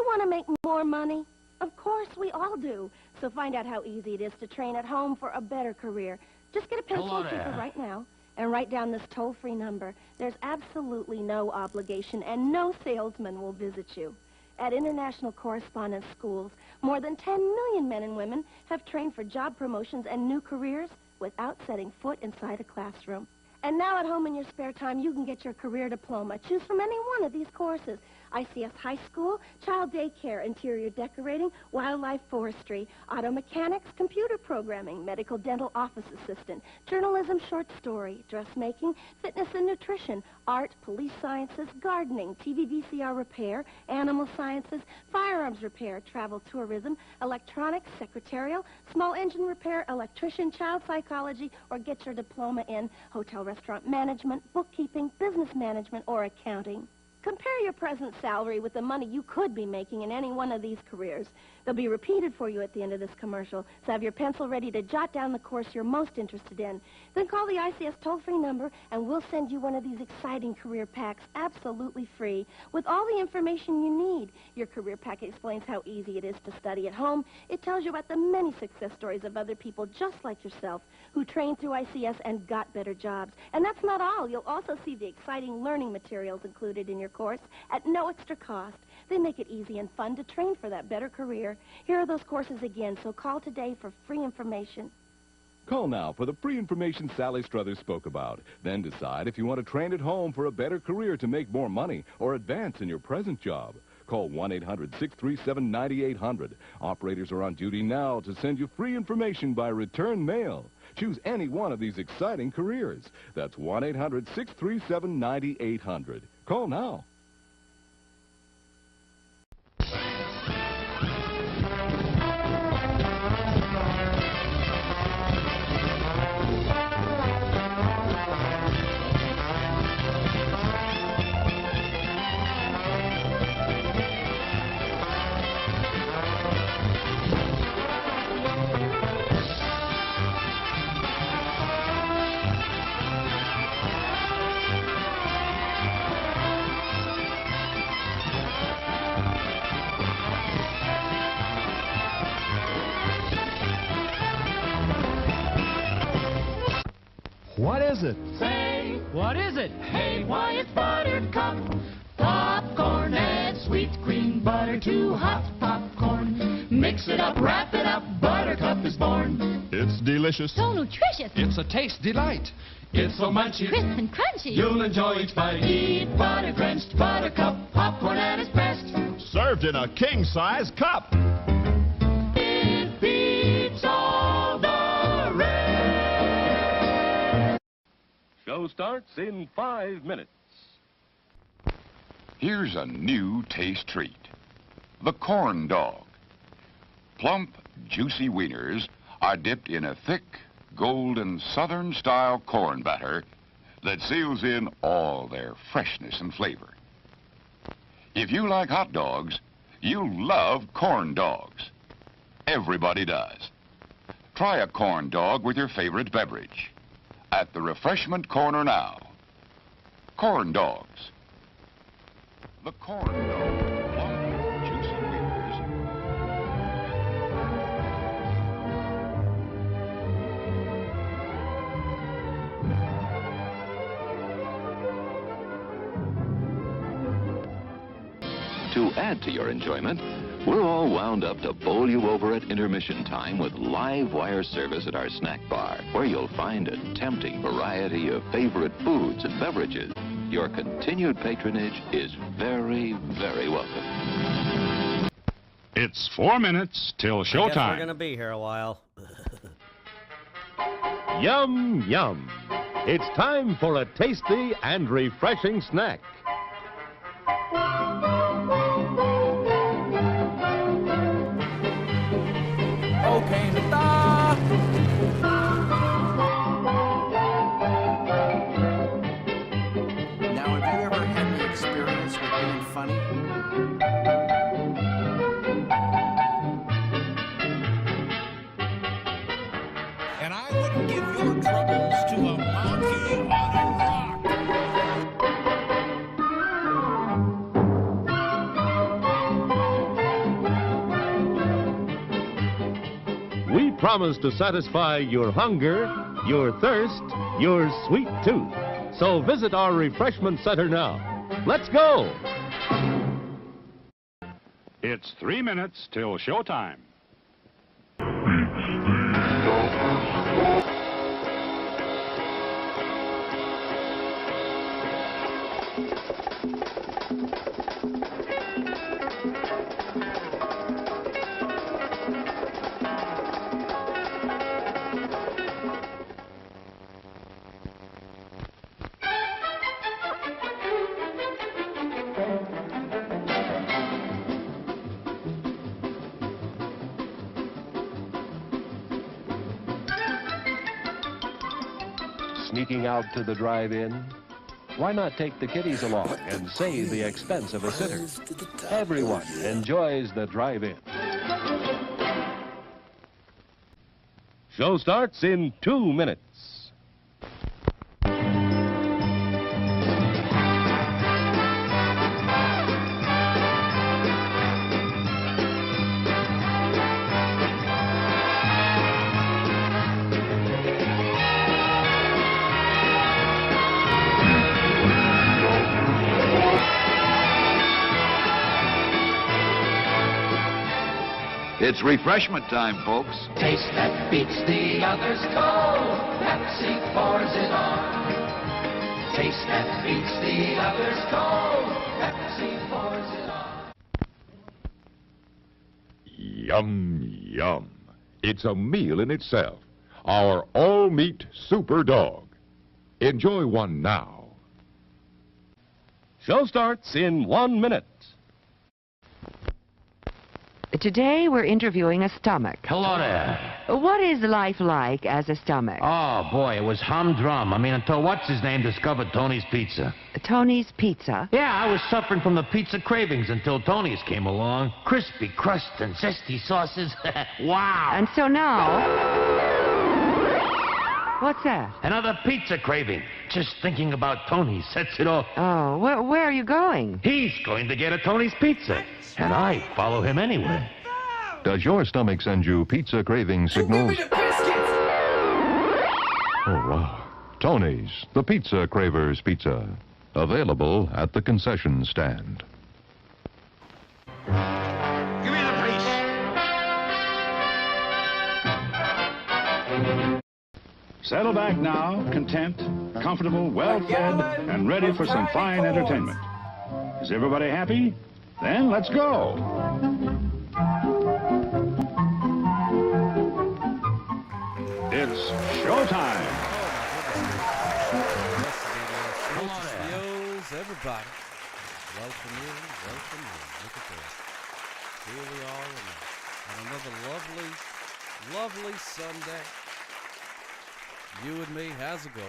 want to make more money? Of course, we all do. So find out how easy it is to train at home for a better career. Just get a pencil and paper right now and write down this toll-free number. There's absolutely no obligation, and no salesman will visit you. At International Correspondence Schools, more than 10 million men and women have trained for job promotions and new careers without setting foot inside a classroom. And now at home in your spare time, you can get your career diploma. Choose from any one of these courses. ICS High School, Child Daycare, Interior Decorating, Wildlife Forestry, Auto Mechanics, Computer Programming, Medical Dental Office Assistant, Journalism Short Story, Dressmaking, Fitness and Nutrition, Art, Police Sciences, Gardening, TV VCR Repair, Animal Sciences, Firearms Repair, Travel Tourism, Electronics, Secretarial, Small Engine Repair, Electrician, Child Psychology, or get your diploma in Hotel Restaurant Management, Bookkeeping, Business Management, or Accounting. Compare your present salary with the money you could be making in any one of these careers. They'll be repeated for you at the end of this commercial, so have your pencil ready to jot down the course you're most interested in. Then call the ICS toll-free number, and we'll send you one of these exciting career packs absolutely free with all the information you need. Your career pack explains how easy it is to study at home. It tells you about the many success stories of other people just like yourself who trained through ICS and got better jobs. And that's not all. You'll also see the exciting learning materials included in your course at no extra cost. They make it easy and fun to train for that better career. Here are those courses again, so call today for free information. Call now for the free information Sally Struthers spoke about. Then decide if you want to train at home for a better career to make more money or advance in your present job. Call 1-800-637-9800. Operators are on duty now to send you free information by return mail. Choose any one of these exciting careers. That's 1-800-637-9800. Call now. What is it? Say, what is it? Hey, why it's Buttercup. Popcorn, add sweet cream butter to hot popcorn. Mix it up, wrap it up, Buttercup is born. It's delicious. So nutritious. It's a taste delight. It's so munchy, Crisp and crunchy. you'll enjoy each bite. Eat butter-drenched Buttercup, popcorn at its best. Served in a king-size cup. It beats all the rest. Show starts in 5 minutes. Here's a new taste treat. The corn dog. Plump, juicy wieners are dipped in a thick, golden Southern-style corn batter that seals in all their freshness and flavor. If you like hot dogs, you'll love corn dogs. Everybody does. Try a corn dog with your favorite beverage. At the refreshment corner now. Corn dogs. The corn dog. Plump, juicy wieners. To add to your enjoyment, we're all wound up to bowl you over at intermission time with live wire service at our snack bar, where you'll find a tempting variety of favorite foods and beverages. Your continued patronage is very, very welcome. It's 4 minutes till I guess showtime. we're gonna be here a while. Yum, yum. It's time for a tasty and refreshing snack. Okay, Now, have you ever had the experience with being funny? And I wouldn't give your troubles to a monkey on a rock. promise to satisfy your hunger, your thirst, your sweet tooth. So visit our refreshment center now. Let's go! It's 3 minutes till showtime. Sneaking out to the drive-in? Why not take the kiddies along and save the expense of a sitter? Everyone enjoys the drive-in. Show starts in 2 minutes. It's refreshment time, folks. Taste that beats the others cold. Pepsi pours it on. Taste that beats the others cold. Pepsi pours it on. Yum, yum. It's a meal in itself. Our all-meat super dog. Enjoy one now. Show starts in 1 minute. Today we're interviewing a stomach. Hello there. What is life like as a stomach? Oh, boy, it was humdrum. Until what's-his-name discovered Tony's Pizza. Tony's Pizza? Yeah, I was suffering from the pizza cravings until Tony's came along. Crispy crust and zesty sauces. Wow. And so now... What's that? Another pizza craving. Just thinking about Tony's sets it off. Oh, where are you going? He's going to get a Tony's Pizza. And I follow him anyway. Does your stomach send you pizza craving signals? Oh, wow. Tony's, the Pizza Cravers Pizza. Available at the concession stand. Give me the piece. Settle back now, content, comfortable, well-fed, and ready for some fine entertainment. Is everybody happy? Then let's go. It's showtime. Studios, everybody. Welcome in. Look at this. Here we are on another lovely Sunday. You and me, how's it go?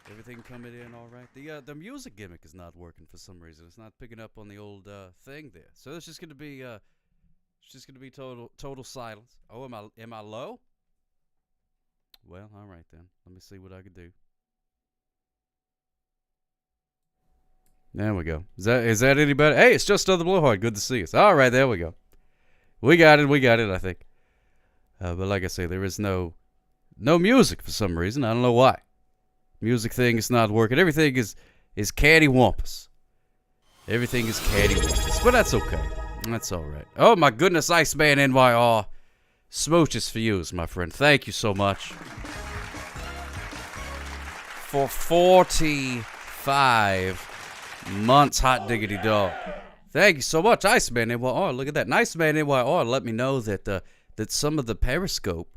Everything coming in all right? The music gimmick is not working for some reason. It's not picking up on the old thing there. So it's just gonna be total silence. Oh, am I low? Well, all right then. Let me see what I can do. There we go. Is that any better? Hey, it's just Other Blowhard. Good to see us. All right, there we go. We got it. I think. But like I say, there is no music for some reason. I don't know why. Music thing is not working. Everything is cattywampus. Everything is cattywampus. But that's okay. That's all right. Oh, my goodness, Iceman NYR. Smooches for you, my friend. Thank you so much. For 45 months, hot diggity dog. Thank you so much, Iceman NYR. Look at that. Iceman NYR let me know that some of the Periscope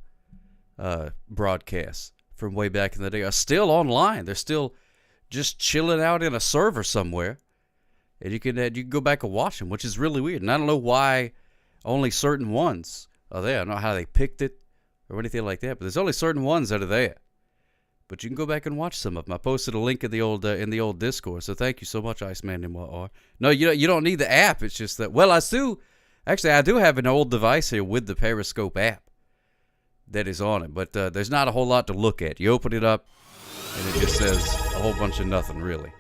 broadcasts from way back in the day are still online. They're still just chilling out in a server somewhere, and you can go back and watch them, which is really weird. And I don't know why only certain ones are there. I don't know how they picked it or anything like that, but there's only certain ones that are there. But you can go back and watch some of them. I posted a link in the old Discord, so thank you so much, Iceman NYR. No, you don't need the app. It's just that. Well, I do have an old device here with the Periscope app that is on it, but there's not a whole lot to look at. You open it up, and it just says a whole bunch of nothing, really.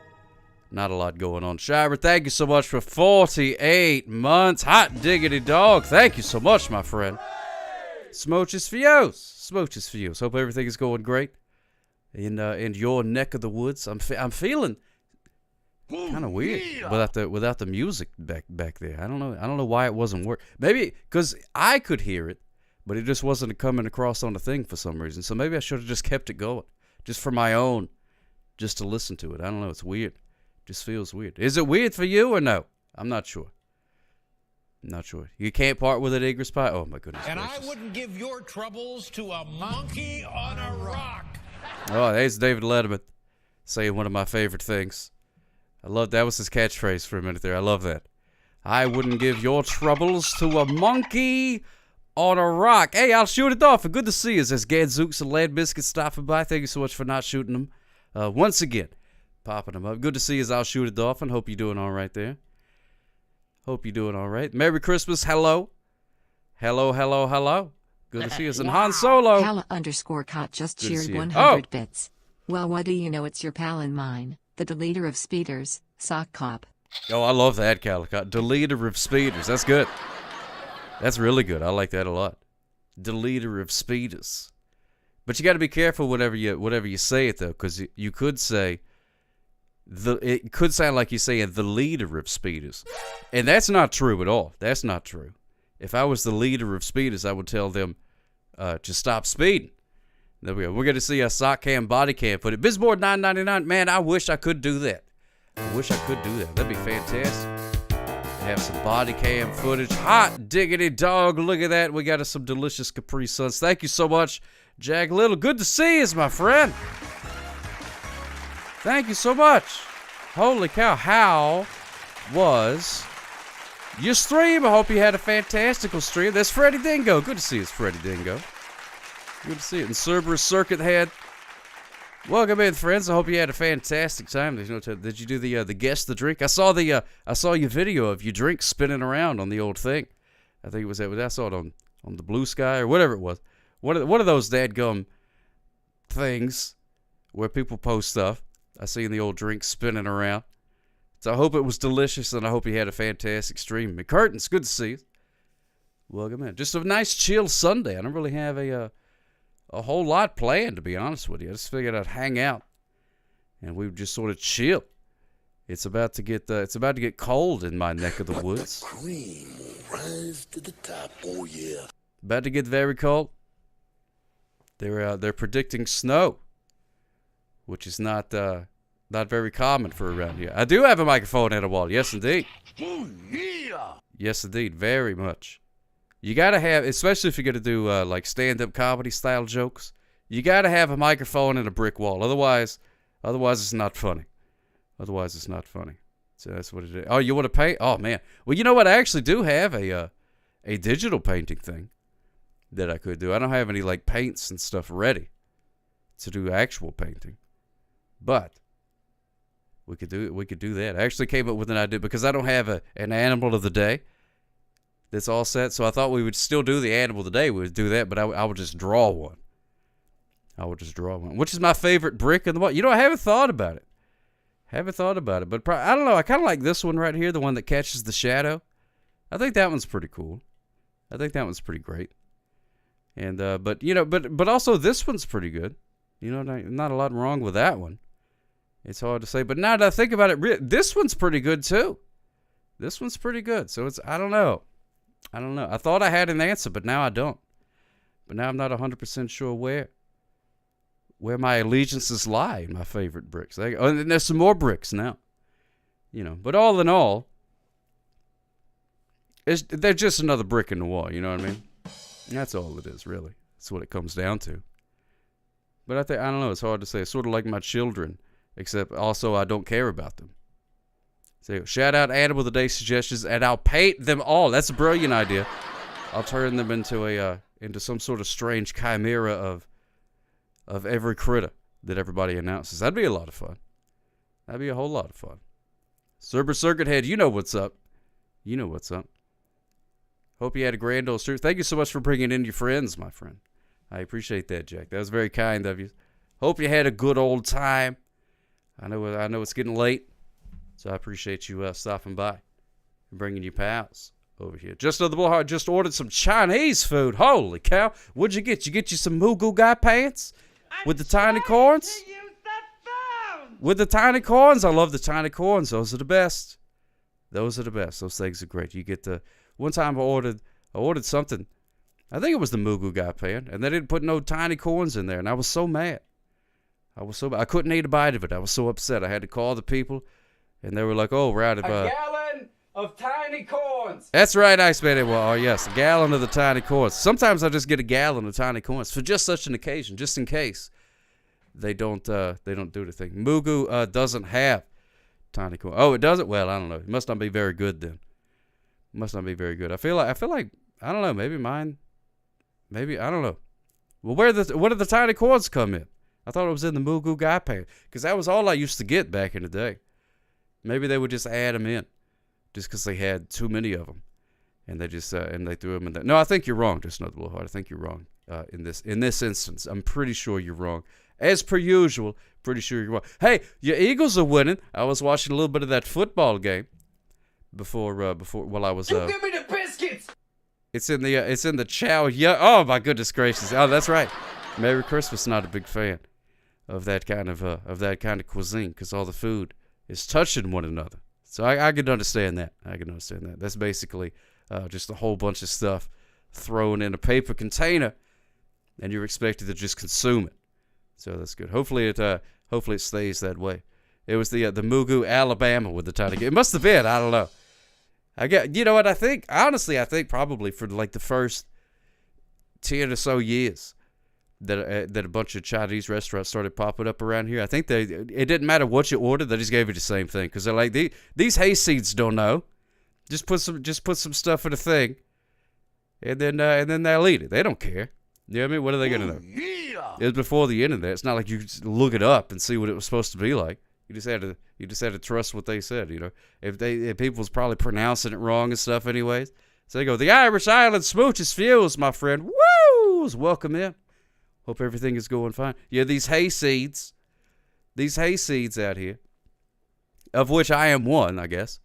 Not a lot going on. Shiver, thank you so much for 48 months. Hot diggity dog. Thank you so much, my friend. Smooches for you. Smooches for you. Hope everything is going great in your neck of the woods. I'm feeling kind of weird without the music back there. I don't know why it wasn't working. Maybe because I could hear it, but it just wasn't coming across on the thing for some reason. So maybe I should have just kept it going, just for my own, just to listen to it. I don't know. It's weird. Just feels weird. Is it weird for you or no? I'm not sure. Not sure. You can't part with it, Igris Pie? Oh, my goodness And gracious. I wouldn't give your troubles to a monkey on a rock. Oh, there's David Letterman saying one of my favorite things. I love that. Was his catchphrase for a minute there. I love that. I wouldn't give your troubles to a monkey on a rock. Hey, I'll shoot it off. Good to see you. There's Gadzooks and Lad Biscuit stopping by. Thank you so much for not shooting them. Once again, popping them up. Good to see you. I'll shoot it off and hope you're doing all right there. Hope you're doing all right. Merry Christmas. Hello. Hello, hello, hello. Good to see us. And Han Solo. Hala_cot just Good to cheered see you. 100 bits. Well, what do you know? It's your pal and mine, the deleter of speeders, Sock Cop. Oh, I love that, Calicut. Deleter of speeders. That's good. That's really good. I like that a lot. Deleter of speeders. But you got to be careful whatever you say it, though, because you could say... It could sound like you're saying the leader of speeders. And that's not true at all. That's not true. If I was the leader of speeders, I would tell them to stop speeding. There we go. We're going to see a sock cam, body cam footage. Bizboard $9.99. Man, I wish I could do that. I wish I could do that. That'd be fantastic. Have some body cam footage. Hot diggity dog. Look at that. We got us some delicious Capri Suns. Thank you so much, Jack Little. Good to see you, my friend. Thank you so much. Holy cow. How was your stream? I hope you had a fantastical stream. There's Freddie Dingo. Good to see you, Freddie Dingo. Good to see you. And Cerberus Circuit Head. Welcome in, friends. I hope you had a fantastic time. There's no did you do the guess the drink? I saw your video of your drink spinning around on the old thing. I think it was that. I saw it on the Blue Sky or whatever it was. One of those dadgum things where people post stuff. I seen the old drink spinning around. So I hope it was delicious, and I hope you had a fantastic stream. McCurtains, good to see you. Welcome in. Just a nice chill Sunday. I don't really have a whole lot planned, to be honest with you. I just figured I'd hang out, and we would just sort of chill. It's about to get cold in my neck of the woods. Cream will rise to the top. Oh yeah. About to get very cold. They're predicting snow, which is not very common for around here. I do have a microphone and a wall. Yes, indeed. Oh yeah. Yes, indeed. Very much. You got to have, especially if you're going to do like stand-up comedy style jokes, you got to have a microphone and a brick wall. Otherwise it's not funny. Otherwise it's not funny. So that's what it is. Oh, you want to paint? Oh, man. Well, you know what? I actually do have a digital painting thing that I could do. I don't have any like paints and stuff ready to do actual painting. But we could do that. I actually came up with an idea because I don't have an animal of the day that's all set. So I thought we would still do the animal of the day. We would do that, but I would just draw one. Which is my favorite brick in the wall. You know, I haven't thought about it. But I don't know. I kind of like this one right here, the one that catches the shadow. I think that one's pretty cool. I think that one's pretty great. And but also this one's pretty good. You know, not a lot wrong with that one. It's hard to say, but now that I think about it, this one's pretty good too. This one's pretty good. So I don't know. I thought I had an answer, but now I don't. But now I'm not 100% sure where my allegiances lie in my favorite bricks. And there's some more bricks now. You know, but all in all, they're just another brick in the wall. You know what I mean? That's all it is, really. That's what it comes down to. But I don't know. It's hard to say. It's sort of like my children, except also I don't care about them. So shout out Animal of the Day suggestions, and I'll paint them all. That's a brilliant idea. I'll turn them into some sort of strange chimera of every critter that everybody announces. That'd be a lot of fun. That'd be a whole lot of fun. Cerberus Circuit Head, you know what's up. You know what's up. Hope you had a grand old stream. Thank you so much for bringing in your friends, my friend. I appreciate that, Jack. That was very kind of you. Hope you had a good old time. I know it's getting late, so I appreciate you stopping by and bringing your pals. over here. Just another blowhard just ordered some Chinese food. Holy cow. What'd you get? You get you some Moo Goo Guy pants? With the tiny corns? With the tiny corns? I love the tiny corns. Those are the best. Those are the best. Those things are great. You get the... One time I ordered something. I think it was the Moo Goo Guy pan. And they didn't put no tiny corns in there. And I was so mad. I couldn't eat a bite of it. I was so upset. I had to call the people. And they were like, oh, we're out of... A gallon of tiny corns. That's right, Iceman. Well, oh, yes, a gallon of the tiny corns. Sometimes I just get a gallon of tiny corns for just such an occasion, just in case they don't do the thing. Moo Goo doesn't have tiny corn. Oh, it doesn't? Well, I don't know. It must not be very good then. It must not be very good. I feel like I don't know. Maybe mine. Maybe I don't know. Well, where do the tiny corns come in? I thought it was in the Moo Goo Guy pan because that was all I used to get back in the day. Maybe they would just add them in. Just because they had too many of them, and they just and they threw them in there. No, I think you're wrong. Just another blowhard. I think you're wrong in this instance. I'm pretty sure you're wrong, as per usual. Pretty sure you're wrong. Hey, your Eagles are winning. I was watching a little bit of that football game before while I was. You give me the biscuits. It's in the chow. Yeah. Oh my goodness gracious. Oh, that's right. Merry Christmas. Not a big fan of that kind of cuisine because all the food is touching one another. So I can understand that. That's basically just a whole bunch of stuff thrown in a paper container, and you're expected to just consume it. So that's good. Hopefully it stays that way. It was the Moo Goo, Alabama with the tiny. It must have been. I don't know. You know what I think? Honestly, I think probably for like the first 10 or so years that a bunch of Chinese restaurants started popping up around here. I think it didn't matter what you ordered, they just gave you the same thing because they're like these hayseeds don't know. Just put some stuff in a thing, and then they'll eat it. They don't care. You know what I mean? What are they gonna know? Yeah. It was before the internet. It's not like you could just look it up and see what it was supposed to be like. You just had to trust what they said. You know, if people was probably pronouncing it wrong and stuff anyways. So they go, the Irish Island smooch is fused, my friend. Woo! Welcome in. Hope everything is going fine. Yeah, these hayseeds out here, of which I am one, I guess.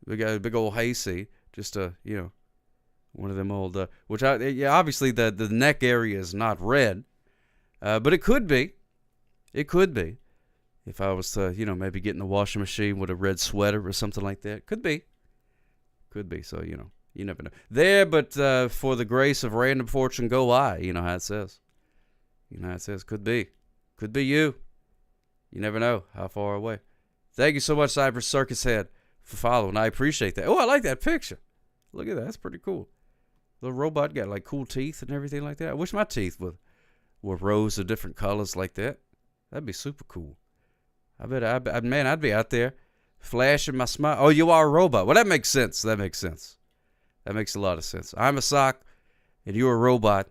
We got a big old hayseed, just one of them old, obviously the neck area is not red, but it could be. It could be. If I was to, maybe get in the washing machine with a red sweater or something like that. Could be. So, you never know. There, but for the grace of random fortune go I, you know how it says. Could be. Could be you. You never know how far away. Thank you so much, Cypress Circus Head, for following. I appreciate that. Oh, I like that picture. Look at that. That's pretty cool. The robot got like cool teeth and everything like that. I wish my teeth were rows of different colors like that. That'd be super cool. I'd be out there flashing my smile. Oh, you are a robot. Well, that makes sense. That makes a lot of sense. I'm a sock, and you're a robot.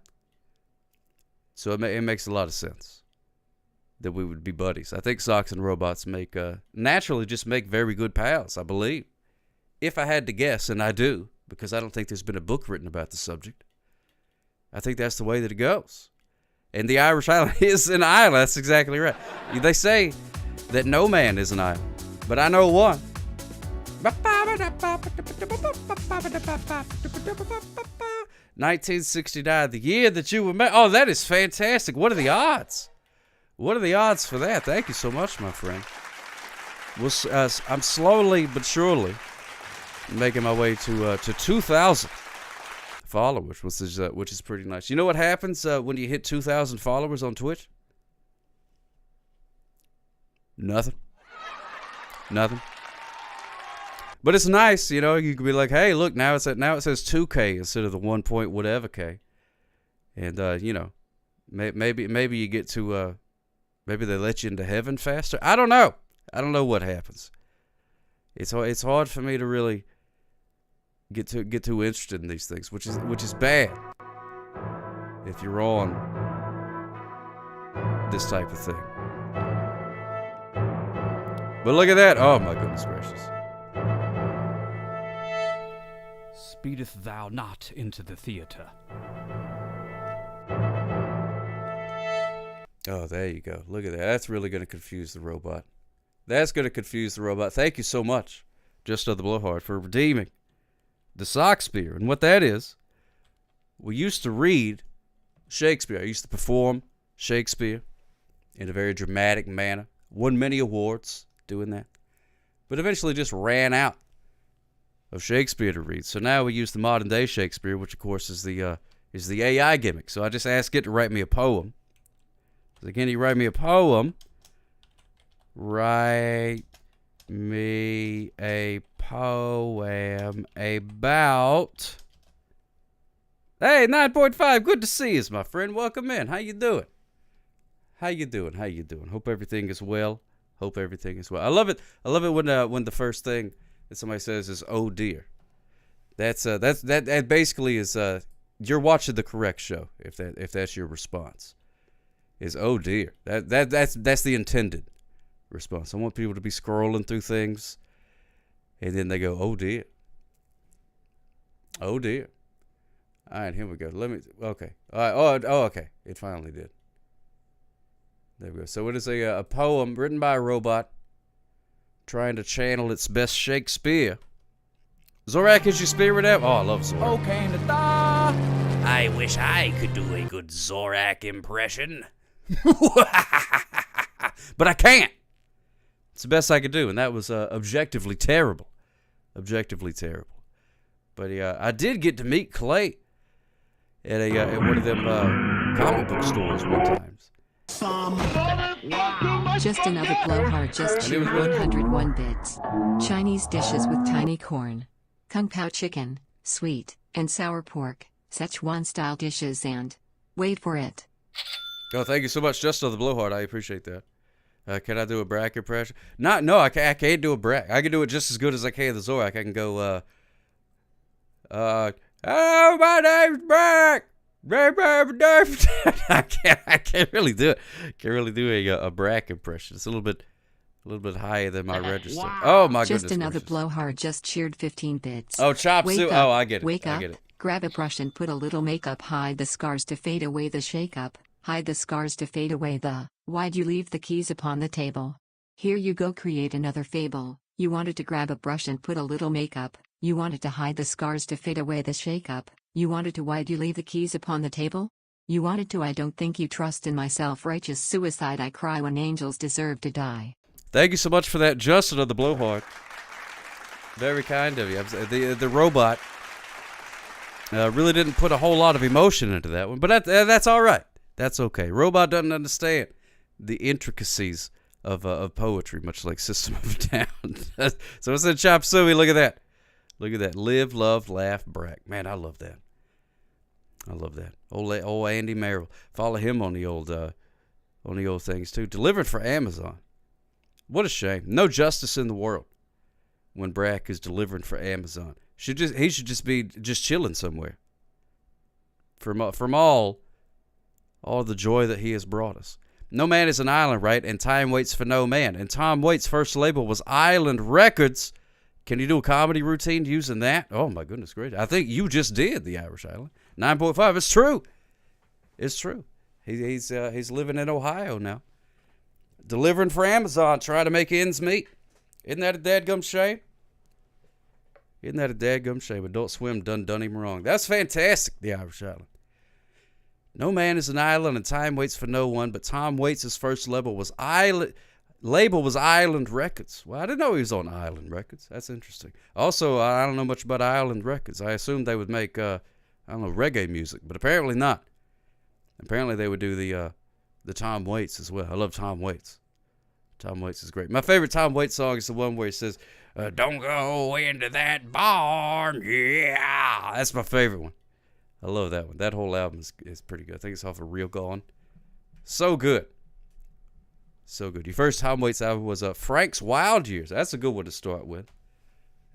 So it makes a lot of sense that we would be buddies. I think socks and robots naturally just make very good pals, I believe. If I had to guess, and I do, because I don't think there's been a book written about the subject. I think that's the way that it goes. And the Irish Island is an island. That's exactly right. They say that no man is an island, but I know one. 1969, the year that you were married. Oh, that is fantastic. What are the odds? What are the odds for that? Thank you so much, my friend. I'm slowly but surely making my way to 2,000 followers, which is pretty nice. You know what happens when you hit 2,000 followers on Twitch? Nothing. But it's nice, you can be like, hey, look, now it says 2K instead of the 1 point whatever K. And, maybe you get to, maybe they let you into heaven faster. I don't know. I don't know what happens. It's hard for me to really get too interested in these things, which is bad if you're on this type of thing. But look at that. Oh, my goodness gracious. Speedeth thou not into the theater. Oh, there you go. Look at that. That's really going to confuse the robot. Thank you so much, Just of the Blowhard, for redeeming the Shakespeare. And what that is, we used to read Shakespeare. I used to perform Shakespeare in a very dramatic manner. Won many awards doing that. But eventually just ran out of Shakespeare to read. So now we use the modern day Shakespeare, which of course is the AI gimmick. So I just asked it to write me a poem. So can you write me a poem? Write me a poem about... Hey, 9.5, good to see you, my friend. Welcome in. How you doing? How you doing? Hope everything is well. I love it when the first thing that somebody says is "oh dear." That basically is you're watching the correct show if that's your response. Is "oh dear." That's the intended response. I want people to be scrolling through things and then they go, "oh dear. Oh dear." All right, here we go. Okay. All right. Oh, okay. It finally did. There we go. So it is a poem written by a robot trying to channel its best Shakespeare. Zorak, is your spirit out? Oh, I love Zorak. Okay, I wish I could do a good Zorak impression. But I can't. It's the best I could do, and that was objectively terrible. But I did get to meet Clay at one of them comic book stores one time. Just another blowhard just chewed 101 bits. Chinese dishes with tiny corn. Kung Pao chicken, sweet and sour pork, Szechuan-style dishes and... wait for it. Oh, thank you so much, Just Another Blowhard. I appreciate that. Can I do a Brack impression? No, I can't do a Brack. I can do it just as good as I can the Zorak. I can go, oh, my name's Brack. I can't really do it. Can't really do a Brack impression. It's a little bit higher than my register. Wow. Oh my goodness. Just another blowhard just cheered 15 bits. Oh, chop suey. Oh, I get it. Wake up. I get it. Grab a brush and put a little makeup. Hide the scars to fade away the shake up. Hide the scars to fade away the... Why'd you leave the keys upon the table? Here you go, create another fable. You wanted to grab a brush and put a little makeup. You wanted to hide the scars to fade away the shake up. You wanted to, why'd you leave the keys upon the table? You wanted to, I don't think you trust in my self-righteous suicide. I cry when angels deserve to die. Thank you so much for that, Justin of the Blowhard. Very kind of you. The robot really didn't put a whole lot of emotion into that one, but that's all right. That's okay. Robot doesn't understand the intricacies of poetry, much like System of a Down. So it's a chop suey. Look at that. Look at that. Live, love, laugh, Brack. Man, I love that. Old Andy Merrill. Follow him on the old things too. Delivered for Amazon. What a shame. No justice in the world when Brack is delivering for Amazon. He should just be chilling somewhere. From all the joy that he has brought us. No man is an island, right? And time waits for no man. And Tom Waits' first label was Island Records. Can you do a comedy routine using that? Oh my goodness gracious. I think you just did, the Irish Island. 9.5. It's true. It's true. He's living in Ohio now. Delivering for Amazon, trying to make ends meet. Isn't that a dadgum shame? Adult Swim done him wrong. That's fantastic, the Irish Island. No man is an island and time waits for no one, but Tom Waits' first label was Island Records. Well, I didn't know he was on Island Records. That's interesting. Also, I don't know much about Island Records. I assumed they would make, reggae music, but apparently not. Apparently they would do the Tom Waits as well. I love Tom Waits. Tom Waits is great. My favorite Tom Waits song is the one where he says, don't go into that barn, yeah. That's my favorite one. I love that one. That whole album is pretty good. I think it's off of Real Gone. So good. So good. Your first Tom Waits album was Frank's Wild Years. That's a good one to start with.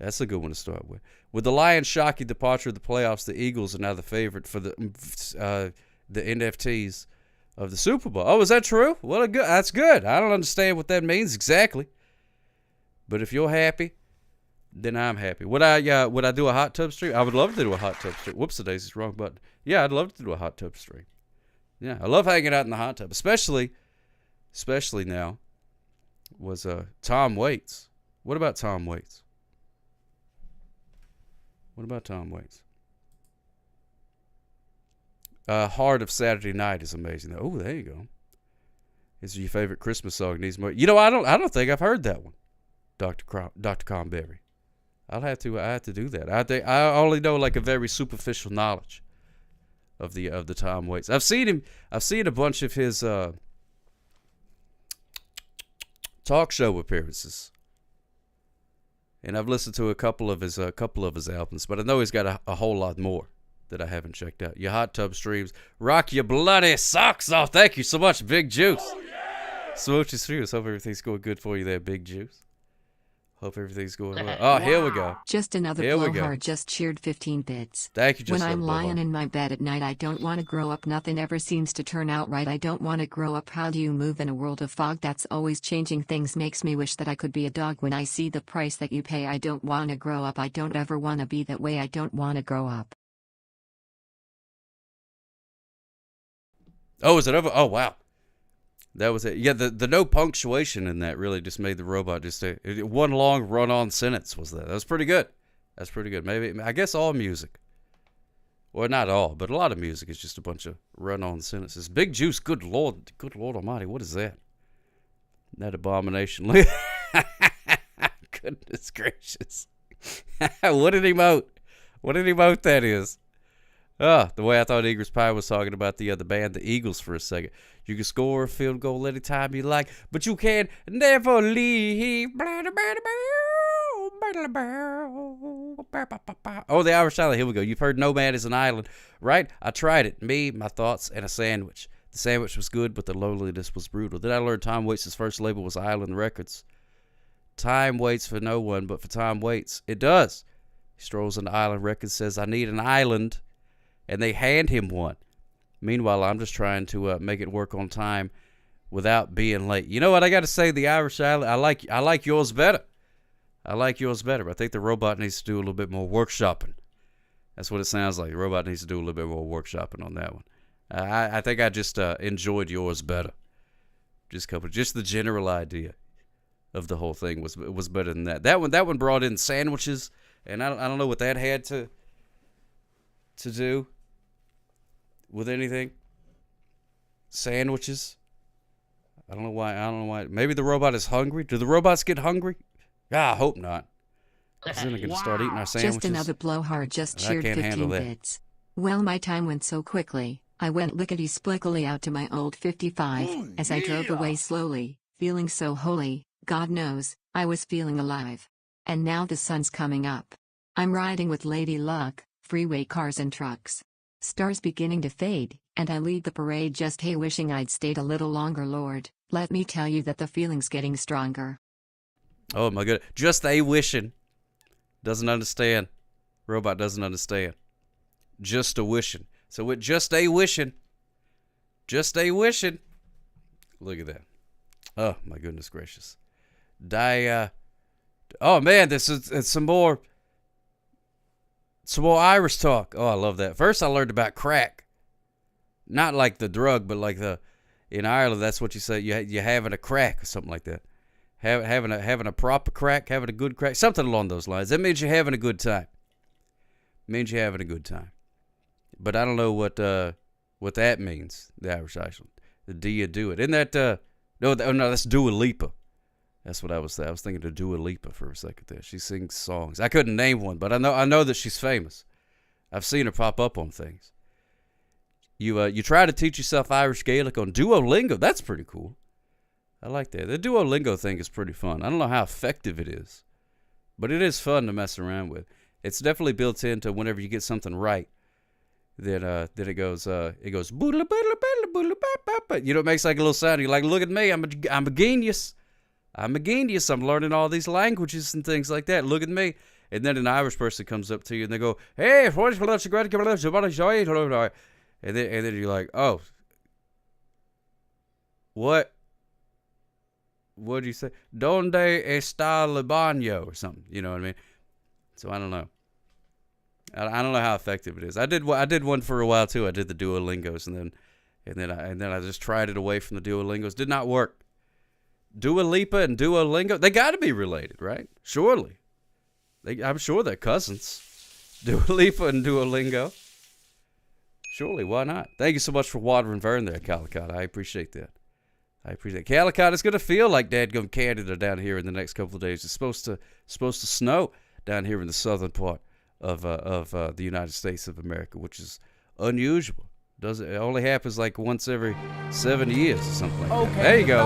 With the Lions' shocking departure of the playoffs, the Eagles are now the favorite for the NFTs of the Super Bowl. Oh, is that true? Well, that's good. I don't understand what that means exactly. But if you're happy, then I'm happy. Would I do a hot tub stream? I would love to do a hot tub stream. Whoops, the daisy's wrong button. Yeah, I'd love to do a hot tub stream. Yeah, I love hanging out in the hot tub, especially now was Tom Waits. What about Tom Waits? What about Tom Waits? Heart of Saturday Night is amazing. Oh, there you go. Is your favorite Christmas song? Needs more. You know, I don't think I've heard that one, Dr. Conberry. I have to do that. I only know like a very superficial knowledge of the Tom Waits. I've seen a bunch of his talk show appearances, and I've listened to a couple of his albums. But I know he's got a whole lot more that I haven't checked out. Your hot tub streams, rock your bloody socks off. Thank you so much, Big Juice. Oh, yeah. Smooches Serious. Hope everything's going good for you there, Big Juice. Hope everything's going well. Oh, here we go. Just another blowhard just cheered 15 bits. Thank you, just When I'm lying in my bed at night, I don't want to grow up. Nothing ever seems to turn out right. I don't want to grow up. How do you move in a world of fog that's always changing things? Makes me wish that I could be a dog when I see the price that you pay. I don't want to grow up. I don't ever want to be that way. I don't want to grow up. Oh, is it over? Oh, wow. That was it. Yeah, the no punctuation in that really just made the robot just one long run-on sentence was that. That was pretty good. That's pretty good. Maybe, I guess all music. Well, not all, but a lot of music is just a bunch of run-on sentences. Big Juice, good Lord Almighty, what is that? That abomination. Goodness gracious. What an emote. What an emote that is. The way I thought Eagles Pie was talking about the band, the Eagles, for a second. You can score a field goal anytime you like, but you can never leave. Oh, the Irish Island. Here we go. You've heard Nomad is an Island, right? I tried it. Me, my thoughts, and a sandwich. The sandwich was good, but the loneliness was brutal. Then I learned Tom Waits' first label was Island Records. Time waits for no one, but for Tom Waits, it does. He strolls into Island Records, says, I need an island, and they hand him one. Meanwhile, I'm just trying to make it work on time without being late. You know what? I got to say, the Irish Island, I like yours better. I like yours better. I think the robot needs to do a little bit more workshopping. That's what it sounds like. The robot needs to do a little bit more workshopping on that one. I think I just enjoyed yours better. Just the general idea of the whole thing was better than that. That one brought in sandwiches, and I don't know what that had to do with anything. Sandwiches. I don't know why. Maybe the robot is hungry. Do the robots get hungry? I hope not. Because then they're going to start eating our sandwiches. Just another blowhard just cheered 15 bits. Well, my time went so quickly. I went lickety-splickily out to my old 55 as I drove away slowly, feeling so holy. God knows, I was feeling alive. And now the sun's coming up. I'm riding with Lady Luck, freeway cars and trucks. Stars beginning to fade, and I lead the parade just wishing I'd stayed a little longer. Lord, let me tell you that the feeling's getting stronger. Oh my goodness. Just wishing. Doesn't understand. Robot doesn't understand. Just a wishing. So with just a wishing. Look at that. Oh my goodness gracious. Oh man, it's some more Irish talk. Oh, I love that. First I learned about crack. Not like the drug, but like in Ireland, that's what you say. You're having a crack or something like that. Having a proper crack, having a good crack, something along those lines. That means you're having a good time. But I don't know what that means. The Irish Iceland. Do you do it? Isn't that no? That's Dua Lipa. That's what I was thinking of Dua Lipa for a second there. She sings songs. I couldn't name one, but I know that she's famous. I've seen her pop up on things. You try to teach yourself Irish Gaelic on Duolingo. That's pretty cool. I like that. The Duolingo thing is pretty fun. I don't know how effective it is, but it is fun to mess around with. It's definitely built into whenever you get something right, then it goes boodle boodle boodle boodle bop. You know, it makes like a little sound. You're like, look at me, I'm a genius. I'm learning all these languages and things like that. Look at me. And then an Irish person comes up to you and they go, hey, and then you're like, oh, what? What do you say? Donde está el baño or something? You know what I mean? So I don't know. I don't know how effective it is. I did one for a while too. I did the Duolingos and then I just tried it away from the Duolingos. Did not work. Dua Lipa and Duolingo, they got to be related, right? Surely. I'm sure they're cousins. Dua Lipa and Duolingo. Surely, why not? Thank you so much for watering Vern there, Calicut. I appreciate that. I appreciate it. Calicut, it's going to feel like dadgum Canada down here in the next couple of days. It's supposed to snow down here in the southern part of the United States of America, which is unusual. It only happens like once every 7 years or something like that. There you go.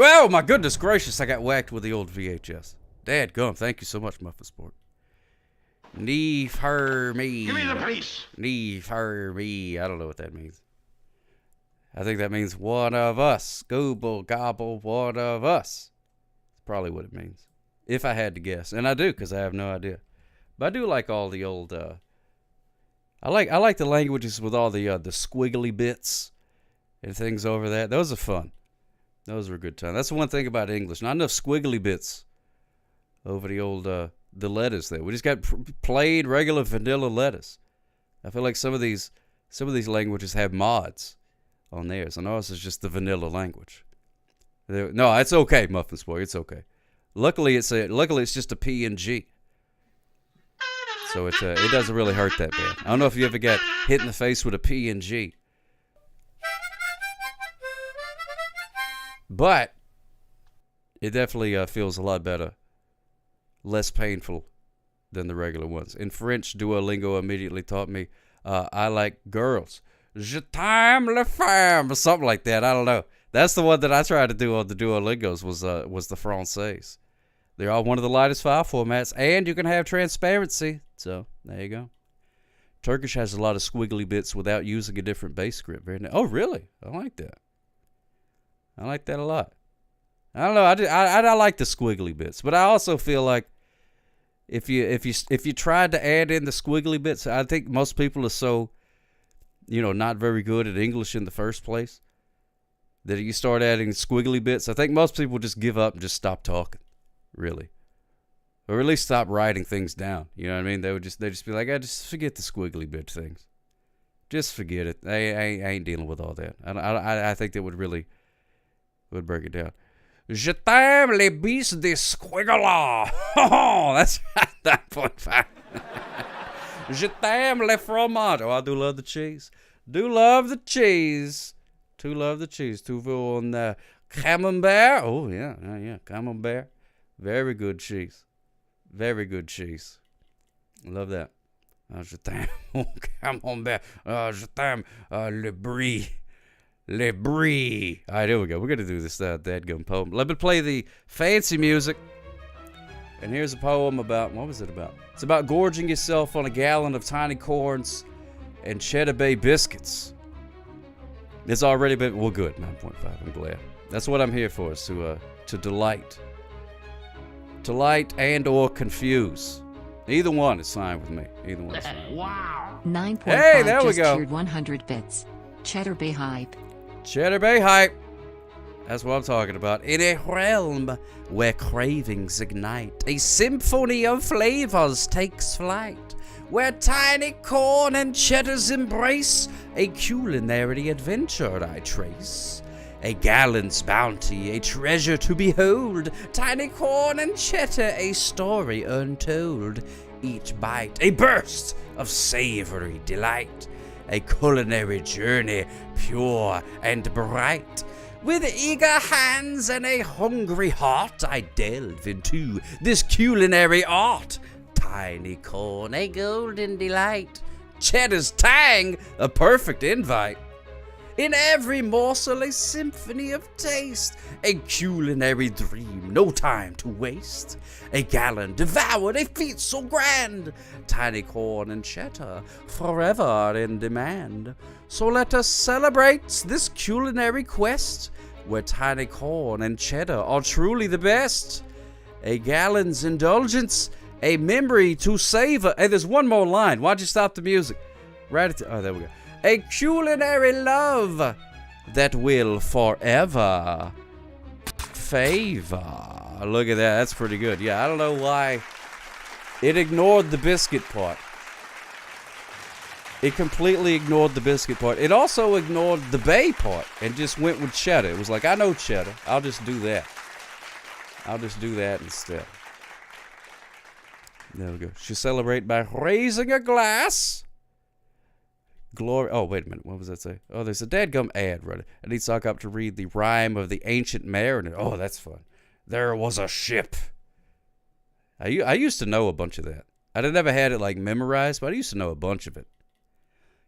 Oh, my goodness gracious. I got whacked with the old VHS. Dadgum, thank you so much, Muffin Sport. Knee for me. Give me the police. Knee for me. I don't know what that means. I think that means one of us. Gooble, gobble, one of us. That's probably what it means. If I had to guess. And I do, because I have no idea. But I do like all the old... I like the languages with all the squiggly bits and things over that. Those are fun. Those are a good time. That's the one thing about English. Not enough squiggly bits over the old the letters there. We just got plain regular vanilla letters. I feel like some of these languages have mods on theirs, and ours is just the vanilla language. No, it's okay, Muffin Sport. It's okay. Luckily, it's just a PNG. So it doesn't really hurt that bad. I don't know if you ever got hit in the face with a PNG. But it definitely feels a lot better, less painful than the regular ones. In French, Duolingo immediately taught me I like girls. Je t'aime les femmes, or something like that. I don't know. That's the one that I tried to do on the Duolingos was the Français. They're all one of the lightest file formats, and you can have transparency. So, there you go. Turkish has a lot of squiggly bits without using a different base script. Very nice. Oh, really? I like that. I like that a lot. I don't know. I like the squiggly bits, but I also feel like if you tried to add in the squiggly bits, I think most people are so, not very good at English in the first place that if you start adding squiggly bits, I think most people just give up and just stop talking. Really, or at least stop writing things down. You know what I mean? They just be like, just forget the squiggly bit things. Just forget it. I ain't dealing with all that. I think that would break it down. Je t'aime les bis de squigala. That's 9.5. Je t'aime le fromage. Oh, I do love the cheese. Do love the cheese. To love the cheese. Tu veux un camembert? Oh yeah, camembert. Very good cheese. Very good cheese. Love that. Je t'aime. Camembert. Je t'aime. Le brie. Le brie. All right, here we go. We're going to do this dadgum poem. Let me play the fancy music. And here's a poem about, what was it about? It's about gorging yourself on a gallon of tiny corns and Cheddar Bay biscuits. It's already been, well, good. 9.5. I'm glad. That's what I'm here for, is to delight. Delight and or confuse. Either one is fine with me. Either one is fine. Wow. 9.5 hey, there we just go. cheered 100 bits. Cheddar Bay hype. Cheddar Bay hype. That's what I'm talking about. In a realm where cravings ignite, a symphony of flavors takes flight. Where tiny corn and cheddars embrace, a culinary adventure I trace. A gallant's bounty, a treasure to behold. Tiny corn and cheddar, a story untold. Each bite, a burst of savory delight. A culinary journey, pure and bright. With eager hands and a hungry heart, I delve into this culinary art. Tiny corn, a golden delight. Cheddar's tang, a perfect invite. In every morsel, a symphony of taste. A culinary dream, no time to waste. A gallon devoured, a feat so grand. Tiny corn and cheddar, forever in demand. So let us celebrate this culinary quest, where tiny corn and cheddar are truly the best. A gallon's indulgence, a memory to savor. Hey, there's one more line. Why'd you stop the music? Oh, there we go. A culinary love that will forever favor. Look at that. That's pretty good. Yeah, I don't know why it ignored the biscuit part. It completely ignored the biscuit part. It also ignored the bay part and just went with cheddar. It was like, I know cheddar. I'll just do that. I'll just do that instead. There we go. She celebrate by raising a glass. Glory. Oh, wait a minute. What was that say? Oh, there's a dadgum ad, right? I need to talk up to read the rhyme of the ancient mariner. Oh, that's fun. There was a ship. I used to know a bunch of that. I never had it like memorized, but I used to know a bunch of it.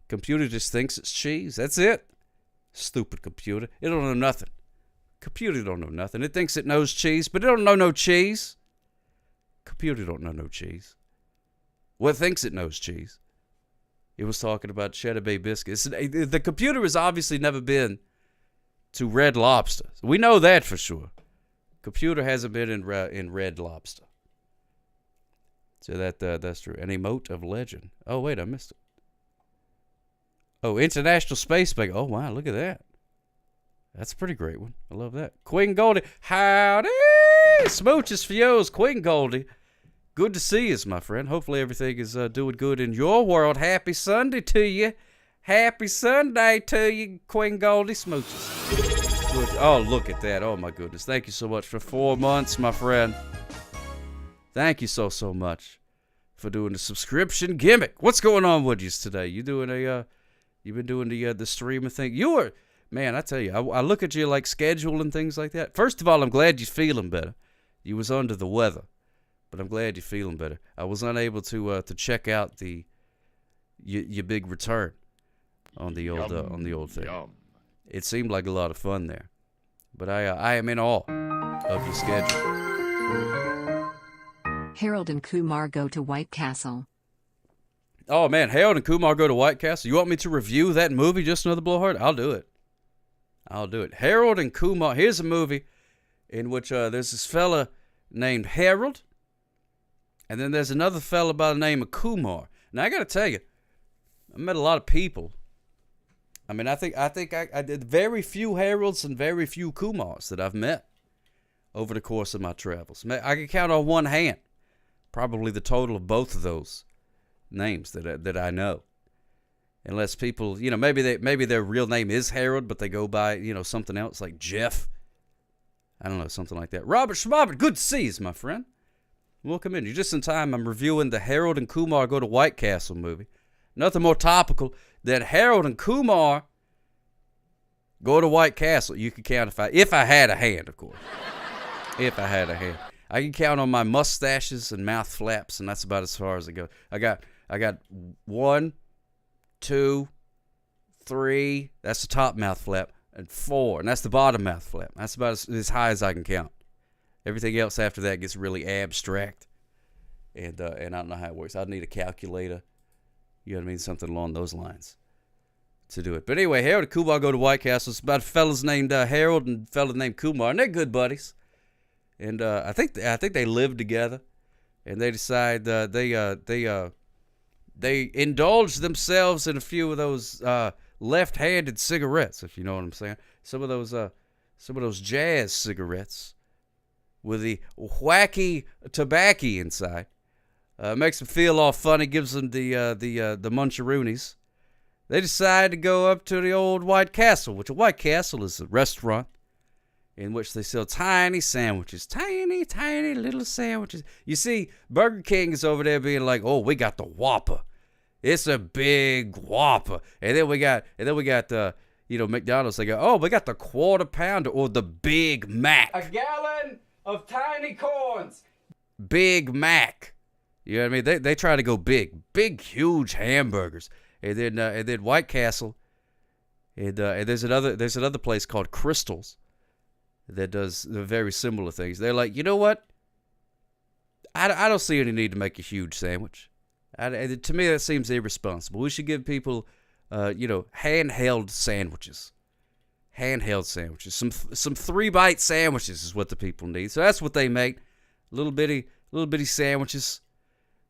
Computer just thinks it's cheese. That's it. Stupid computer. It don't know nothing. Computer don't know nothing. It thinks it knows cheese, but it don't know no cheese. Computer don't know no cheese. Well, it thinks it knows cheese. It was talking about Cheddar Bay biscuits. The computer has obviously never been to Red Lobster. We know that for sure. Computer hasn't been in Red Lobster. So that's true. An emote of legend. Oh, wait, I missed it. Oh, International Space Bank. Oh, wow, look at that. That's a pretty great one. I love that. Queen Goldie. Howdy! Smooches for yours, Queen Goldie. Good to see you, my friend. Hopefully everything is doing good in your world. Happy Sunday to you. Happy Sunday to you, Queen Goldie. Smooches. Good. Oh, look at that. Oh, my goodness. Thank you so much for 4 months, my friend. Thank you so much for doing the subscription gimmick. What's going on with you today? You doing you've been doing the streaming thing? You are, man, I tell you, I look at you like schedule and things like that. First of all, I'm glad you're feeling better. You was under the weather, but I'm glad you're feeling better. I was unable to check out your big return on the old thing. Yum. It seemed like a lot of fun there, but I am in awe of your schedule. Harold and Kumar go to White Castle. Oh, man, Harold and Kumar go to White Castle. You want me to review that movie, Just Another Blowhard? I'll do it. Harold and Kumar. Here's a movie in which there's this fella named Harold, and then there's another fella by the name of Kumar. Now, I got to tell you, I met a lot of people. I mean, I think I did very few Harolds and very few Kumars that I've met over the course of my travels. I can count on one hand probably the total of both of those names that I know. Unless people, maybe their real name is Harold, but they go by, something else like Jeff. I don't know, something like that. Robert Schmobert, good to see you, my friend. Welcome in. You're just in time. I'm reviewing the Harold and Kumar Go to White Castle movie. Nothing more topical than Harold and Kumar Go to White Castle. You can count if I had a hand, of course. If I had a hand. I can count on my mustaches and mouth flaps, and that's about as far as it goes. I got 1, 2, 3. That's the top mouth flap, and 4, and that's the bottom mouth flap. That's about as high as I can count. Everything else after that gets really abstract, and I don't know how it works. I'd need a calculator. You know what I mean? Something along those lines to do it. But anyway, Harold and Kumar Go to White Castle. It's about fellas named Harold and a fella named Kumar, and they're good buddies. And I think they live together, and they decide they indulge themselves in a few of those left-handed cigarettes, if you know what I'm saying. Some of those jazz cigarettes with the wacky tobacco inside. Makes them feel all funny, gives them the muncharoonies. They decide to go up to the old White Castle, which a White Castle is a restaurant in which they sell tiny sandwiches. Tiny, tiny little sandwiches. You see, Burger King is over there being like, oh, we got the Whopper. It's a big Whopper. And then we got McDonald's. They go, oh, we got the Quarter Pounder or the Big Mac. A gallon of tiny corns. Big Mac. You know what I mean? They try to go big, huge hamburgers. And then White Castle. And there's another place called Crystals that does very similar things. They're like, you know what? I don't see any need to make a huge sandwich. To me, that seems irresponsible. We should give people, handheld sandwiches. Handheld sandwiches. Some 3-bite sandwiches is what the people need. So that's what they make. Little bitty sandwiches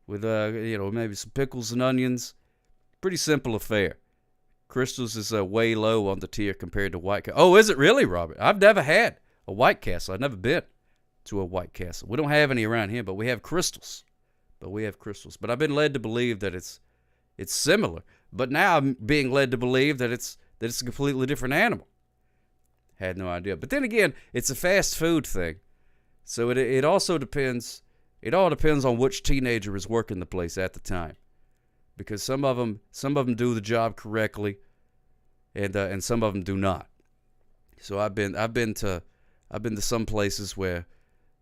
with maybe some pickles and onions. Pretty simple affair. Crystals is way low on the tier compared to White Castle. Oh, is it really, Robert? I've never had a White Castle. I've never been to a White Castle. We don't have any around here, but we have Crystals. But I've been led to believe that it's similar. But now I'm being led to believe that it's a completely different animal. Had no idea. But then again, it's a fast food thing. So it also depends It all depends on which teenager is working the place at the time, because some of them do the job correctly, and some of them do not. So I've been to some places where,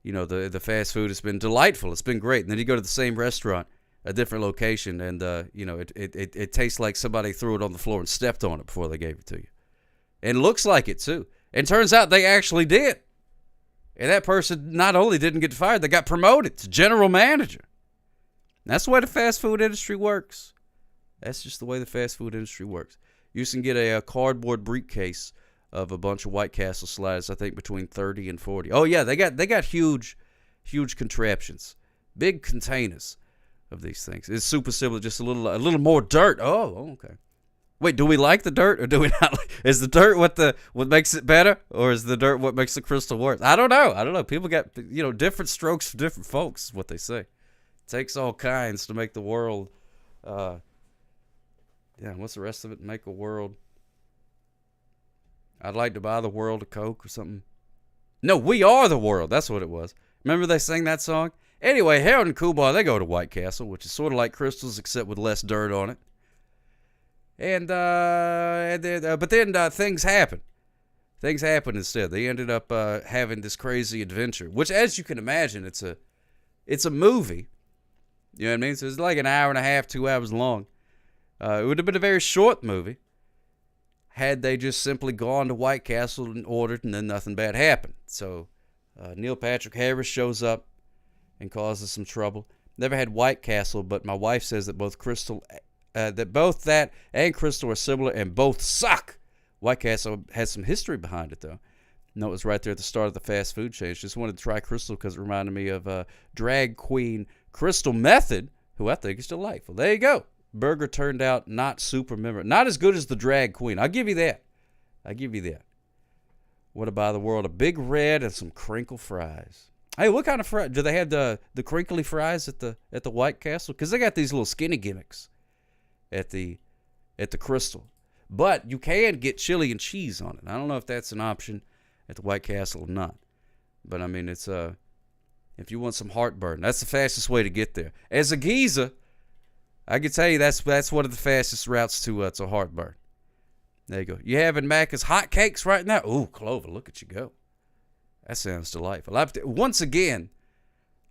you know, the fast food has been delightful. It's been great. And then you go to the same restaurant, a different location, and you know, it tastes like somebody threw it on the floor and stepped on it before they gave it to you. And looks like it too. And turns out they actually did. And that person not only didn't get fired, they got promoted to general manager. That's the way the fast food industry works. That's just the way the fast food industry works. You can get a cardboard briefcase of a bunch of White Castle sliders, I think between 30 and 40. Oh yeah, they got huge contraptions, big containers of these things. It's super simple, just a little more dirt. Oh, okay. Wait, do we like the dirt or do we not? Is the dirt what makes it better, or is the dirt what makes the crystal worse? I don't know. People got, you know, different strokes for different folks, is what they say. It takes all kinds to make the world. What's the rest of it? Make a world. I'd like to buy the world a Coke or something. No, we are the world. That's what it was. Remember they sang that song? Anyway, Harold and Kumar, they go to White Castle, which is sort of like Crystals except with less dirt on it. But then things happen. Things happen instead. They ended up having this crazy adventure, which, as you can imagine, it's a movie. You know what I mean? So it's like an hour and a half, 2 hours long. It would have been a very short movie had they just simply gone to White Castle and ordered, and then nothing bad happened. So Neil Patrick Harris shows up and causes some trouble. Never had White Castle, but my wife says that both that and Crystal are similar and both suck. White Castle has some history behind it, though. No, it was right there at the start of the fast food chain. Just wanted to try Crystal because it reminded me of drag queen Crystal Method, who I think is delightful. There you go. Burger turned out not super memorable. Not as good as the drag queen. I'll give you that. What about the world? A Big Red and some crinkle fries. Hey, what kind of fries? Do they have the crinkly fries at the White Castle? Because they got these little skinny gimmicks at the Crystal. But you can get chili and cheese on it. I don't know if that's an option at the White Castle or not. But I mean, it's if you want some heartburn, that's the fastest way to get there. As a geezer, I can tell you that's one of the fastest routes to heartburn. There you go. You having Macca's hot cakes right now? Ooh, Clover, look at you go. That sounds delightful. Once again,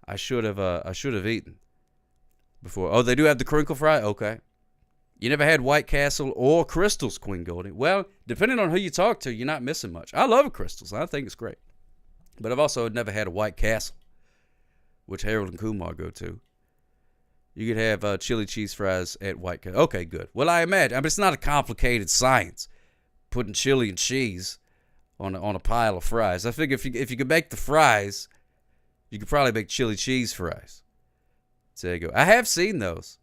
I should have eaten before. Oh, they do have the crinkle fry? Okay. You never had White Castle or Crystals, Queen Goldie? Well, depending on who you talk to, you're not missing much. I love Crystals. I think it's great. But I've also never had a White Castle, which Harold and Kumar go to. You could have chili cheese fries at White Castle. Okay, good. Well, I imagine. I mean, it's not a complicated science, putting chili and cheese on a pile of fries. I figure if you could make the fries, you could probably make chili cheese fries. So there you go. I have seen those.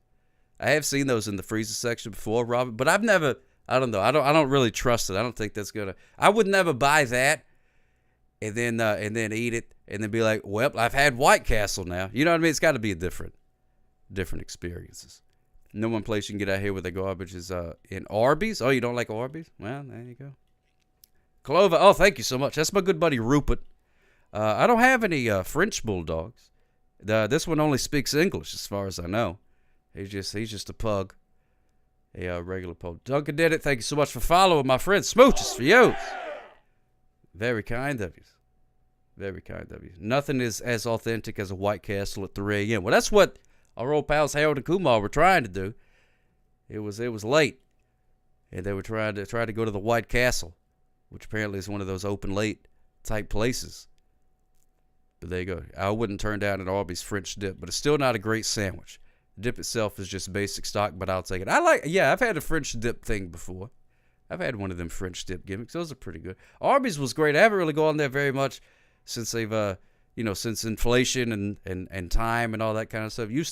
In the freezer section before, Robert, but I've never. I don't know. I don't really trust it. I don't think that's gonna. I would never buy that, and then eat it, and then be like, well, I've had White Castle now. You know what I mean? It's got to be different experiences. No one place you can get out here with the garbage is in Arby's. Oh, you don't like Arby's? Well, there you go. Clover. Oh, thank you so much. That's my good buddy Rupert. I don't have any French bulldogs. This one only speaks English, as far as I know. He's just a pug, a regular pug. Duncan did it. Thank you so much for following, my friend. Smooches for you. Very kind of you. Very kind of you. Nothing is as authentic as a White Castle at 3 a.m. Well, that's what our old pals Harold and Kumar were trying to do. It was late, and they were trying to go to the White Castle, which apparently is one of those open late type places. But there you go. I wouldn't turn down an Arby's French dip, but it's still not a great sandwich. The dip itself is just basic stock, but I'll take it. I've had a French dip thing before. I've had one of them French dip gimmicks. Those are pretty good. Arby's was great. I haven't really gone there very much since they've, since inflation and time and all that kind of stuff. You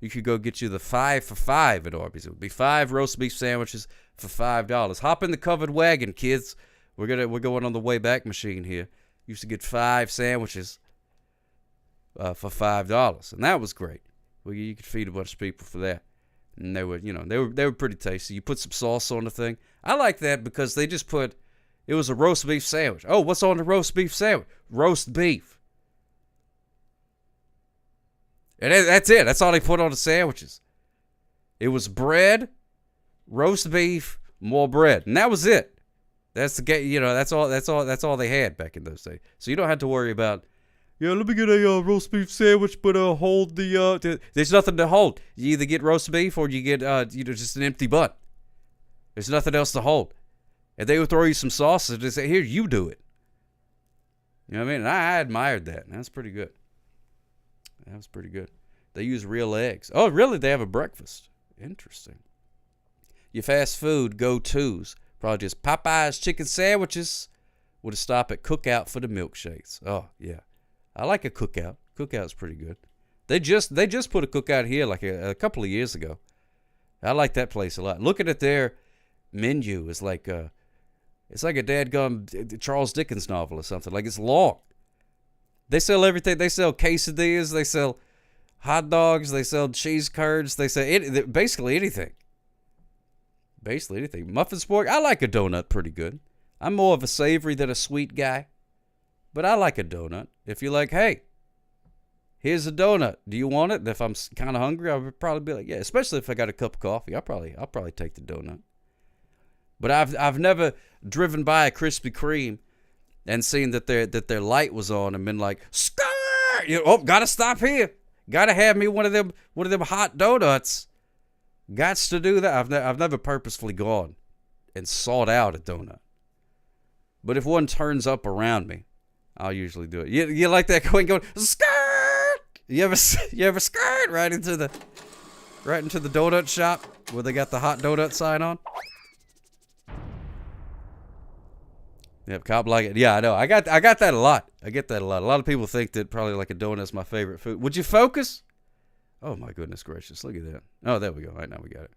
could go get you the 5 for $5 at Arby's. It would be 5 roast beef sandwiches for $5. Hop in the covered wagon, kids. We're going on the way back machine here. Used to get 5 sandwiches for $5, and that was great. Well, you could feed a bunch of people for that, and they were pretty tasty. You put some sauce on the thing. I like that because they just put. It was a roast beef sandwich. Oh, what's on the roast beef sandwich? Roast beef. And that's it. That's all they put on the sandwiches. It was bread, roast beef, more bread, and that was it. That's that's all they had back in those days. So you don't have to worry about, let me get a roast beef sandwich, but hold there's nothing to hold. You either get roast beef or you get just an empty bun. There's nothing else to hold. And they would throw you some sauces and say, here, you do it. You know what I mean? And I admired that. That's pretty good. That was pretty good. They use real eggs. Oh, really? They have a breakfast. Interesting. Your fast food go-tos. Probably just Popeye's chicken sandwiches with a stop at Cookout for the milkshakes. Oh, yeah. I like a Cookout. Cookout's pretty good. They just put a Cookout here like a couple of years ago. I like that place a lot. Looking at their menu is like it's like a dadgum Charles Dickens novel or something. Like, it's long. They sell everything. They sell quesadillas. They sell hot dogs. They sell cheese curds. They sell basically anything. Basically anything. Muffin sport. I like a donut pretty good. I'm more of a savory than a sweet guy. But I like a donut. If you're like, hey, here's a donut. Do you want it? And if I'm kind of hungry, I would probably be like, yeah. Especially if I got a cup of coffee, I'll probably take the donut. But I've never driven by a Krispy Kreme and seen that their light was on and been like, skirt! Gotta stop here. Gotta have me one of them hot donuts. Gots to do that. I've never purposefully gone and sought out a donut. But if one turns up around me, I'll usually do it. You like that going skirt? You ever skirt right into the donut shop where they got the hot donut sign on? Yep, cop like it. Yeah, I know. I got that a lot. I get that a lot. A lot of people think that probably like a donut's my favorite food. Would you focus? Oh my goodness gracious! Look at that. Oh, there we go. All right, now we got it.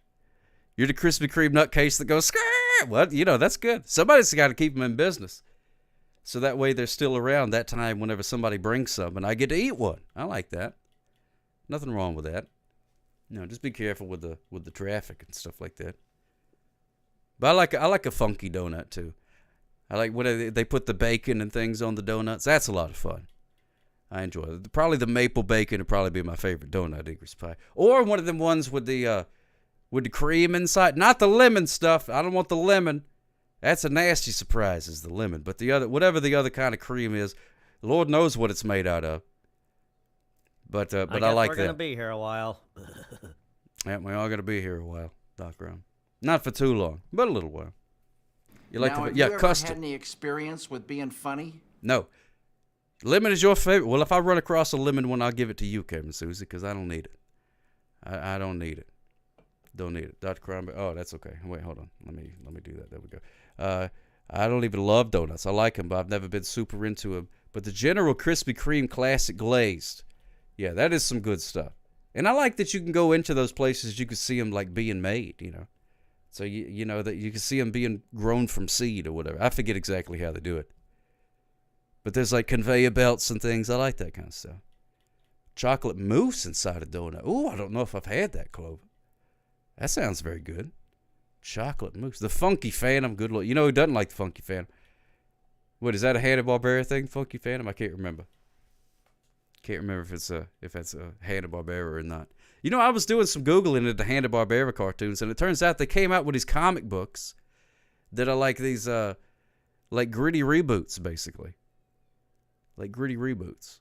You're the Krispy Kreme nutcase that goes skirt. What? That's good. Somebody's got to keep them in business, so that way they're still around that time whenever somebody brings some, and I get to eat one. I like that. Nothing wrong with that. Just be careful with the traffic and stuff like that. But I like a funky donut too. I like when they put the bacon and things on the donuts. That's a lot of fun. I enjoy it. Probably the maple bacon would probably be my favorite donut, Ingrid's Pie. Or one of them ones with the cream inside. Not the lemon stuff. I don't want the lemon. That's a nasty surprise, is the lemon. But whatever the other kind of cream is, Lord knows what it's made out of. But I like that. We're gonna be here a while. Yeah, we're all gonna be here a while, Doc Brown. Not for too long, but a little while. You like have you ever had any experience with being funny? No. Lemon is your favorite. Well, if I run across a lemon one, I'll give it to you, Kevin Susie, because I don't need it. I don't need it. Don't need it. Dr. Crombie. Oh, that's okay. Wait, hold on. Let me do that. There we go. I don't even love donuts. I like them, but I've never been super into them. But the General Krispy Kreme Classic Glazed, yeah, that is some good stuff. And I like that you can go into those places. You can see them like being made, So you know that you can see them being grown from seed or whatever. I forget exactly how they do it. But there's like conveyor belts and things. I like that kind of stuff. Chocolate mousse inside a donut. Ooh, I don't know if I've had that, Clover. That sounds very good. Chocolate mousse. The Funky Phantom. Good look. You know who doesn't like the Funky Phantom? What, is that a Hanna-Barbera thing? Funky Phantom? I can't remember. Can't remember if it's a Hanna-Barbera or not. I was doing some Googling at the Hanna-Barbera cartoons, and it turns out they came out with these comic books that are like these, like gritty reboots, basically. Like gritty reboots.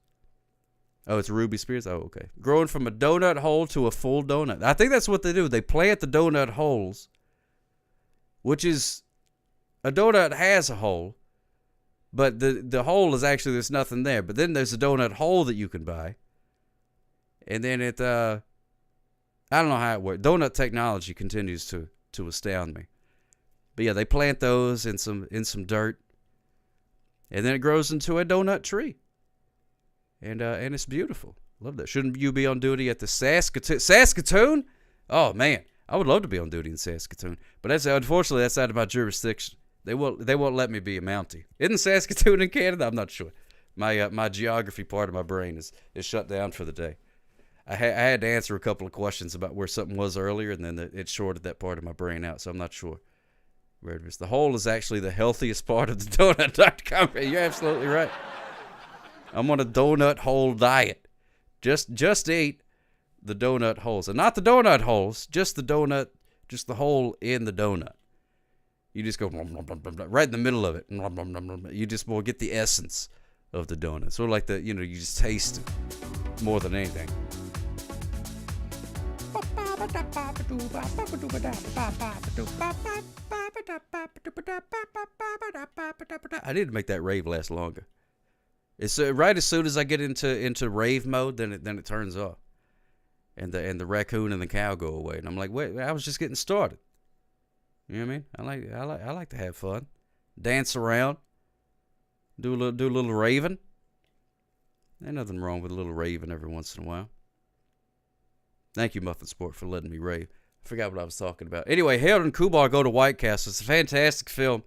Oh, it's Ruby Spears? Oh, okay. Growing from a donut hole to a full donut. I think that's what they do. They plant the donut holes, which is, a donut has a hole, but the hole is actually, there's nothing there. But then there's a donut hole that you can buy. And then it, I don't know how it works. Donut technology continues to astound me. But yeah, they plant those in some dirt. And then it grows into a donut tree. And it's beautiful. Love that. Shouldn't you be on duty at the Saskatoon? Oh, man. I would love to be on duty in Saskatoon. But unfortunately, that's out of my jurisdiction. They won't let me be a Mountie. Isn't Saskatoon in Canada? I'm not sure. My geography part of my brain is shut down for the day. I had to answer a couple of questions about where something was earlier, and then it shorted that part of my brain out, so I'm not sure where it is. The hole is actually the healthiest part of the donut, Dr. Comrie. You're absolutely right. I'm on a donut hole diet. Just eat the donut holes. And not the donut holes, just the donut, just the hole in the donut. You just go right in the middle of it. You just will get the essence of the donut. Sort of like you just taste it more than anything. I need to make that rave last longer. It's right as soon as I get into rave mode, then it turns off, and the raccoon and the cow go away, and I'm like, wait, I was just getting started. You know what I mean? I like to have fun, dance around, do a little raving. Ain't nothing wrong with a little raving every once in a while. Thank you, Muffin Sport, for letting me rave. I forgot what I was talking about. Anyway, Harold and Kumar Go to White Castle. It's a fantastic film.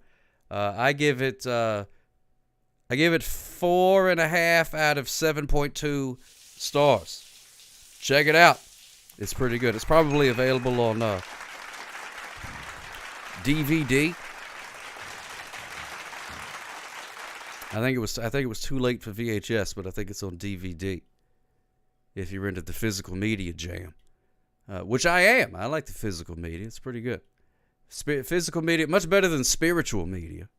I give it 4.5 out of 7.2 stars. Check it out. It's pretty good. It's probably available on DVD. I think it was too late for VHS, but I think it's on DVD. If you're into the physical media jam, which I am. I like the physical media. It's pretty good. Physical media, much better than spiritual media.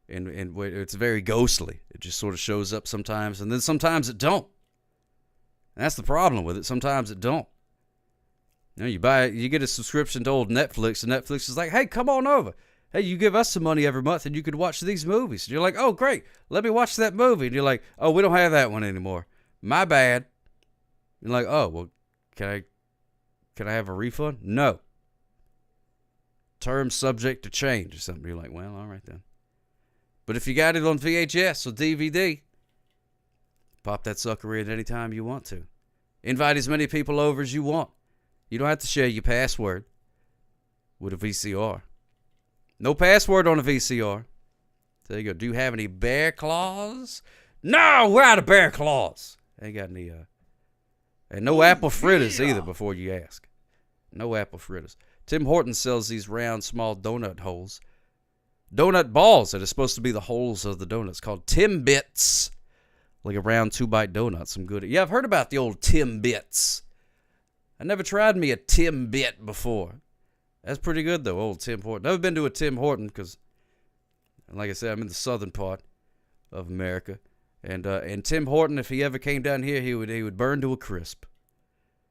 And it's very ghostly. It just sort of shows up sometimes, and then sometimes it don't. And that's the problem with it. Sometimes it don't. You get a subscription to old Netflix, and Netflix is like, hey, come on over. Hey, you give us some money every month, and you could watch these movies. And you're like, oh, great. Let me watch that movie. And you're like, oh, we don't have that one anymore. My bad. You're like, oh, well, can I have a refund? No. Terms subject to change or something. You're like, well, all right then. But if you got it on VHS or DVD, pop that sucker in anytime you want to. Invite as many people over as you want. You don't have to share your password with a VCR. No password on a VCR. There you go. Do you have any bear claws? No, we're out of bear claws. Ain't got any, and no apple fritters either before you ask. No apple fritters. Tim Hortons sells these round, small donut holes. Donut balls that are supposed to be the holes of the donuts, called Timbits. Like a round 2-bite donut. Some good. Yeah, I've heard about the old Timbits. I never tried me a Timbit before. That's pretty good, though, old Tim Horton. Never been to a Tim Horton because, like I said, I'm in the southern part of America. And Tim Horton, if he ever came down here, he would burn to a crisp.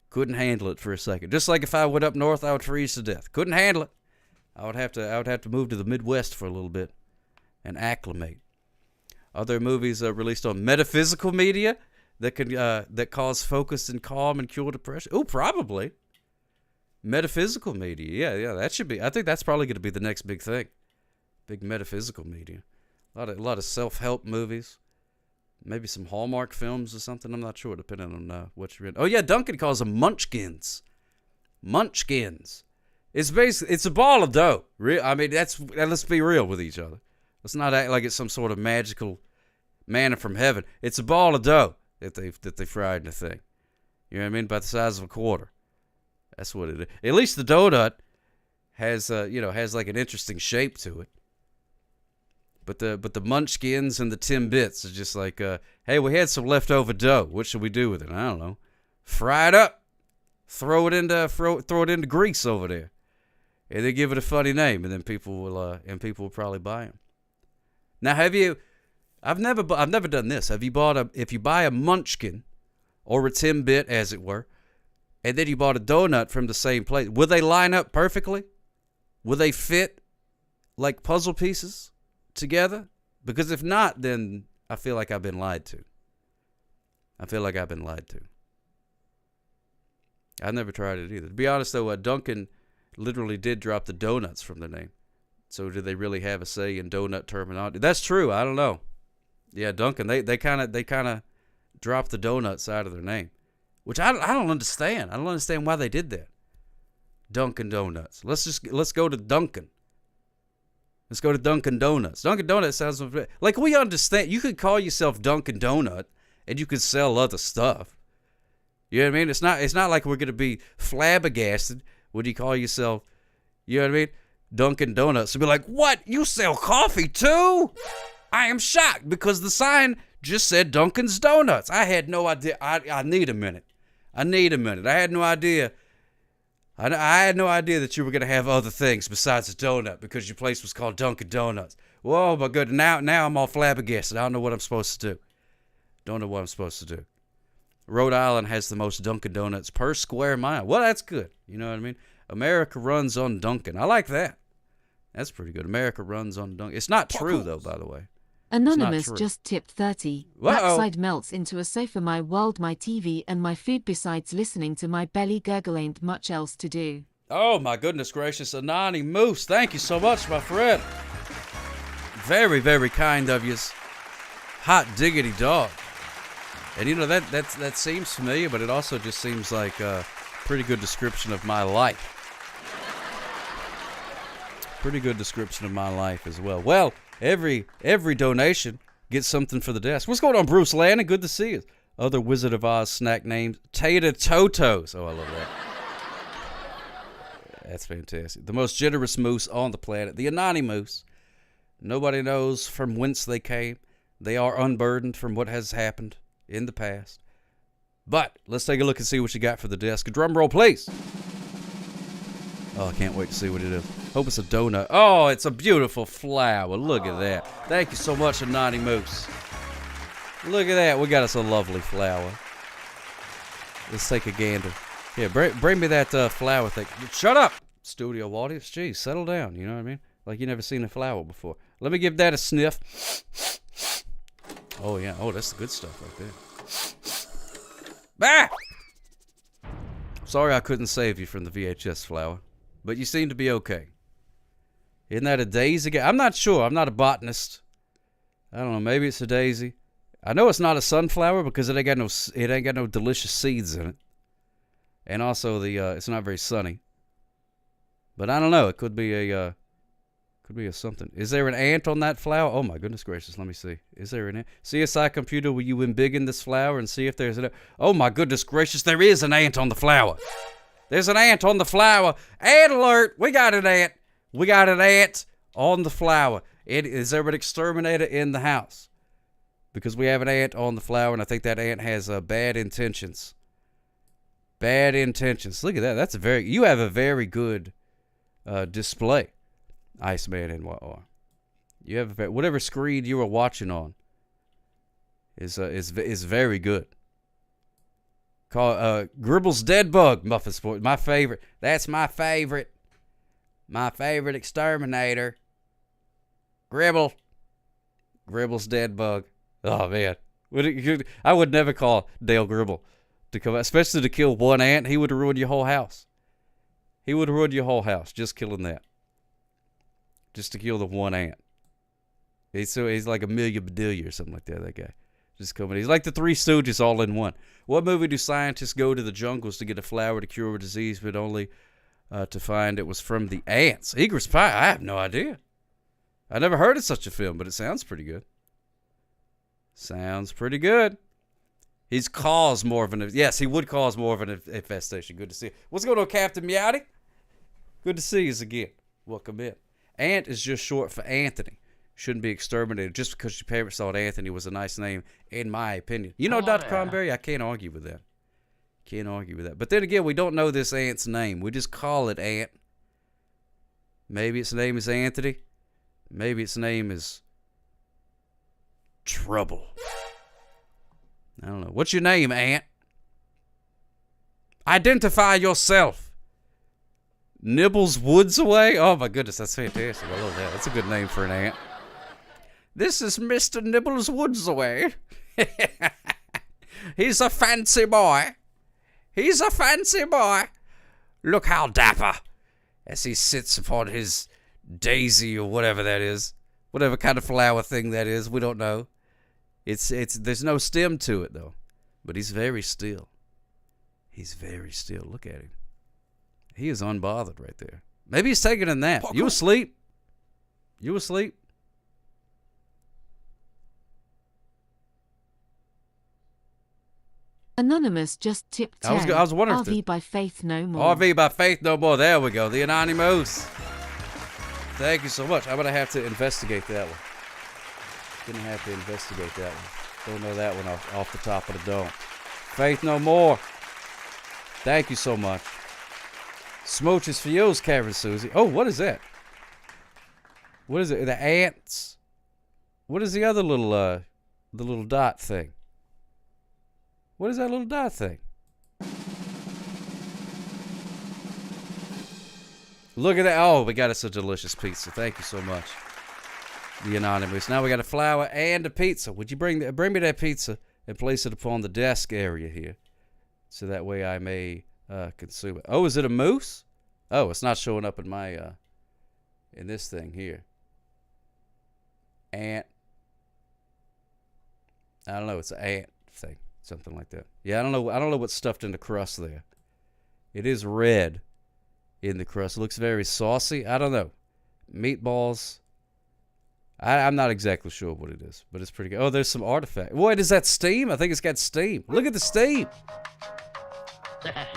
Couldn't handle it for a second. Just like if I went up north, I would freeze to death. Couldn't handle it. I would have to move to the Midwest for a little bit and acclimate. Are there movies released on metaphysical media that cause focus and calm and cure depression? Oh, probably. Metaphysical media. Yeah, that should be. I think that's probably going to be the next big thing. Big metaphysical media. A lot of self-help movies. Maybe some Hallmark films or something. I'm not sure, depending on what you're in. Oh, yeah, Duncan calls them munchkins. Munchkins. It's a ball of dough. I mean, let's be real with each other. Let's not act like it's some sort of magical manna from heaven. It's a ball of dough that they fried in a thing. You know what I mean? About the size of a quarter. That's what it is. At least the donut has like an interesting shape to it. But the munchkins and the Timbits are just like, hey, we had some leftover dough. What should we do with it? I don't know. Fry it up. Throw it into grease over there, and then give it a funny name, and then people will probably buy them. Now, I've never done this. If you buy a munchkin or a Timbit, as it were, and then you bought a donut from the same place, will they line up perfectly? Will they fit like puzzle pieces together? Because if not, then I feel like I've been lied to. I've never tried it either. To be honest, though, Duncan literally did drop the donuts from their name. So do they really have a say in donut terminology? That's true. I don't know. Yeah, Duncan, they kind of dropped the donuts out of their name, which I don't understand. I don't understand why they did that. Dunkin' Donuts. Let's go to Dunkin'. Let's go to Dunkin' Donuts. Dunkin' Donuts sounds like we understand. You could call yourself Dunkin' Donut, and you could sell other stuff. You know what I mean? It's not like we're going to be flabbergasted when you call yourself, you know what I mean, Dunkin' Donuts. And be like, what? You sell coffee too? I am shocked because the sign just said Dunkin's Donuts. I had no idea. I need a minute. I need a minute. I had no idea. I had no idea that you were going to have other things besides a donut because your place was called Dunkin' Donuts. Whoa, my goodness. Now I'm all flabbergasted. I don't know what I'm supposed to do. Don't know what I'm supposed to do. Rhode Island has the most Dunkin' Donuts per square mile. Well, that's good. You know what I mean? America runs on Dunkin'. I like that. That's pretty good. America runs on Dunkin'. It's not true, though, by the way. Anonymous just tipped 30. Uh-oh. Backside melts into a sofa. My world, my TV, and my food. Besides listening to my belly gurgle, ain't much else to do. Oh, my goodness gracious. Anani Moose, thank you so much, my friend. Very, very kind of you. Hot diggity dog. And, you know, that seems familiar, but it also just seems like a pretty good description of my life. Pretty good description of my life as well. Well, every donation gets something for the desk. What's going on, Bruce Lannon? Good to see you. Other Wizard of Oz snack names, Tater Totos. Oh, I love that. That's fantastic. The most generous moose on the planet, the Anani Moose. Nobody knows from whence they came. They are unburdened from what has happened in the past. But let's take a look and see what you got for the desk. A drum roll, please. Oh, I can't wait to see what it is. Hope it's a donut. Oh, it's a beautiful flower. Look at that. Thank you so much, Anani Moose. Look at that. We got us a lovely flower. Let's take a gander. Yeah, bring me that flower thing. Shut up, studio audience. Jeez, settle down. You know what I mean? Like you never seen a flower before. Let me give that a sniff. Oh, yeah. Oh, that's the good stuff right there. Ah! Sorry I couldn't save you from the VHS flower. But you seem to be okay. Isn't that a daisy? I'm not sure. I'm not a botanist. I don't know. Maybe it's a daisy. I know it's not a sunflower because it ain't got no delicious seeds in it. And also it's not very sunny. But I don't know. It could be a something. Is there an ant on that flower? Oh my goodness gracious. Let me see. Is there an ant? CSI computer, will you embiggen this flower and see if there's an ant? Oh my goodness gracious. There is an ant on the flower. There's an ant on the flower. Ant alert! We got an ant. We got an ant on the flower. Is there an exterminator in the house? Because we have an ant on the flower, and I think that ant has bad intentions. Bad intentions. Look at that. You have a very good display, Iceman NYR. You have whatever screen you are watching on is very good. Call Gribble's Dead Bug, Muffin Sport. My favorite. That's my favorite. My favorite exterminator. Gribble. Gribble's Dead Bug. Oh man. I would never call Dale Gribble to come out, especially to kill one ant. He would have ruined your whole house. He would have ruined your whole house just killing that. Just to kill the one ant. He's like a million bedelia or something like that guy. Just coming. He's like the Three Stooges all in one. What movie do scientists go to the jungles to get a flower to cure a disease, but only to find it was from the ants? Egret's Pie? I have no idea. I never heard of such a film, but it sounds pretty good. Sounds pretty good. He's caused more of an... Yes, he would cause more of an infestation. Good to see you. What's going on, Captain Meowdy? Good to see you again. Welcome in. Ant is just short for Anthony. Shouldn't be exterminated just because your parents thought Anthony was a nice name, in my opinion. You know, Dr. Cranberry, I can't argue with that. Can't argue with that. But then again, we don't know this ant's name. We just call it Ant. Maybe its name is Anthony. Maybe its name is Trouble. I don't know. What's your name, Ant? Identify yourself. Nibbles Woods Away? Oh my goodness, that's fantastic. I love that. That's a good name for an ant. This is Mr. Nibbles Woods Away. He's a fancy boy. He's a fancy boy. Look how dapper as he sits upon his daisy or whatever that is. Whatever kind of flower thing that is, we don't know. There's no stem to it though. But he's very still. He's very still. Look at him. He is unbothered right there. Maybe he's taking a nap. You asleep? You asleep? Anonymous just tipped 10. I was wondering RV by Faith No More. RV by Faith No More. There we go. The Anani Moose. Thank you so much. I'm going to have to investigate that one. Going to have to investigate that one. Don't know that one off the top of the dome. Faith No More. Thank you so much. Smooches for yours, Karen Susie. Oh, what is that? What is it? The ants. What is the other little, the little dot thing? What is that little dot thing? Look at that. Oh, we got us a delicious pizza. Thank you so much. The Anonymous. Now we got a flower and a pizza. Would you bring me that pizza and place it upon the desk area here? So that way I may consume it. Oh, is it a moose? Oh, it's not showing up in my, in this thing here. Ant. I don't know. It's an ant thing. Something like that. Yeah, I don't know what's stuffed in the crust there. It is red in the crust. It looks very saucy. I don't know. Meatballs. I'm not exactly sure what it is, but it's pretty good. Oh, there's some artifact. Wait, is that steam? I think it's got steam. Look at the steam.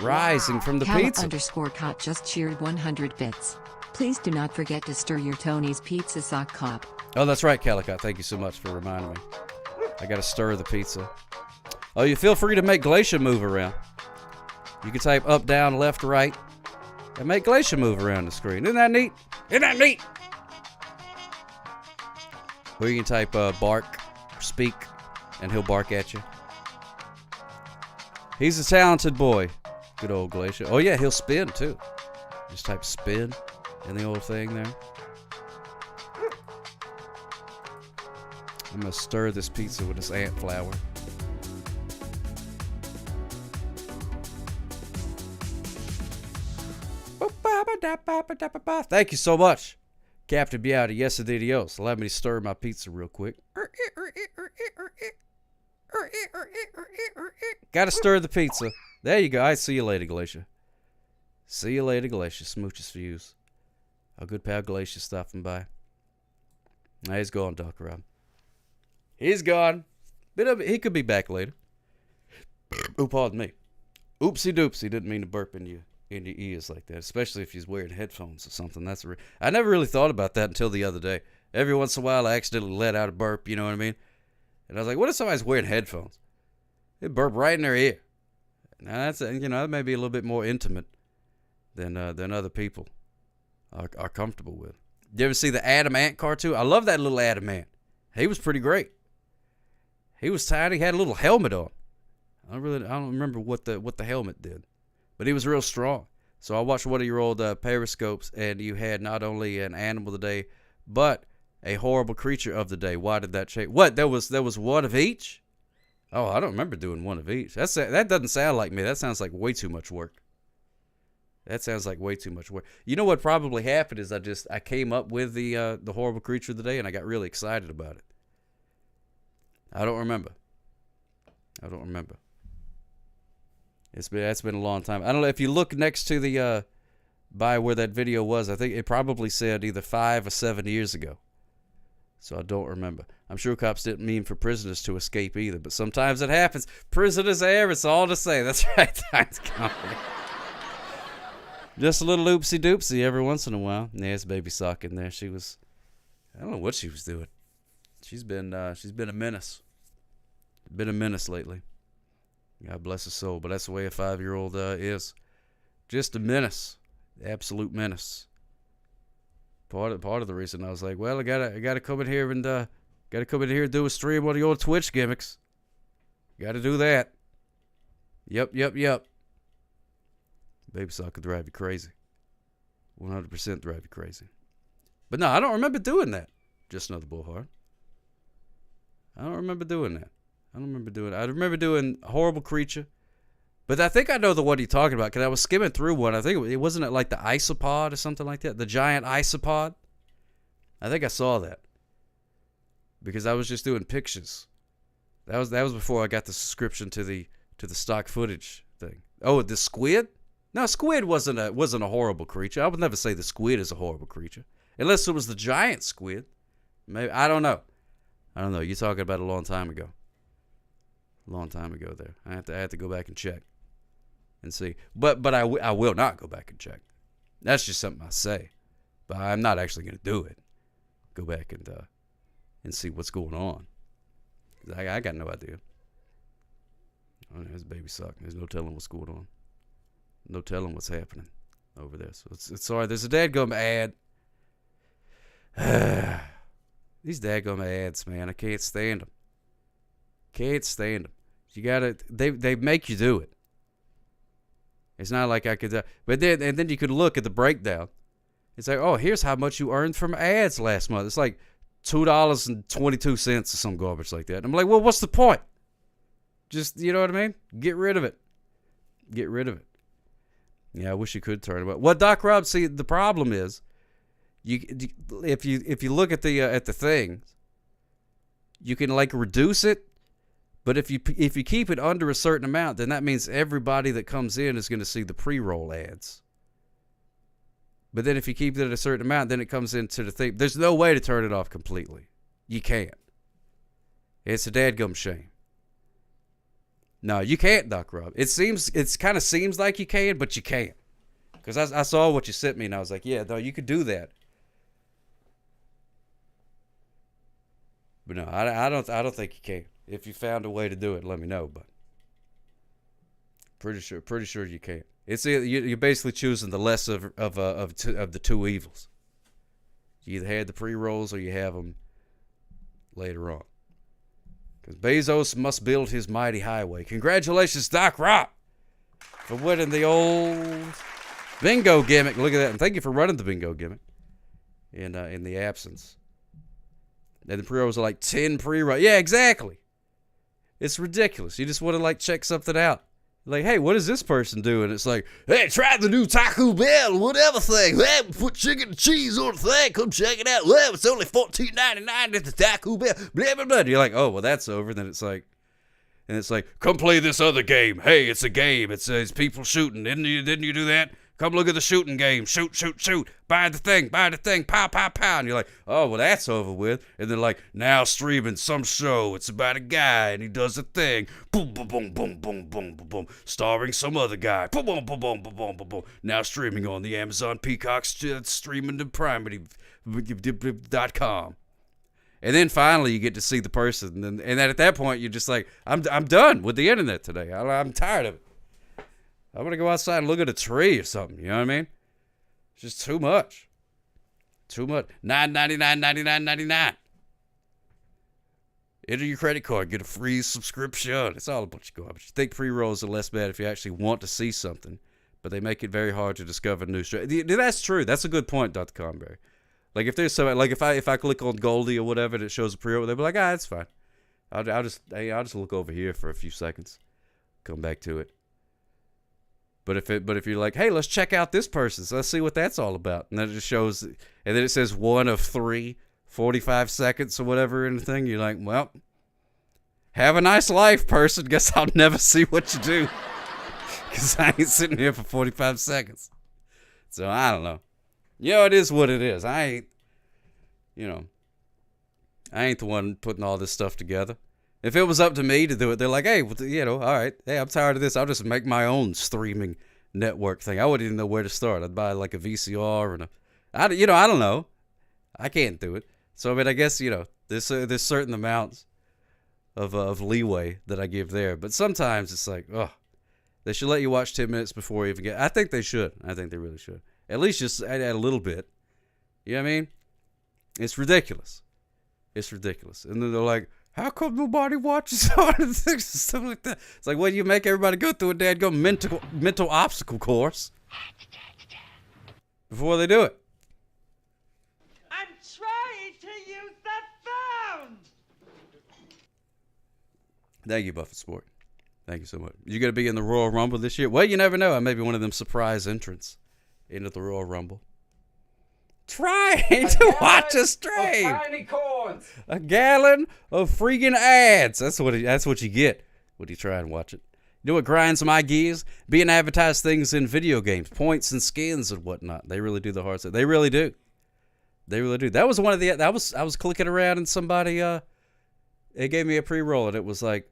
Rising from the pizza. _cot just cheered 100 bits. Please do not forget to stir your Tony's Pizza sock cop. Oh, that's right, Calicut. Thank you so much for reminding me. I gotta stir the pizza. Oh, you feel free to make Glacier move around. You can type up, down, left, right, and make Glacier move around the screen. Isn't that neat? Isn't that neat? Or you can type bark, speak, and he'll bark at you. He's a talented boy. Good old Glacier. Oh, yeah, he'll spin, too. Just type spin in the old thing there. I'm going to stir this pizza with this ant flour. Thank you so much, Captain Beata. Yes, adios. Allow me to stir my pizza real quick. Gotta stir the pizza. There you go. I see you later, Glacier. See you later, Glacier. Smooches for yous. Our good pal Glacier stopping by. Now he's gone, Doc Rob. He's gone. He could be back later. Oh, pardon me. Oopsie doopsie. Didn't mean to burp in your ears like that, especially if you're wearing headphones or something. I never really thought about that until the other day. Every once in a while, I accidentally let out a burp, you know what I mean? And I was like, what if somebody's wearing headphones? They burp right in their ear. Now, that's, that may be a little bit more intimate than other people are comfortable with. You ever see the Adam Ant cartoon? I love that little Adam Ant. He was pretty great. He was tiny. He had a little helmet on. I don't remember what the helmet did, but he was real strong. So I watched one of your old Periscopes, and you had not only an animal of the day, but a horrible creature of the day. Why did that change? What? There was one of each? Oh, I don't remember doing one of each. That doesn't sound like me. That sounds like way too much work. That sounds like way too much work. You know what probably happened is I came up with the horrible creature of the day, and I got really excited about it. I don't remember. That's been a long time. I don't know if you look next to the by where that video was. I think it probably said either 5 or 7 years ago. So I don't remember. I'm sure cops didn't mean for prisoners to escape either, but sometimes it happens. Prisoners air, it's all to say. That's right, Times Company. Just a little oopsie doopsie every once in a while. There's Baby Sock in there. I don't know what she was doing. She's been a menace. Been a menace lately. God bless her soul, but that's the way a 5-year-old is. Just a menace, absolute menace. Part of the reason I was like, well, I gotta come in here and do a stream on the old Twitch gimmicks. Got to do that. Yep. Baby Sock could drive you crazy. 100% drive you crazy. But no, I don't remember doing that. Just another bullhorn. I don't remember doing that. I remember doing Horrible Creature. But I think I know the one you're talking about, because I was skimming through one. I think it wasn't like the Isopod or something like that? The giant Isopod? I think I saw that. Because I was just doing pictures. That was before I got the subscription to the stock footage thing. Oh, the squid? No, squid wasn't a horrible creature. I would never say the squid is a horrible creature. Unless it was the giant squid. Maybe, I don't know. You're talking about a long time ago. Long time ago there. I have to go back and check and see. But I will not go back and check. That's just something I say. But I'm not actually going to do it. Go back and see what's going on. I got no idea. Oh, there's Baby Sock. There's no telling what's going on. No telling what's happening over there. So it's sorry. There's a dadgum ad. These dadgum ads, man. I can't stand them. Can't stand them. You gotta. They make you do it. It's not like I could. But then you could look at the breakdown. It's like, oh, here's how much you earned from ads last month. It's like $2.22 or some garbage like that. And I'm like, well, what's the point? Just, you know what I mean? Get rid of it. Get rid of it. Yeah, I wish you could turn it up. Well, Doc Rob, see, the problem is, if you look at the things, you can like reduce it, but if you keep it under a certain amount, then that means everybody that comes in is going to see the pre-roll ads. But then if you keep it at a certain amount, then it comes into the thing. There's no way to turn it off completely. You can't. It's a dadgum shame. No, you can't, Doc Rob. It kind of seems like you can, but you can't. Because I saw what you sent me, and I was like, yeah, no, you could do that. But no, I don't think you can. If you found a way to do it, let me know. But pretty sure you can't. It's you're basically choosing the less of the two evils. You either had the pre-rolls or you have them later on. Because Bezos must build his mighty highway. Congratulations, Doc Rob, for winning the old bingo gimmick. Look at that, and thank you for running the bingo gimmick in the absence. And the pre-rolls are like 10 pre-rolls. Yeah, exactly. It's ridiculous. You just want to like check something out. Like, hey, what is this person doing? It's like, hey, try the new Taco Bell, whatever thing. Hey, put chicken and cheese on the thing. Come check it out. Well, it's only $14.99 at the Taco Bell. Blah, blah, blah. And you're like, oh, well, that's over. Then it's like, come play this other game. Hey, it's a game. It's people shooting. Didn't you do that? Come look at the shooting game. Shoot, shoot, shoot. Buy the thing. Pow, pow, pow. And you're like, oh, well, that's over with. And then like, now streaming some show. It's about a guy and he does a thing. Boom, boom, boom, boom, boom, boom, boom, boom. Starring some other guy. Boom, boom, boom, boom, boom, boom, boom, boom. Now streaming on the Amazon Peacock streaming to Prime.com. And then finally you get to see the person. And then at that point, you're just like, I'm done with the internet today. I'm tired of it. I'm going to go outside and look at a tree or something. You know what I mean? It's just too much. Too much. $9.99. Enter your credit card. Get a free subscription. It's all a bunch of garbage. You think pre-rolls are less bad if you actually want to see something, but they make it very hard to discover new strategy. That's true. That's a good point, Dr. Conberry. Like if there's something, like if I click on Goldie or whatever and it shows a pre-roll, they'll be like, that's fine. I'll just look over here for a few seconds. Come back to it. But if you're like, hey, let's check out this person, so let's see what that's all about, and then it just shows, and then it says 1 of 3, 45 seconds or whatever in the thing, you're like, well, have a nice life, person. Guess I'll never see what you do, because I ain't sitting here for 45 seconds. So I don't know. It is what it is. I ain't the one putting all this stuff together. If it was up to me to do it, they're like, hey, all right, hey, I'm tired of this. I'll just make my own streaming network thing. I wouldn't even know where to start. I'd buy like a VCR and I don't know. I can't do it. So, I mean, I guess, there's certain amounts of leeway that I give there. But sometimes it's like, they should let you watch 10 minutes before you even get. I think they should. I think they really should. At least just add a little bit. You know what I mean? It's ridiculous. It's ridiculous. And then they're like, how come nobody watches all the things and stuff like that? It's like, well, you make everybody go through a dadgum mental obstacle course before they do it. I'm trying to use the phone. Thank you, Buffett Sport. Thank you so much. You going to be in the Royal Rumble this year? Well, you never know. I may be one of them surprise entrants into the Royal Rumble. Trying to watch a stream. Tiny corns. A gallon of freaking ads. That's what you get when you try and watch it. You know what grinds my gears? Being advertised things in video games, points and skins and whatnot. They really do the hard stuff. They really do. They really do. That was one of the. I was clicking around and somebody it gave me a pre-roll and it was like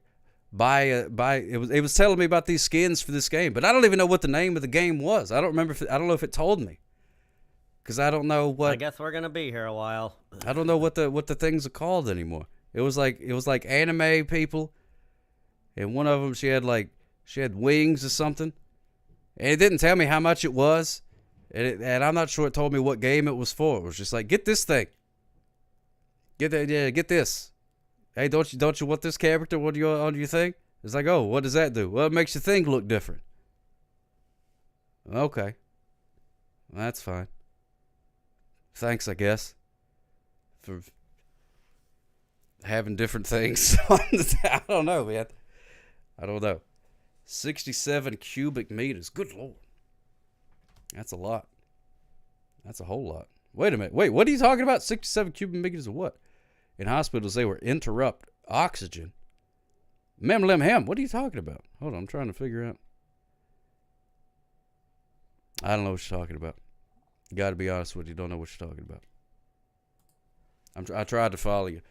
buy. It was telling me about these skins for this game, but I don't even know what the name of the game was. I don't remember. I don't know if it told me. Because I don't know what. I guess we're gonna be here a while. I don't know what the things are called anymore. It was like anime people, and one of them she had wings or something, And it didn't tell me how much it was. And I'm not sure it told me what game it was for. It was just like, get this thing. Get this. Hey, don't you want this character on your thing? It's like, oh, what does that do? Well, it makes your thing look different. Okay. That's fine. Thanks, I guess, for having different things. I don't know, man. I don't know. 67 cubic meters. Good Lord. That's a lot. That's a whole lot. Wait a minute. Wait, what are you talking about? 67 cubic meters of what? In hospitals, they were interrupt oxygen. Mem Lim Hem, what are you talking about? Hold on, I'm trying to figure out. I don't know what you're talking about. Got to be honest with you, don't know what you're talking about. I tried to follow you.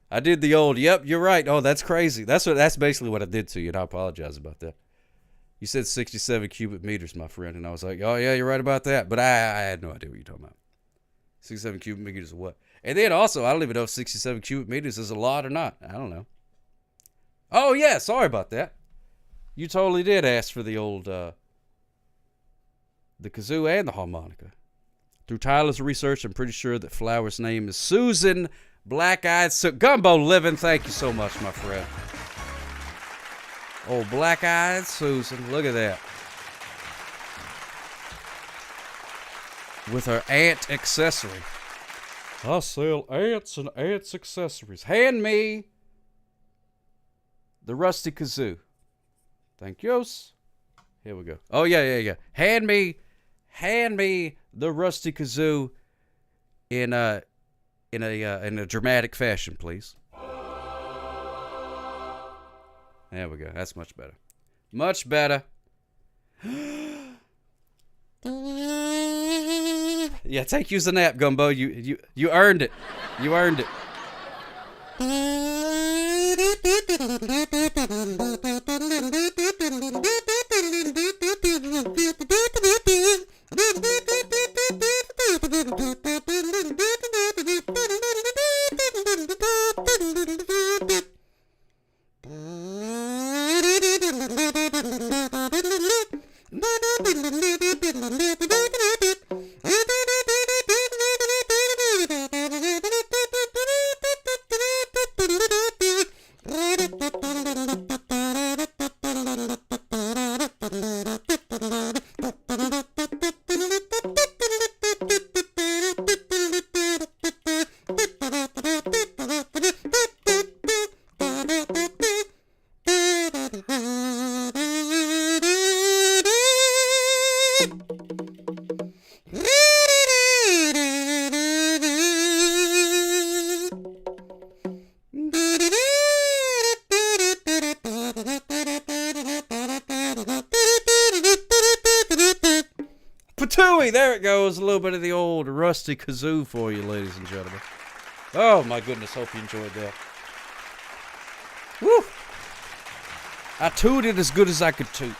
I did the old, yep, you're right. Oh, that's crazy. That's basically what I did to you, and I apologize about that. You said 67 cubic meters, my friend, and I was like, oh, yeah, you're right about that. But I had no idea what you're talking about. 67 cubic meters of what? And then also, I don't even know if 67 cubic meters is a lot or not. I don't know. Oh, yeah, sorry about that. You totally did ask for the old, the kazoo and the harmonica. Through tireless research, I'm pretty sure that Flower's name is Susan Black-Eyed Gumbo Living. Thank you so much, my friend. Oh, Black-Eyed Susan. Look at that. With her ant accessory. I sell ants and ants accessories. Hand me the rusty kazoo. Thank yous. Here we go. Oh, yeah. Hand me the rusty kazoo in a dramatic fashion, please. There we go. That's much better. Much better. Yeah, take use a nap, Gumbo. You earned it. You earned it. There it goes. A little bit of the old rusty kazoo for you, ladies and gentlemen. Oh, my goodness. Hope you enjoyed that. Woo! I tooted as good as I could toot.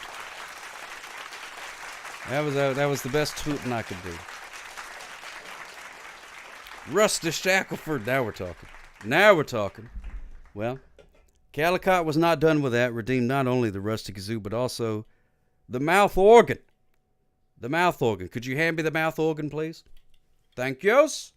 That was the best tooting I could do. Rusty Shackelford. Now we're talking. Now we're talking. Well, Calicott was not done with that. Redeemed not only the rusty kazoo, but also the mouth organ. The mouth organ. Could you hand me the mouth organ, please? Thank yous.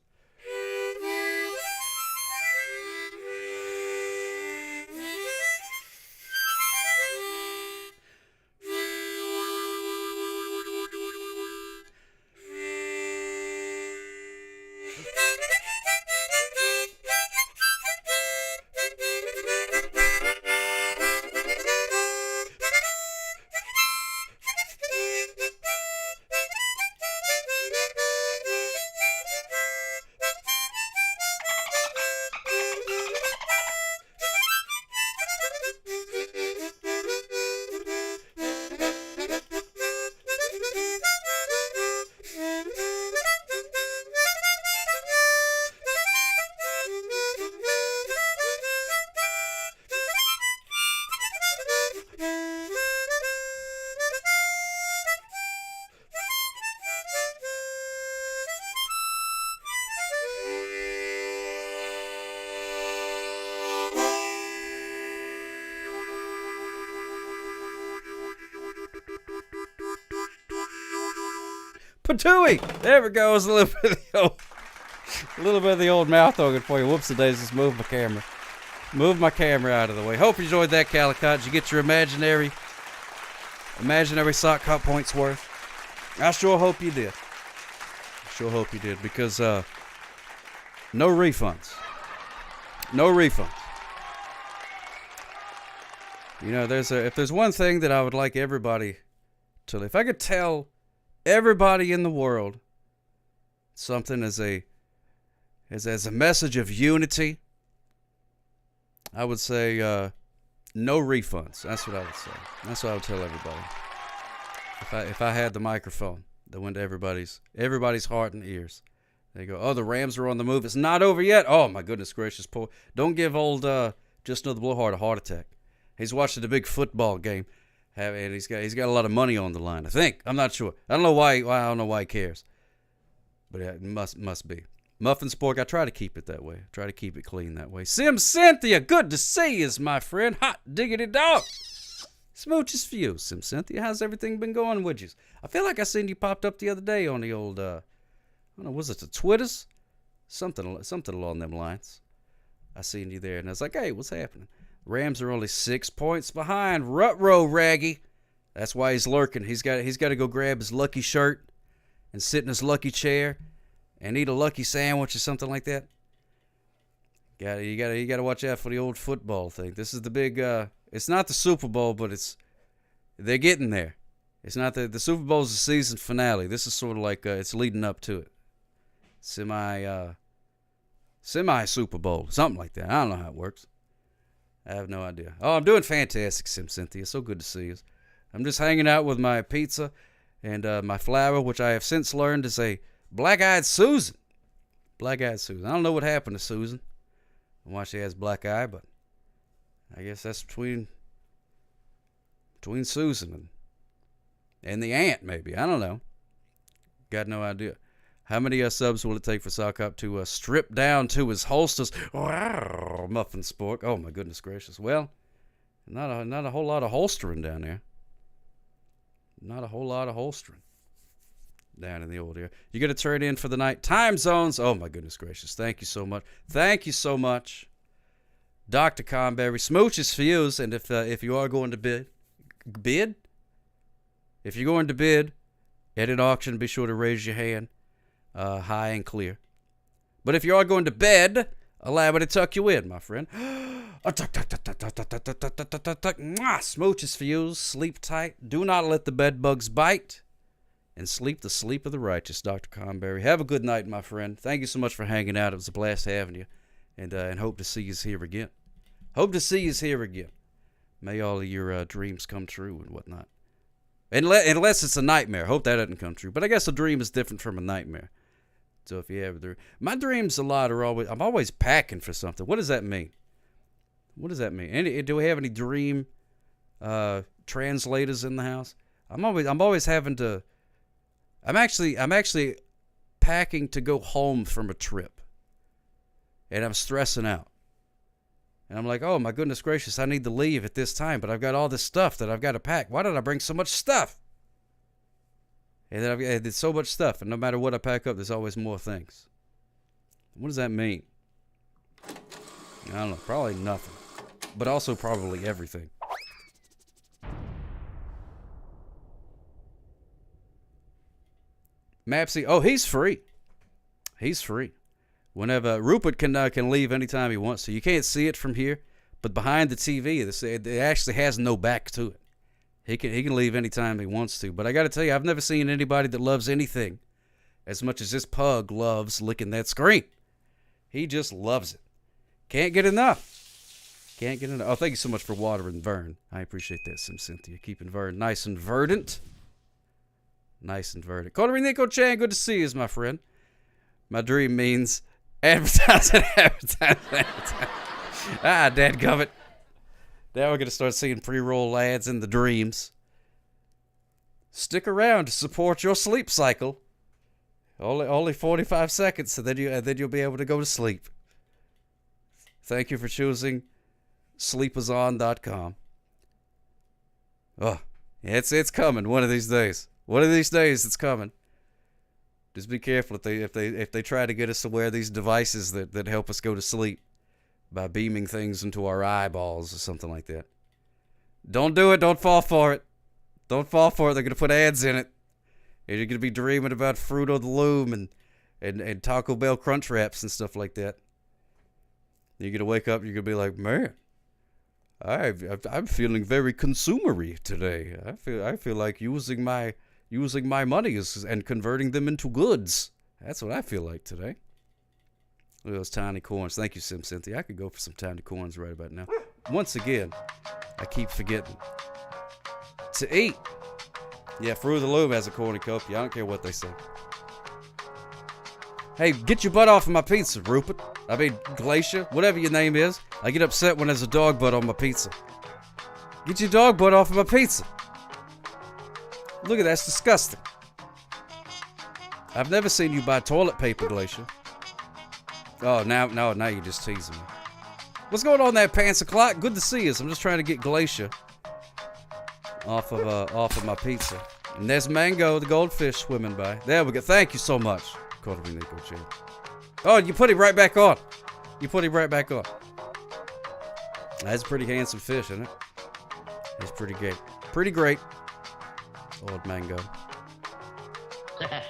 Patooey! There it goes. A little bit of the old mouth organ for you. Whoops, days. Just move my camera. Move my camera out of the way. Hope you enjoyed that, Calicott. Did you get your imaginary sock hop points worth? I sure hope you did. Sure hope you did, because no refunds. No refunds. You know, if there's one thing that I would like everybody to, if I could tell everybody in the world something as a message of unity, I would say no refunds. That's what I would say. That's what I would tell everybody. If I had the microphone that went to everybody's heart and ears. They go, oh, the Rams are on the move. It's not over yet. Oh, my goodness gracious. Don't give old Just Another Blowhard a heart attack. He's watching the big football game, and he's got a lot of money on the line, I think. I'm not sure. I don't know why he cares. But it must be. Muffin Spork, I try to keep it that way. I try to keep it clean that way. Sim Cynthia, good to see you, my friend. Hot diggity dog. Smooches for you, Sim Cynthia. How's everything been going with you? I feel like I seen you popped up the other day on the old, I don't know, was it the Twitters? Something along them lines. I seen you there, and I was like, hey, what's happening? Rams are only 6 points behind. Rutrow Raggy. That's why he's lurking. He's got to go grab his lucky shirt and sit in his lucky chair and eat a lucky sandwich or something like that. You got to watch out for the old football thing. This is the big. It's not the Super Bowl, but they're getting there. It's not the Super Bowl's the season finale. This is sort of like it's leading up to it. Semi Super Bowl, something like that. I don't know how it works. I have no idea. Oh, I'm doing fantastic, Sim Cynthia. So good to see you. I'm just hanging out with my pizza and my flour, which I have since learned is a black-eyed Susan. Black-eyed Susan. I don't know what happened to Susan and why she has black eye, but I guess that's between Susan and the ant, maybe. I don't know. Got no idea. How many subs will it take for Sock Hop to strip down to his holsters? Muffin Spork. Oh, my goodness gracious. Well, not a whole lot of holstering down there. Not a whole lot of holstering down in the old area. You got to turn in for the night. Time zones. Oh, my goodness gracious. Thank you so much. Thank you so much, Dr. Conberry. Smooches for you. And if you are going to bid? If you're going to bid at an auction, be sure to raise your hand. High and clear. But if you are going to bed, allow me to tuck you in, my friend. Smooches for you. Sleep tight. Do not let the bed bugs bite. And sleep the sleep of the righteous, Dr. Conberry. Have a good night, my friend. Thank you so much for hanging out. It was a blast having you. And hope to see you here again. Hope to see you here again. May all of your dreams come true and whatnot. Unless it's a nightmare. Hope that doesn't come true. But I guess a dream is different from a nightmare. So if you have a dream. My dreams I'm always packing for something. What does that mean? What does that mean? Do we have any dream translators in the house? I'm always having to. I'm actually packing to go home from a trip. And I'm stressing out. And I'm like, oh my goodness gracious, I need to leave at this time, but I've got all this stuff that I've got to pack. Why did I bring so much stuff? And then there's so much stuff, and no matter what I pack up, there's always more things. What does that mean? I don't know, probably nothing. But also probably everything. Mapsy, oh, he's free. He's free. Whenever Rupert can leave anytime he wants to. You can't see it from here, but behind the TV, it actually has no back to it. He can leave anytime he wants to. But I got to tell you, I've never seen anybody that loves anything as much as this pug loves licking that screen. He just loves it. Can't get enough. Can't get enough. Oh, thank you so much for watering Vern. I appreciate that, Sim Cynthia. Keeping Vern nice and verdant. Nice and verdant. Connery Nico Chan, good to see you, my friend. My dream means advertising. Dadgummit. Now we're going to start seeing pre-roll ads in the dreams. Stick around to support your sleep cycle. Only 45 seconds, and then you'll be able to go to sleep. Thank you for choosing sleepazon.com. Oh, it's coming one of these days. One of these days it's coming. Just be careful if they try to get us to wear these devices that help us go to sleep by beaming things into our eyeballs or something like that. Don't do it. Don't fall for it. Don't fall for it. They're going to put ads in it. And you're going to be dreaming about Fruit of the Loom and Taco Bell Crunch Wraps and stuff like that. You're going to wake up, you're going to be like, man, I'm feeling very consumery today. I feel like using my money and converting them into goods. That's what I feel like today. Look at those tiny corns. Thank you, Sim Cynthia. I could go for some tiny corns right about now. Once again, I keep forgetting to eat. Yeah, Fruit of the Loom has a cornucopia. I don't care what they say. Hey, get your butt off of my pizza, Rupert. I mean, Glacier, whatever your name is. I get upset when there's a dog butt on my pizza. Get your dog butt off of my pizza. Look at that, that's disgusting. I've never seen you buy toilet paper, Glacier. Oh, now you're just teasing me. What's going on there, Pants O'Clock? Good to see you. I'm just trying to get Glacier off of my pizza. And there's Mango, the goldfish, swimming by. There we go. Thank you so much. Oh, you put him right back on. That's a pretty handsome fish, isn't it? It's pretty great. Pretty great. Old Mango.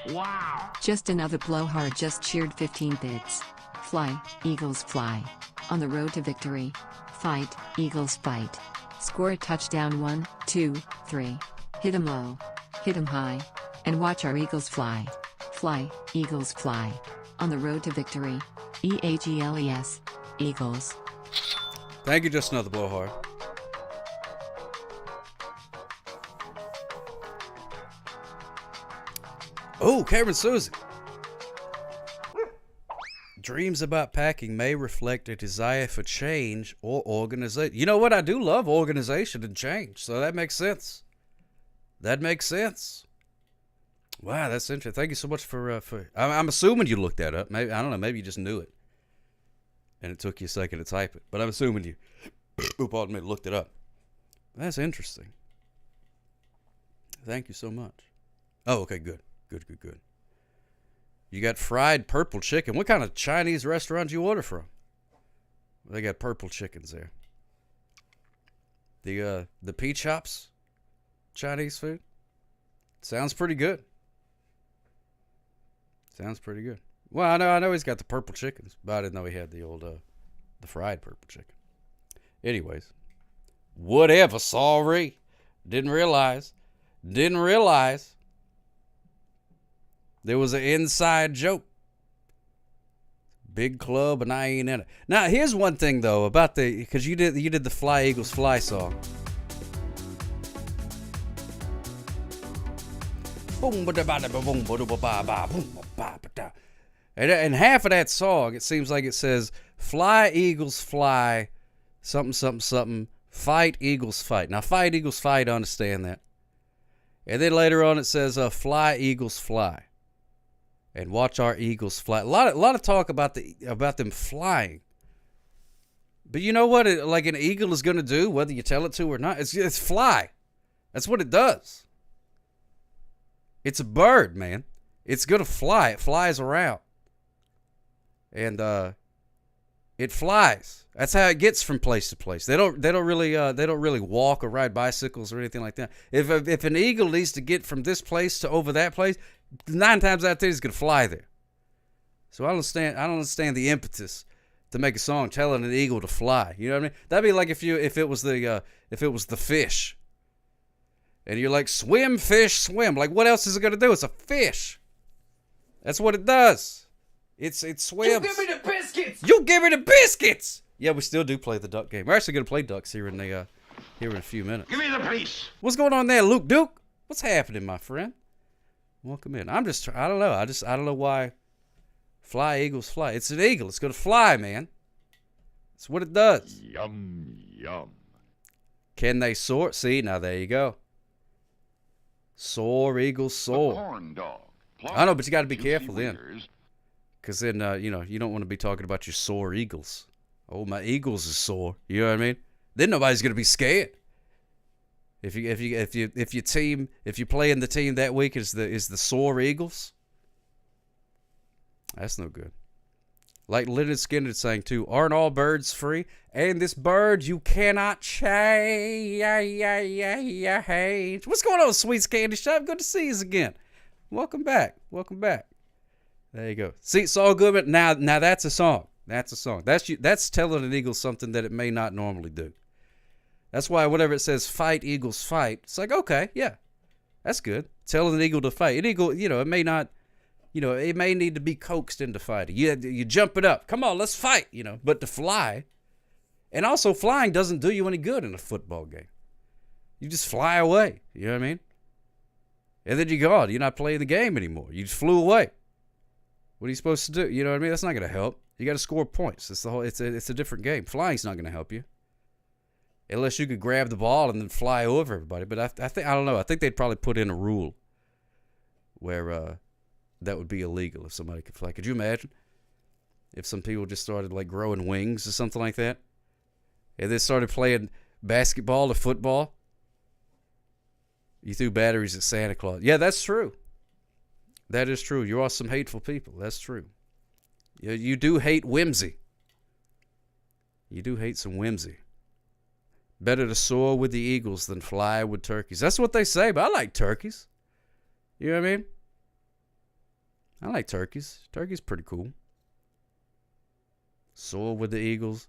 Wow. Just another blowhard just cheered 15 bits. Fly, Eagles fly. On the road to victory. Fight, Eagles fight. Score a touchdown 1, 2, 3. Hit 'em low. Hit 'em high. And watch our Eagles fly. Fly, Eagles fly. On the road to victory. EAGLES. Eagles. Thank you, just another blowhard. Oh, Cameron Susie. Dreams about packing may reflect a desire for change or organization. You know what? I do love organization and change, so that makes sense. Wow, that's interesting. Thank you so much for. I'm assuming you looked that up. Maybe I don't know. Maybe you just knew it, and it took you a second to type it. But I'm assuming you, pardon me, looked it up. That's interesting. Thank you so much. Oh, okay, good. You got fried purple chicken. What kind of Chinese restaurant you order from? They got purple chickens there. The Peach Hops Chinese food. Sounds pretty good. Well, I know he's got the purple chickens, but I didn't know he had the fried purple chicken. Anyways, whatever. Sorry, didn't realize. There was an inside joke. Big club, and I ain't in it. Now, here's one thing though about because you did the Fly Eagles Fly song. And half of that song, it seems like it says, fly, Eagles, fly, something, something, something, fight, Eagles, fight. Now, fight, Eagles, fight, I understand that. And then later on it says, fly, Eagles, fly. And watch our Eagles fly. A lot of talk about them flying. But you know what like an eagle is going to do, whether you tell it to or not? It's fly. That's what it does. It's a bird, man. It's going to fly. It flies around. And it flies. That's how it gets from place to place. They don't really walk or ride bicycles or anything like that. If an eagle needs to get from this place to over that place, 9 times out of 10 he's going to fly there. So I don't understand the impetus to make a song telling an eagle to fly. You know what I mean? That'd be like if it was the fish. And you're like, swim, fish, swim. Like, what else is it going to do? It's a fish. That's what it does. It swims. You give me the biscuits! You give me the biscuits! Yeah, we still do play the duck game. We're actually going to play ducks here in a few minutes. Give me the piece. What's going on there, Luke Duke? What's happening, my friend? Welcome in. I don't know. I don't know why fly, Eagles, fly. It's an eagle. It's going to fly, man. That's what it does. Yum, yum. Can they soar? See, now there you go. Soar, eagles, soar. Corn dog. I know, but you got to be careful then. Because then, you don't want to be talking about your sore eagles. Oh, my eagles is sore. You know what I mean? Then nobody's going to be scared. If you play in the team that week is the sore Eagles, That's no good. Like Leonard Skinner sang too, aren't all birds free? And this bird you cannot change. What's going on, Sweets Candy Shop? Good to see you again. Welcome back. Welcome back. There you go. See, Saul Goodman. Now that's a song. That's a song. That's telling an eagle something that it may not normally do. That's why whenever it says fight, eagles fight, it's like, okay, yeah, that's good. Telling an eagle to fight. An eagle, it may not, it may need to be coaxed into fighting. You jump it up. Come on, let's fight, But to fly, and also flying doesn't do you any good in a football game. You just fly away. You know what I mean? And then you're gone. You're not playing the game anymore. You just flew away. What are you supposed to do? You know what I mean? That's not going to help. You got to score points. It's a different game. Flying's not going to help you. Unless you could grab the ball and then fly over everybody. But I don't know. I think they'd probably put in a rule where that would be illegal if somebody could fly. Could you imagine if some people just started like growing wings or something like that, and then started playing basketball or football? You threw batteries at Santa Claus. Yeah, that's true. That is true. You are some hateful people. That's true. You do hate whimsy. You do hate some whimsy. Better to soar with the eagles than fly with turkeys. That's what they say, but I like turkeys. You know what I mean? I like turkeys. Turkeys pretty cool. Soar with the eagles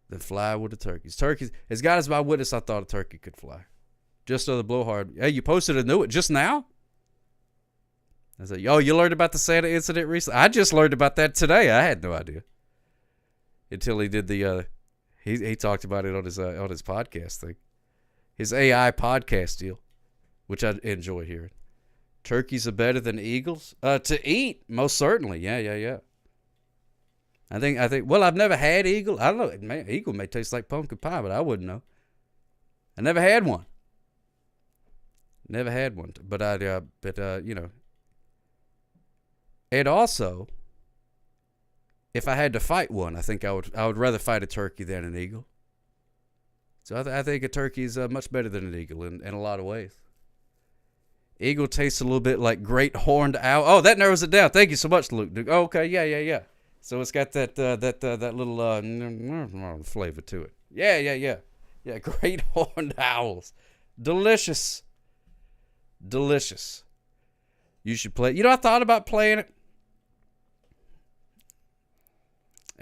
than fly with the turkeys. Turkeys, as God is my witness, I thought a turkey could fly. Just so the blowhard. Hey, you posted a new one just now? I said, oh, you learned about the Santa incident recently? I just learned about that today. I had no idea. Until he did the, he talked about it on his podcast thing. His AI podcast deal, which I enjoy hearing. Turkeys are better than eagles? To eat, most certainly. Yeah. I think, well, I've never had eagle. I don't know. Eagle may taste like pumpkin pie, but I wouldn't know. I never had one. Never had one. But and also, if I had to fight one, I think I would rather fight a turkey than an eagle. So I think a turkey is much better than an eagle in a lot of ways. Eagle tastes a little bit like great horned owl. Oh, that narrows it down. Thank you so much, Luke. Oh, okay, yeah. So it's got that little flavor to it. Yeah. Great horned owls, delicious. You should play. I thought about playing it.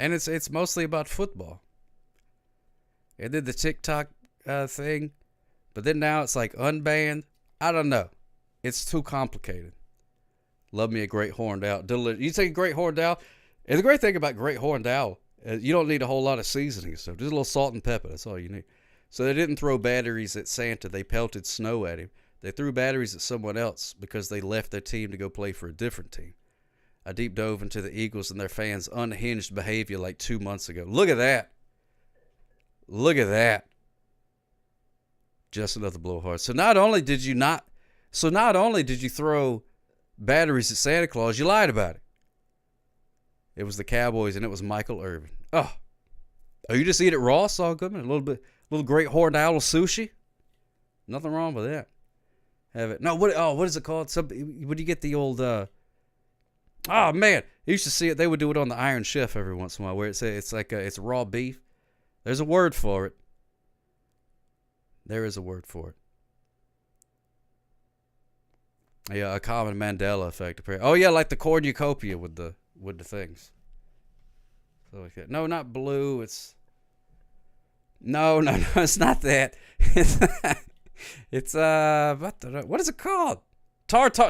And it's mostly about football. And then the TikTok thing. But then now it's like unbanned. I don't know. It's too complicated. Love me a great horned owl. You take a great horned owl. And the great thing about great horned owl, you don't need a whole lot of seasoning and stuff. Just a little salt and pepper. That's all you need. So they didn't throw batteries at Santa. They pelted snow at him. They threw batteries at someone else because they left their team to go play for a different team. I deep dove into the Eagles and their fans' unhinged behavior like 2 months ago. Look at that. Just another blowhard. So not only did you throw batteries at Santa Claus, you lied about it. It was the Cowboys and it was Michael Irvin. Oh, you just eat it raw, Saul Goodman? A little great horned owl sushi? Nothing wrong with that. Have it. No, what is it called? Would you get the old, oh man, you used to see it. They would do it on the Iron Chef every once in a while where it's like, it's raw beef. There's a word for it. There is a word for it. Yeah, a common Mandela effect. Oh yeah, like the cornucopia with the things. So like that. No, not blue. No, it's not that. It's what is it called?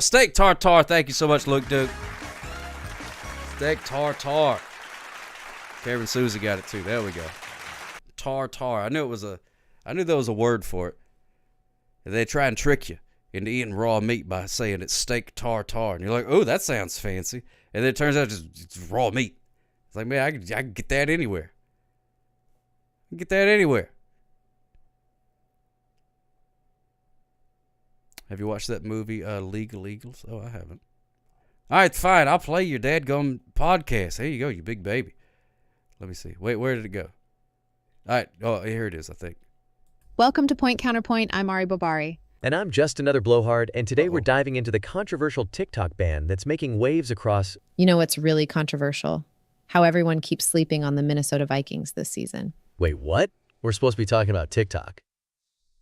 Steak tartare. Thank you so much, Luke Duke. Steak tartare. Kevin Susie got it too. There we go. Tartare. I knew there was a word for it. And they try and trick you into eating raw meat by saying it's steak tartare, and you're like, oh, that sounds fancy. And then it turns out it's raw meat. It's like, man, I can get that anywhere. Have you watched that movie, Legal Eagles? Oh, I haven't. All right, fine. I'll play your dadgum podcast. Here you go, you big baby. Let me see. Wait, where did it go? All right. Oh, here it is, I think. Welcome to Point Counterpoint. I'm Ari Bobari. And I'm just another blowhard, and today we're diving into the controversial TikTok ban that's making waves across... You know what's really controversial? How everyone keeps sleeping on the Minnesota Vikings this season. Wait, what? We're supposed to be talking about TikTok.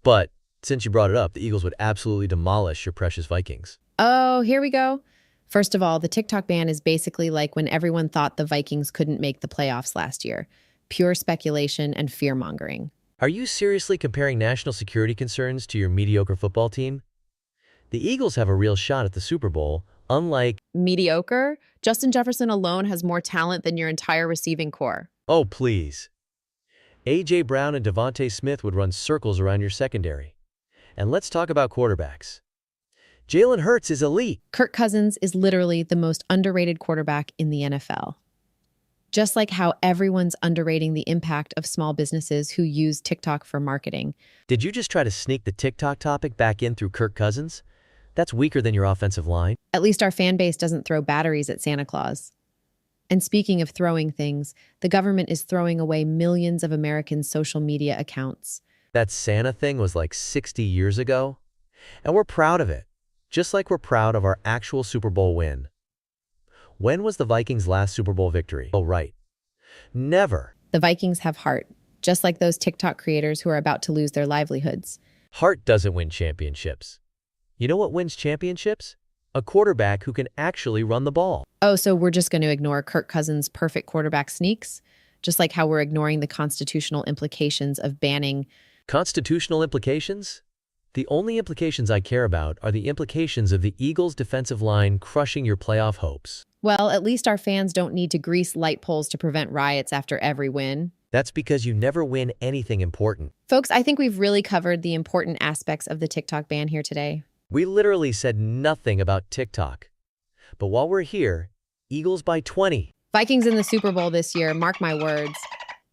But since you brought it up, the Eagles would absolutely demolish your precious Vikings. Oh, here we go. First of all, the TikTok ban is basically like when everyone thought the Vikings couldn't make the playoffs last year. Pure speculation and fear-mongering. Are you seriously comparing national security concerns to your mediocre football team? The Eagles have a real shot at the Super Bowl, unlike... Mediocre? Justin Jefferson alone has more talent than your entire receiving core. Oh, please. A.J. Brown and Devontae Smith would run circles around your secondary. And let's talk about quarterbacks. Jalen Hurts is elite. Kirk Cousins is literally the most underrated quarterback in the NFL. Just like how everyone's underrating the impact of small businesses who use TikTok for marketing. Did you just try to sneak the TikTok topic back in through Kirk Cousins? That's weaker than your offensive line. At least our fan base doesn't throw batteries at Santa Claus. And speaking of throwing things, the government is throwing away millions of Americans' social media accounts. That Santa thing was like 60 years ago. And we're proud of it, just like we're proud of our actual Super Bowl win. When was the Vikings' last Super Bowl victory? Oh, right. Never. The Vikings have heart, just like those TikTok creators who are about to lose their livelihoods. Heart doesn't win championships. You know what wins championships? A quarterback who can actually run the ball. Oh, so we're just going to ignore Kirk Cousins' perfect quarterback sneaks? Just like how we're ignoring the constitutional implications of banning... Constitutional implications? The only implications I care about are the implications of the Eagles' defensive line crushing your playoff hopes. Well, at least our fans don't need to grease light poles to prevent riots after every win. That's because you never win anything important. Folks, I think we've really covered the important aspects of the TikTok ban here today. We literally said nothing about TikTok. But while we're here, Eagles by 20. Vikings in the Super Bowl this year, mark my words.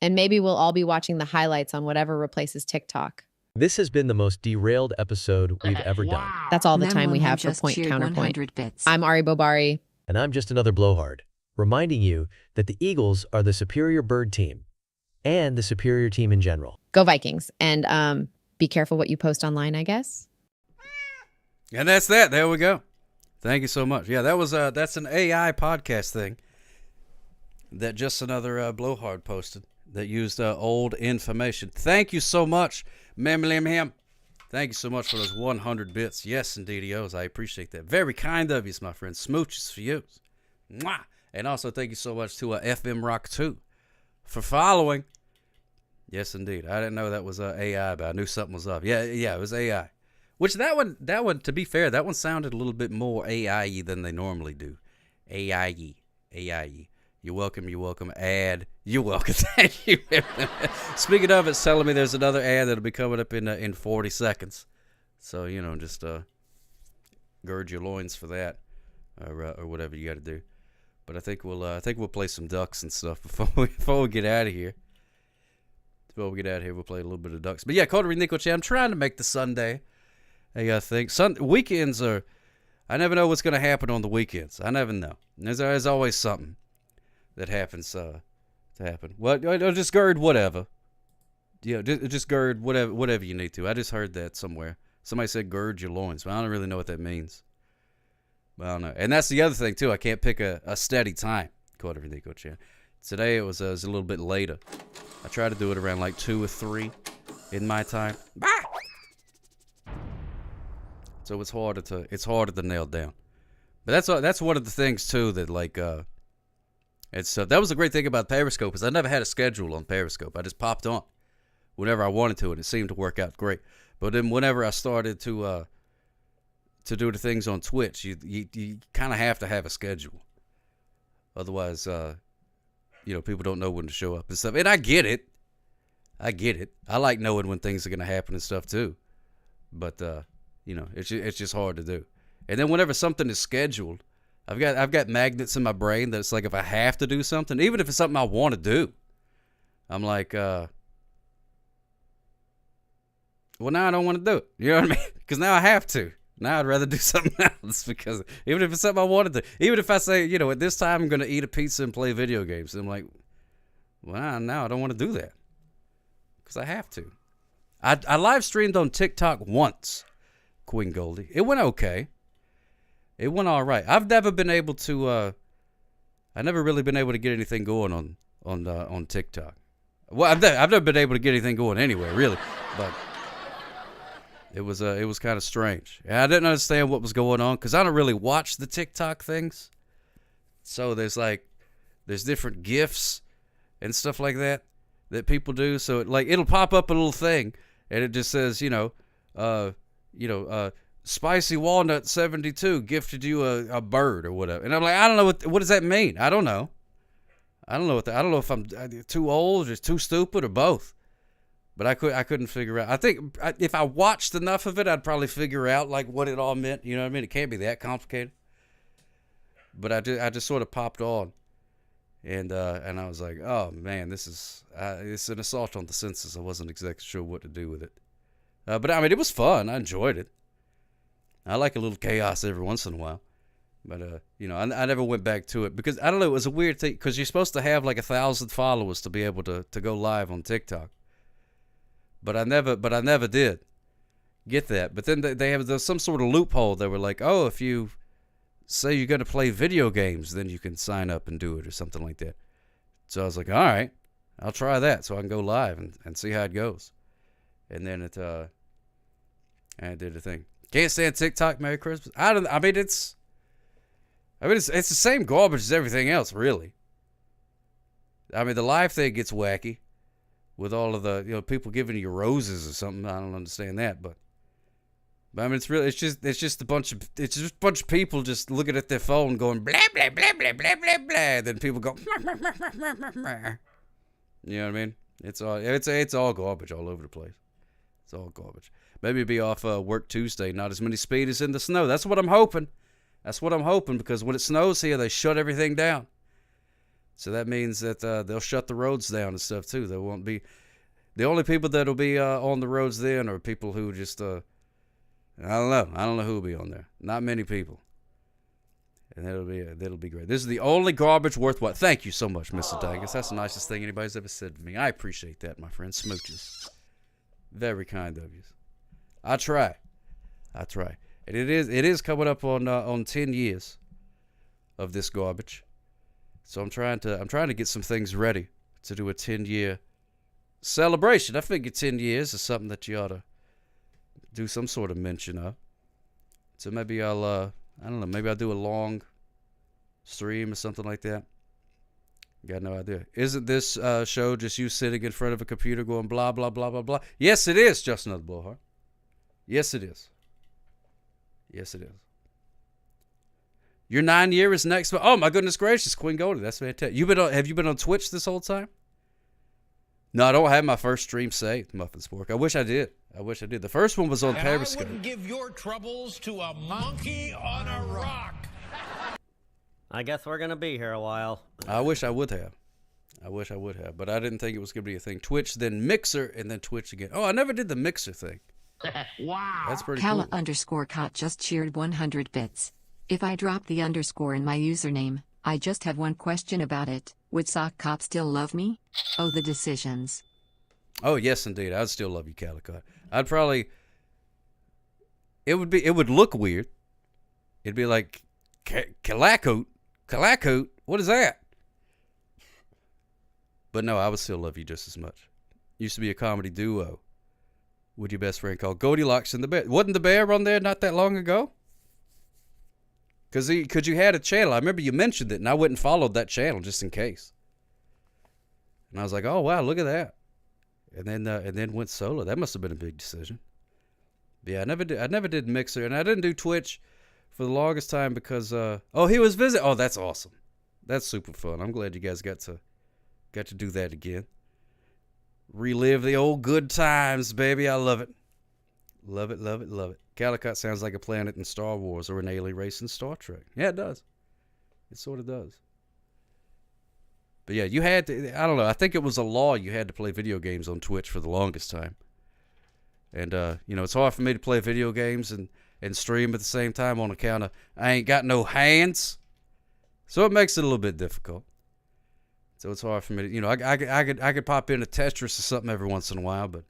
And maybe we'll all be watching the highlights on whatever replaces TikTok. This has been the most derailed episode we've ever done. That's all the time we have for Point Counterpoint. I'm Ari Bobari. And I'm just another blowhard, reminding you that the Eagles are the superior bird team and the superior team in general. Go Vikings. And be careful what you post online, I guess. And that's that. There we go. Thank you so much. Yeah, that was that's an AI podcast thing that just another blowhard posted that used old information. Thank you so much, Mem. Thank you so much for those 100 bits. Yes, indeedios. I appreciate that. Very kind of you, my friend. Smooches for you. Mwah! And also thank you so much to FM Rock 2 for following. Yes, indeed. I didn't know that was AI, but I knew something was up. Yeah, it was AI. Which that one, to be fair, that one sounded a little bit more AI-y than they normally do. AI-y. You're welcome. Ad. You're welcome. Thank you. Speaking of, it's telling me there's another ad that'll be coming up in 40 seconds. So, just gird your loins for that, or whatever you got to do. But I think we'll play some ducks and stuff before we get out of here. Before we get out of here, we'll play a little bit of ducks. But yeah, Coterie Nico Chan, I'm trying to make the Sunday a thing. Weekends are. I never know what's going to happen on the weekends. I never know. There's always something that happens to happen. Well, just gird whatever. Yeah, just gird whatever you need to. I just heard that somewhere. Somebody said gird your loins, but I don't really know what that means. But I don't know. And that's the other thing, too. I can't pick a steady time, Coterie Nico Chan. Today it was a little bit later. I try to do it around like 2 or 3 in my time. So it's harder to nail down. But that's one of the things too that that was a great thing about Periscope is I never had a schedule on Periscope. I just popped on whenever I wanted to, and it seemed to work out great. But then whenever I started to do the things on Twitch, you kind of have to have a schedule. Otherwise, people don't know when to show up and stuff. And I get it. I like knowing when things are gonna happen and stuff too. But it's just hard to do. And then whenever something is scheduled, I've got magnets in my brain that it's like if I have to do something, even if it's something I want to do, I'm like, well, now I don't want to do it. You know what I mean? Because now I have to. Now I'd rather do something else because even if it's something I wanted to, even if I say, at this time I'm going to eat a pizza and play video games, I'm like, well, now I don't want to do that because I have to. I live streamed on TikTok once. Queen Goldie. It went okay. It went all right. I've never been able to. I've never really been able to get anything going on TikTok. Well, I've never been able to get anything going anywhere, really. But it was kind of strange. And I didn't understand what was going on because I don't really watch the TikTok things. So there's different GIFs and stuff like that people do. So it'll pop up a little thing and it just says, Spicy Walnut 72 gifted you a bird or whatever. And I'm like, I don't know what does that mean? I don't know. I don't know if I'm too old or just too stupid or both. But I couldn't figure out. I think if I watched enough of it, I'd probably figure out like what it all meant. You know what I mean? It can't be that complicated. But I just sort of popped on, and I was like, oh man, it's an assault on the senses. I wasn't exactly sure what to do with it. But I mean, it was fun. I enjoyed it. I like a little chaos every once in a while. But, I never went back to it because, I don't know, it was a weird thing because you're supposed to have like 1,000 followers to be able to go live on TikTok. But I never did get that. But then there's some sort of loophole. They were like, oh, if you say you're going to play video games, then you can sign up and do it or something like that. So I was like, all right, I'll try that so I can go live and see how it goes. And then I did the thing. Can't stand TikTok. Merry Christmas. It's the same garbage as everything else, really. I mean, the live thing gets wacky with all of the people giving you roses or something. I don't understand that, but I mean, it's just a bunch of people just looking at their phone going blah blah blah blah blah blah blah. Then people go, you know what I mean? It's all garbage all over the place. It's all garbage. Maybe it'll be off work Tuesday. Not as many speeders in the snow. That's what I'm hoping. Because when it snows here, they shut everything down. So that means that they'll shut the roads down and stuff too. There won't be the only people that'll be on the roads then are people who just I don't know who will be on there. Not many people. And that'll be great. This is the only garbage worthwhile. Thank you so much, Mr. Daggis. That's the nicest thing anybody's ever said to me. I appreciate that, my friend. Smooches. Very kind of you. I try. And it is coming up on 10 years of this garbage. So I'm trying to get some things ready to do a 10-year celebration. I figure 10 years is something that you ought to do some sort of mention of. So maybe I'll I don't know, maybe I'll do a long stream or something like that. Got no idea. Isn't this show just you sitting in front of a computer going blah blah blah blah blah? Yes, it is, Justin of the Blowhard. Yes, it is. Yes, it is. Your 9 year is next. Oh my goodness gracious, Queen Goldie, that's fantastic. Have you been on Twitch this whole time? No, I don't have my first stream saved, Muffin Spork. I wish I did. The first one was on Periscope. I wouldn't give your troubles to a monkey on a rock. I guess we're gonna be here a while. I wish I would have. But I didn't think it was gonna be a thing. Twitch, then Mixer, and then Twitch again. Oh, I never did the Mixer thing. Wow. That's pretty Kala cool. _cot just cheered 100 bits. If I drop the underscore in my username, I just have one question about it. Would Sock Cop still love me? Oh, the decisions. Oh, yes, indeed. I'd still love you, Calicut. I'd probably... It would look weird. It'd be like, Calacoot? What is that? But no, I would still love you just as much. Used to be a comedy duo with your best friend called Goldilocks and the Bear. Wasn't the Bear on there not that long ago? Because you had a channel. I remember you mentioned it, and I went and followed that channel just in case. And I was like, oh, wow, look at that. And then went solo. That must have been a big decision. But yeah, I never did Mixer, and I didn't do Twitch for the longest time because he was visiting. Oh, that's awesome. That's super fun. I'm glad you guys got to do that again. Relive the old good times, baby. I love it. Love it. Calicut sounds like a planet in Star Wars or an alien race in Star Trek. Yeah, it does. It sort of does. But yeah, you had to, I don't know, I think it was a law you had to play video games on Twitch for the longest time. And, it's hard for me to play video games and stream at the same time on account of I ain't got no hands. So it makes it a little bit difficult. So it's hard for me to, I could pop in a Tetris or something every once in a while, but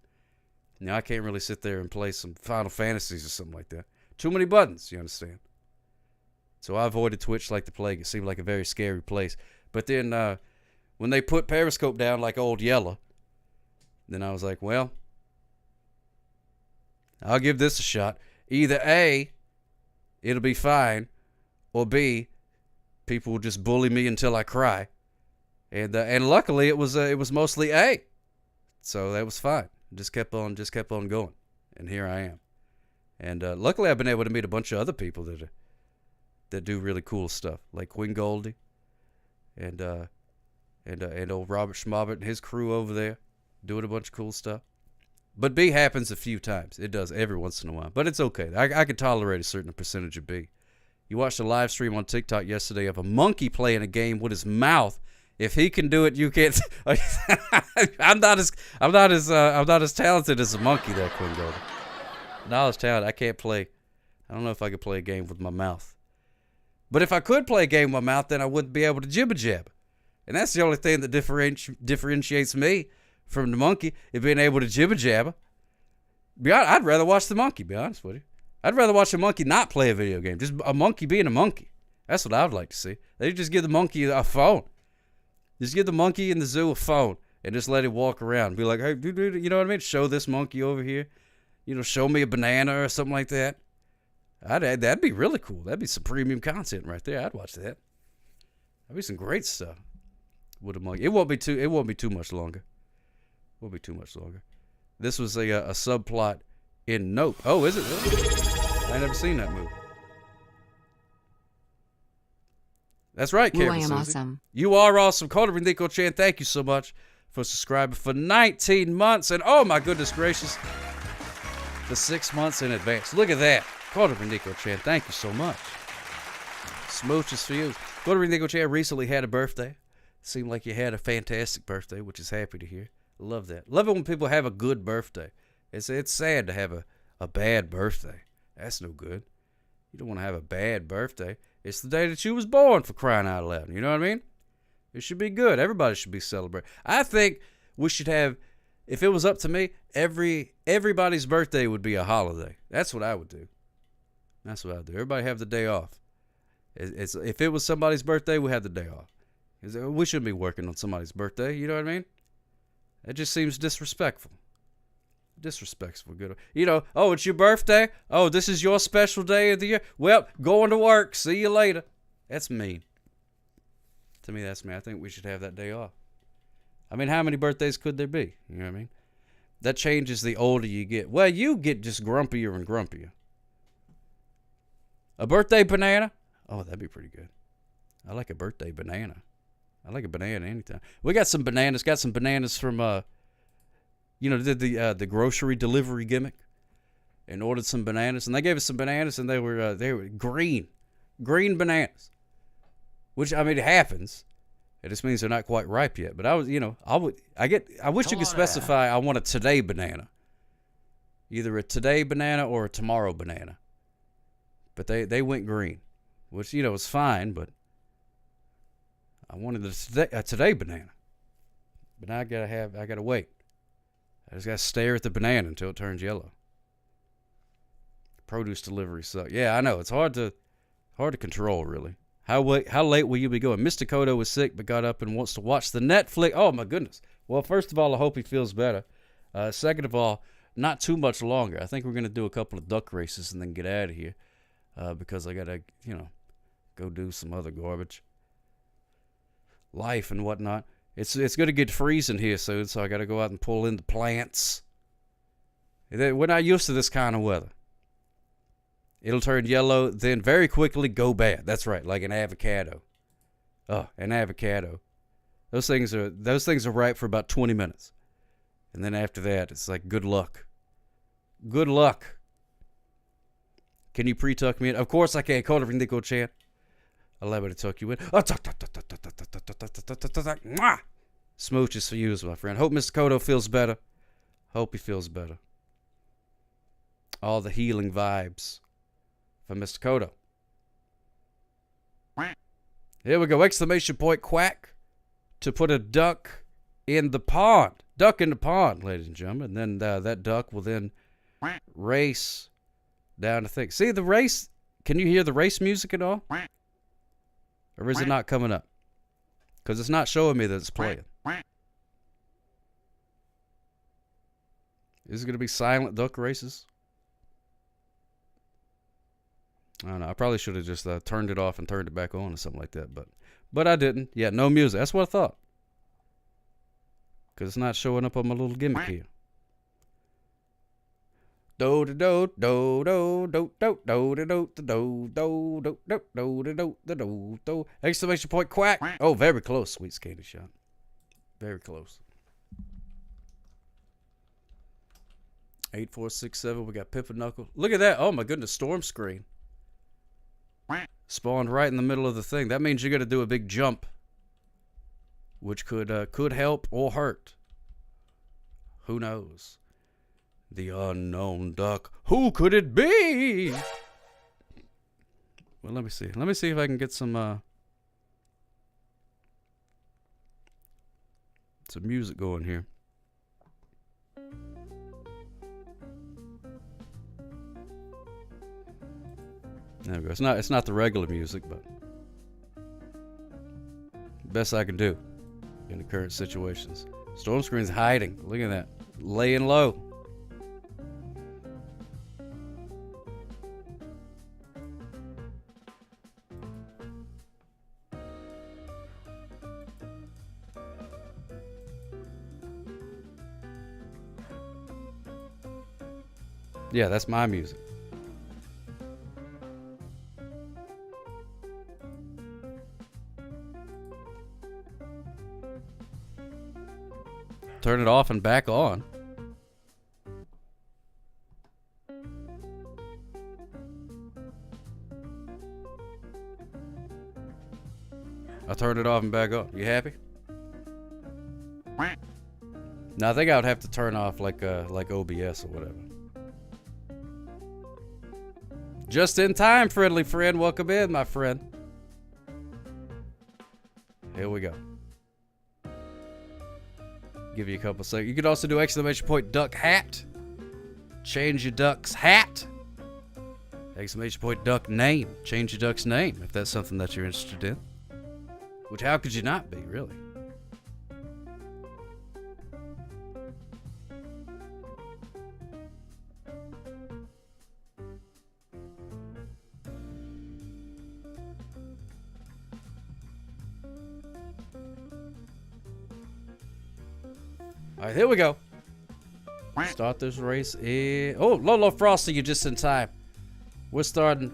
Now, I can't really sit there and play some Final Fantasies or something like that. Too many buttons, you understand? So I avoided Twitch like the plague. It seemed like a very scary place. But then when they put Periscope down like old Yella, then I was like, well, I'll give this a shot. Either A, it'll be fine, or B, people will just bully me until I cry. And luckily it was mostly A. So that was fine. Just kept on going. And here I am. And luckily I've been able to meet a bunch of other people that do really cool stuff, like Quinn Goldie and old Robert Schmobert and his crew over there doing a bunch of cool stuff. But B happens a few times. It does every once in a while. But it's okay. I can tolerate a certain percentage of B. You watched a live stream on TikTok yesterday of a monkey playing a game with his mouth. If he can do it, you can't. I'm not as talented as a monkey there, Quinn Goldie. Not as talented. I can't play. I don't know if I could play a game with my mouth. But if I could play a game with my mouth, then I wouldn't be able to jibber jab. And that's the only thing that differentiates me from the monkey, is being able to jibber jabber. I'd rather watch the monkey, be honest with you. I'd rather watch a monkey not play a video game. Just a monkey being a monkey. That's what I would like to see. They just give the monkey a phone. Just give the monkey in the zoo a phone and just let it walk around. Be like, hey, dude, you know what I mean? Show this monkey over here. You know, show me a banana or something like that. That'd be really cool. That'd be some premium content right there. I'd watch that. That'd be some great stuff with a monkey. It won't be too much longer. Won't be too much longer. This was a subplot in Nope. Oh, is it really? I never seen that movie. That's right, Karen. I am awesome. You are awesome. Coda Rendico Chan, thank you so much for subscribing for 19 months. And oh my goodness gracious, for 6 months in advance. Look at that. Coda Rendico Chan, thank you so much. Smooches for you. Coda Rendico Chan recently had a birthday. Seemed like you had a fantastic birthday, which is happy to hear. Love that. Love it when people have a good birthday. It's sad to have a bad birthday. That's no good. You don't want to have a bad birthday. It's the day that you was born, for crying out loud. You know what I mean? It should be good. Everybody should be celebrated. I think we should have, if it was up to me, everybody's birthday would be a holiday. That's what I would do. That's what I would do. Everybody have the day off. If it was somebody's birthday, we have the day off. We shouldn't be working on somebody's birthday. You know what I mean? It just seems disrespectful. Disrespectful. Good. You know, oh, it's your birthday? Oh, this is your special day of the year? Well, going to work. See you later. That's mean. To me, that's mean. I think we should have that day off. I mean, how many birthdays could there be? You know what I mean? That changes the older you get. Well, you get just grumpier and grumpier. A birthday banana? Oh, that'd be pretty good. I like a birthday banana. I like a banana anytime. We got some bananas. Got some bananas from, did the grocery delivery gimmick, and ordered some bananas, and they gave us some bananas, and they were green bananas, which, I mean, it happens. It just means they're not quite ripe yet. But I wish you could specify I want a today banana, either a today banana or a tomorrow banana. But they went green, which is fine, but I wanted a today banana. But now I gotta wait. I just gotta stare at the banana until it turns yellow. Produce delivery sucks. Yeah, I know. It's hard to control, really. How late will you be going? Mr. Kodo was sick but got up and wants to watch the Netflix. Oh my goodness. Well, first of all, I hope he feels better. Second of all, not too much longer. I think we're gonna do a couple of duck races and then get out of here. Because I gotta, go do some other garbage. Life and whatnot. It's going to get freezing here soon, so I got to go out and pull in the plants. We're not used to this kind of weather. It'll turn yellow, then very quickly go bad. That's right, like an avocado. Oh, an avocado. Those things are ripe for about 20 minutes. And then after that, it's like good luck. Good luck. Can you pre-tuck me in? Of course I can. Coda Rendico Chan. Allow me to tuck you in. Smooches for you, my friend. Hope Mr. Kodo feels better. Hope he feels better. All the healing vibes for Mr. Kodo. Here we go. Exclamation point quack to put a duck in the pond. Duck in the pond, ladies and gentlemen. And then that duck will then race down the thing. See the race? Can you hear the race music at all? Or is it not coming up? Because it's not showing me that it's playing. Is it going to be silent duck races? I don't know. I probably should have just turned it off and turned it back on or something like that. But I didn't. Yeah, no music. That's what I thought. Because it's not showing up on my little gimmick here. Do do do do do do do do do do do do do do do do do. Exclamation point quack. Oh, very close, Sweet Candy Shop. Very close. 8467. We got Pip and Knuckle. Look at that. Oh my goodness, storm screen. Spawned right in the middle of the thing. That means you got to do a big jump, which could help or hurt. Who knows? The unknown duck. Who could it be? Well, let me see. Let me see if I can get some music going here. There we go. It's not the regular music, but best I can do in the current situations. Storm screen's hiding. Look at that. Laying low. Yeah, that's my music. Turn it off and back on. I turned it off and back on. You happy? Now I think I would have to turn off like OBS or whatever. Just in time, friendly friend. Welcome in, my friend. Here we go. Give you a couple seconds. You could also do exclamation point duck hat. Change your duck's hat. Exclamation point duck name. Change your duck's name if that's something that you're interested in. Which, how could you not be, really? All right, here we go. Start this race in... Oh, Lolo Frosty, you're just in time. We're starting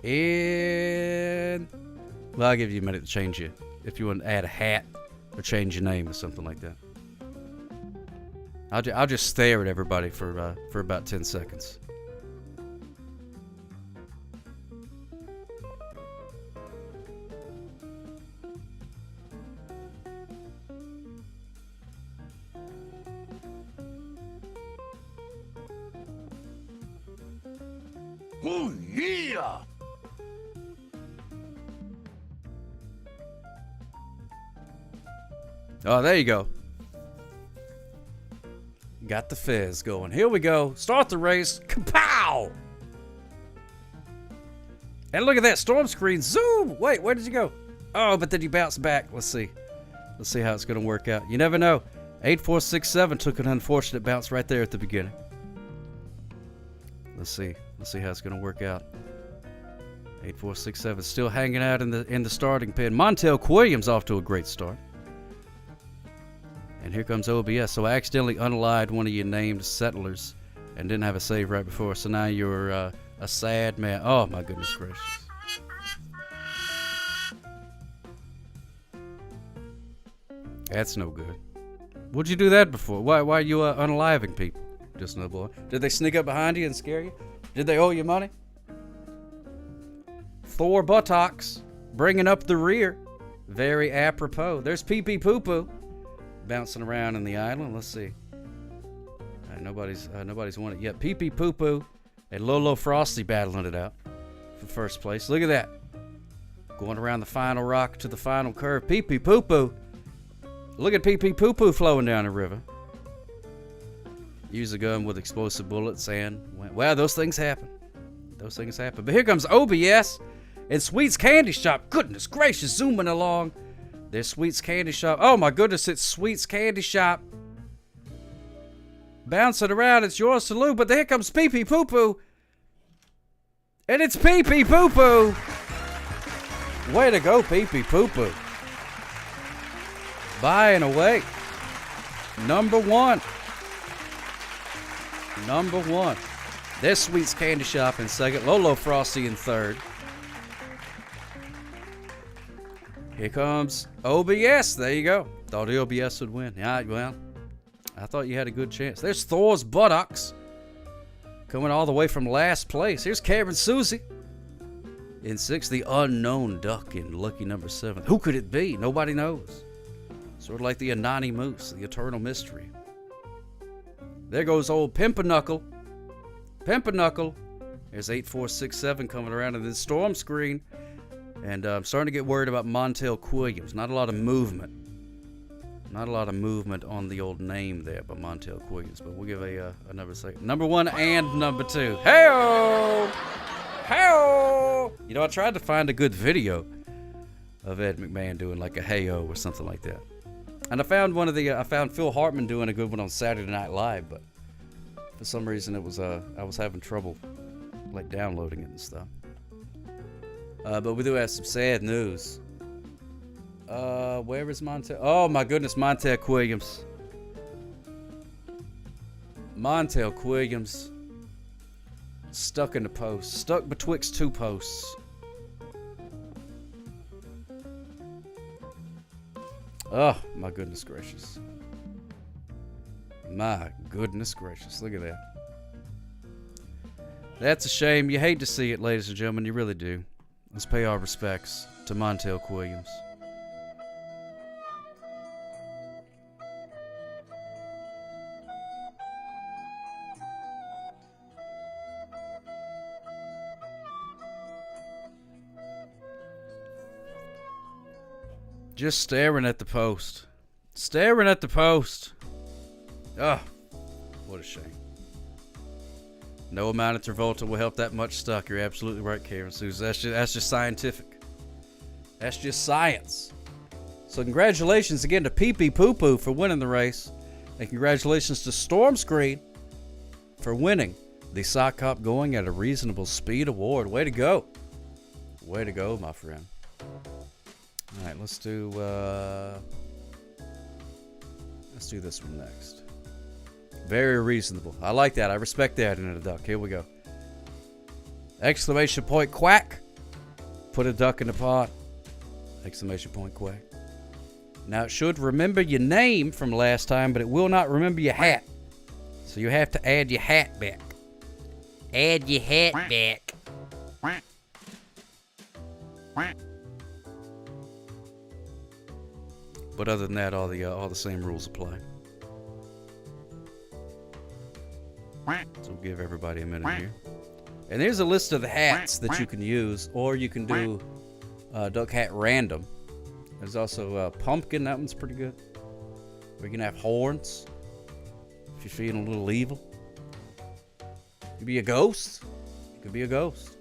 in... Well, I'll give you a minute to change it. If you want to add a hat or change your name or something like that. I'll just stare at everybody for about 10 seconds. Oh, yeah! Oh, there you go. Got the fizz going. Here we go. Start the race. Kapow! And look at that storm screen. Zoom! Wait, where did you go? Oh, but then you bounce back. Let's see. Let's see how it's going to work out. You never know. 8467 took an unfortunate bounce right there at the beginning. Let's see. Let's see how it's going to work out. 8467 still hanging out in the starting pen. Montel Quilliams off to a great start. And here comes OBS. So I accidentally unallied one of your named settlers and didn't have a save right before. So now you're a sad man. Oh my goodness gracious. That's no good. Would you do that before? Why are you unaliving people? Just no boy. Did they sneak up behind you and scare you? Did they owe you money? Thor buttocks bringing up the rear. Very apropos. There's Pee Pee Poo Poo bouncing around in the island. Let's see. All right, nobody's won it yet. Pee Pee Poo Poo and Lolo Frosty battling it out for first place. Look at that. Going around the final rock to the final curve. Pee Pee Poo Poo Look at pee-pee poo-poo flowing down the river. Use a gun with explosive bullets and... Well, those things happen. Those things happen. But here comes OBS and Sweet's Candy Shop. Goodness gracious, zooming along. There's Sweet's Candy Shop. Oh my goodness, it's Sweet's Candy Shop. Bouncing around, it's yours to lose. But here comes pee-pee poo-poo. And it's pee-pee poo-poo. Way to go, pee-pee poo-poo. Buying away. Number one. Number one. There's Sweet's Candy Shop in second. Lolo Frosty in third. Here comes OBS. There you go. Thought the OBS would win. Yeah, well, I thought you had a good chance. There's Thor's Buttocks. Coming all the way from last place. Here's Karen Susie. In sixth, the Unknown Duck in lucky number 7. Who could it be? Nobody knows. Sort of like the Anani Moose, the eternal mystery. There goes old Pimpernukle. Pimpernukle. There's 8467 coming around in this storm screen. And I'm starting to get worried about Montel Quilliams. Not a lot of movement. Not a lot of movement on the old name there by Montel Quilliams. But we'll give another second. Number 1 and number 2. Hey-o! Hey-o! You know, I tried to find a good video of Ed McMahon doing like a hey-o or something like that. And I found one of the, I found Phil Hartman doing a good one on Saturday Night Live, but for some reason it was, I was having trouble like downloading it and stuff. But we do have some sad news. Where is Montel? Oh my goodness, Montel Quilliams. Montel Quilliams. Stuck in the post. Stuck betwixt two posts. Oh, my goodness gracious. My goodness gracious. Look at that. That's a shame. You hate to see it, ladies and gentlemen. You really do. Let's pay our respects to Montel Quilliams. Just staring at the post. Staring at the post. Ugh. What a shame. No amount of Travolta will help that much stuck. You're absolutely right, Karen Suze. That's just scientific. That's just science. So congratulations again to Pee-Pee Poo-Poo for winning the race. And congratulations to Storm Screen for winning the Sock Hop Going at a Reasonable Speed Award. Way to go. Way to go, my friend. All right, let's do this one next. Very reasonable. I like that. I respect that in a duck. Here we go. Exclamation point quack. Put a duck in the pot. Exclamation point quack. Now it should remember your name from last time, but it will not remember your hat. So you have to add your hat back. Add your hat back. But other than that, all the same rules apply. So we'll give everybody a minute here. And there's a list of the hats that you can use, or you can do Duck Hat Random. There's also Pumpkin, that one's pretty good. Or you can have horns, if you're feeling a little evil. You could be a ghost. You could be a ghost.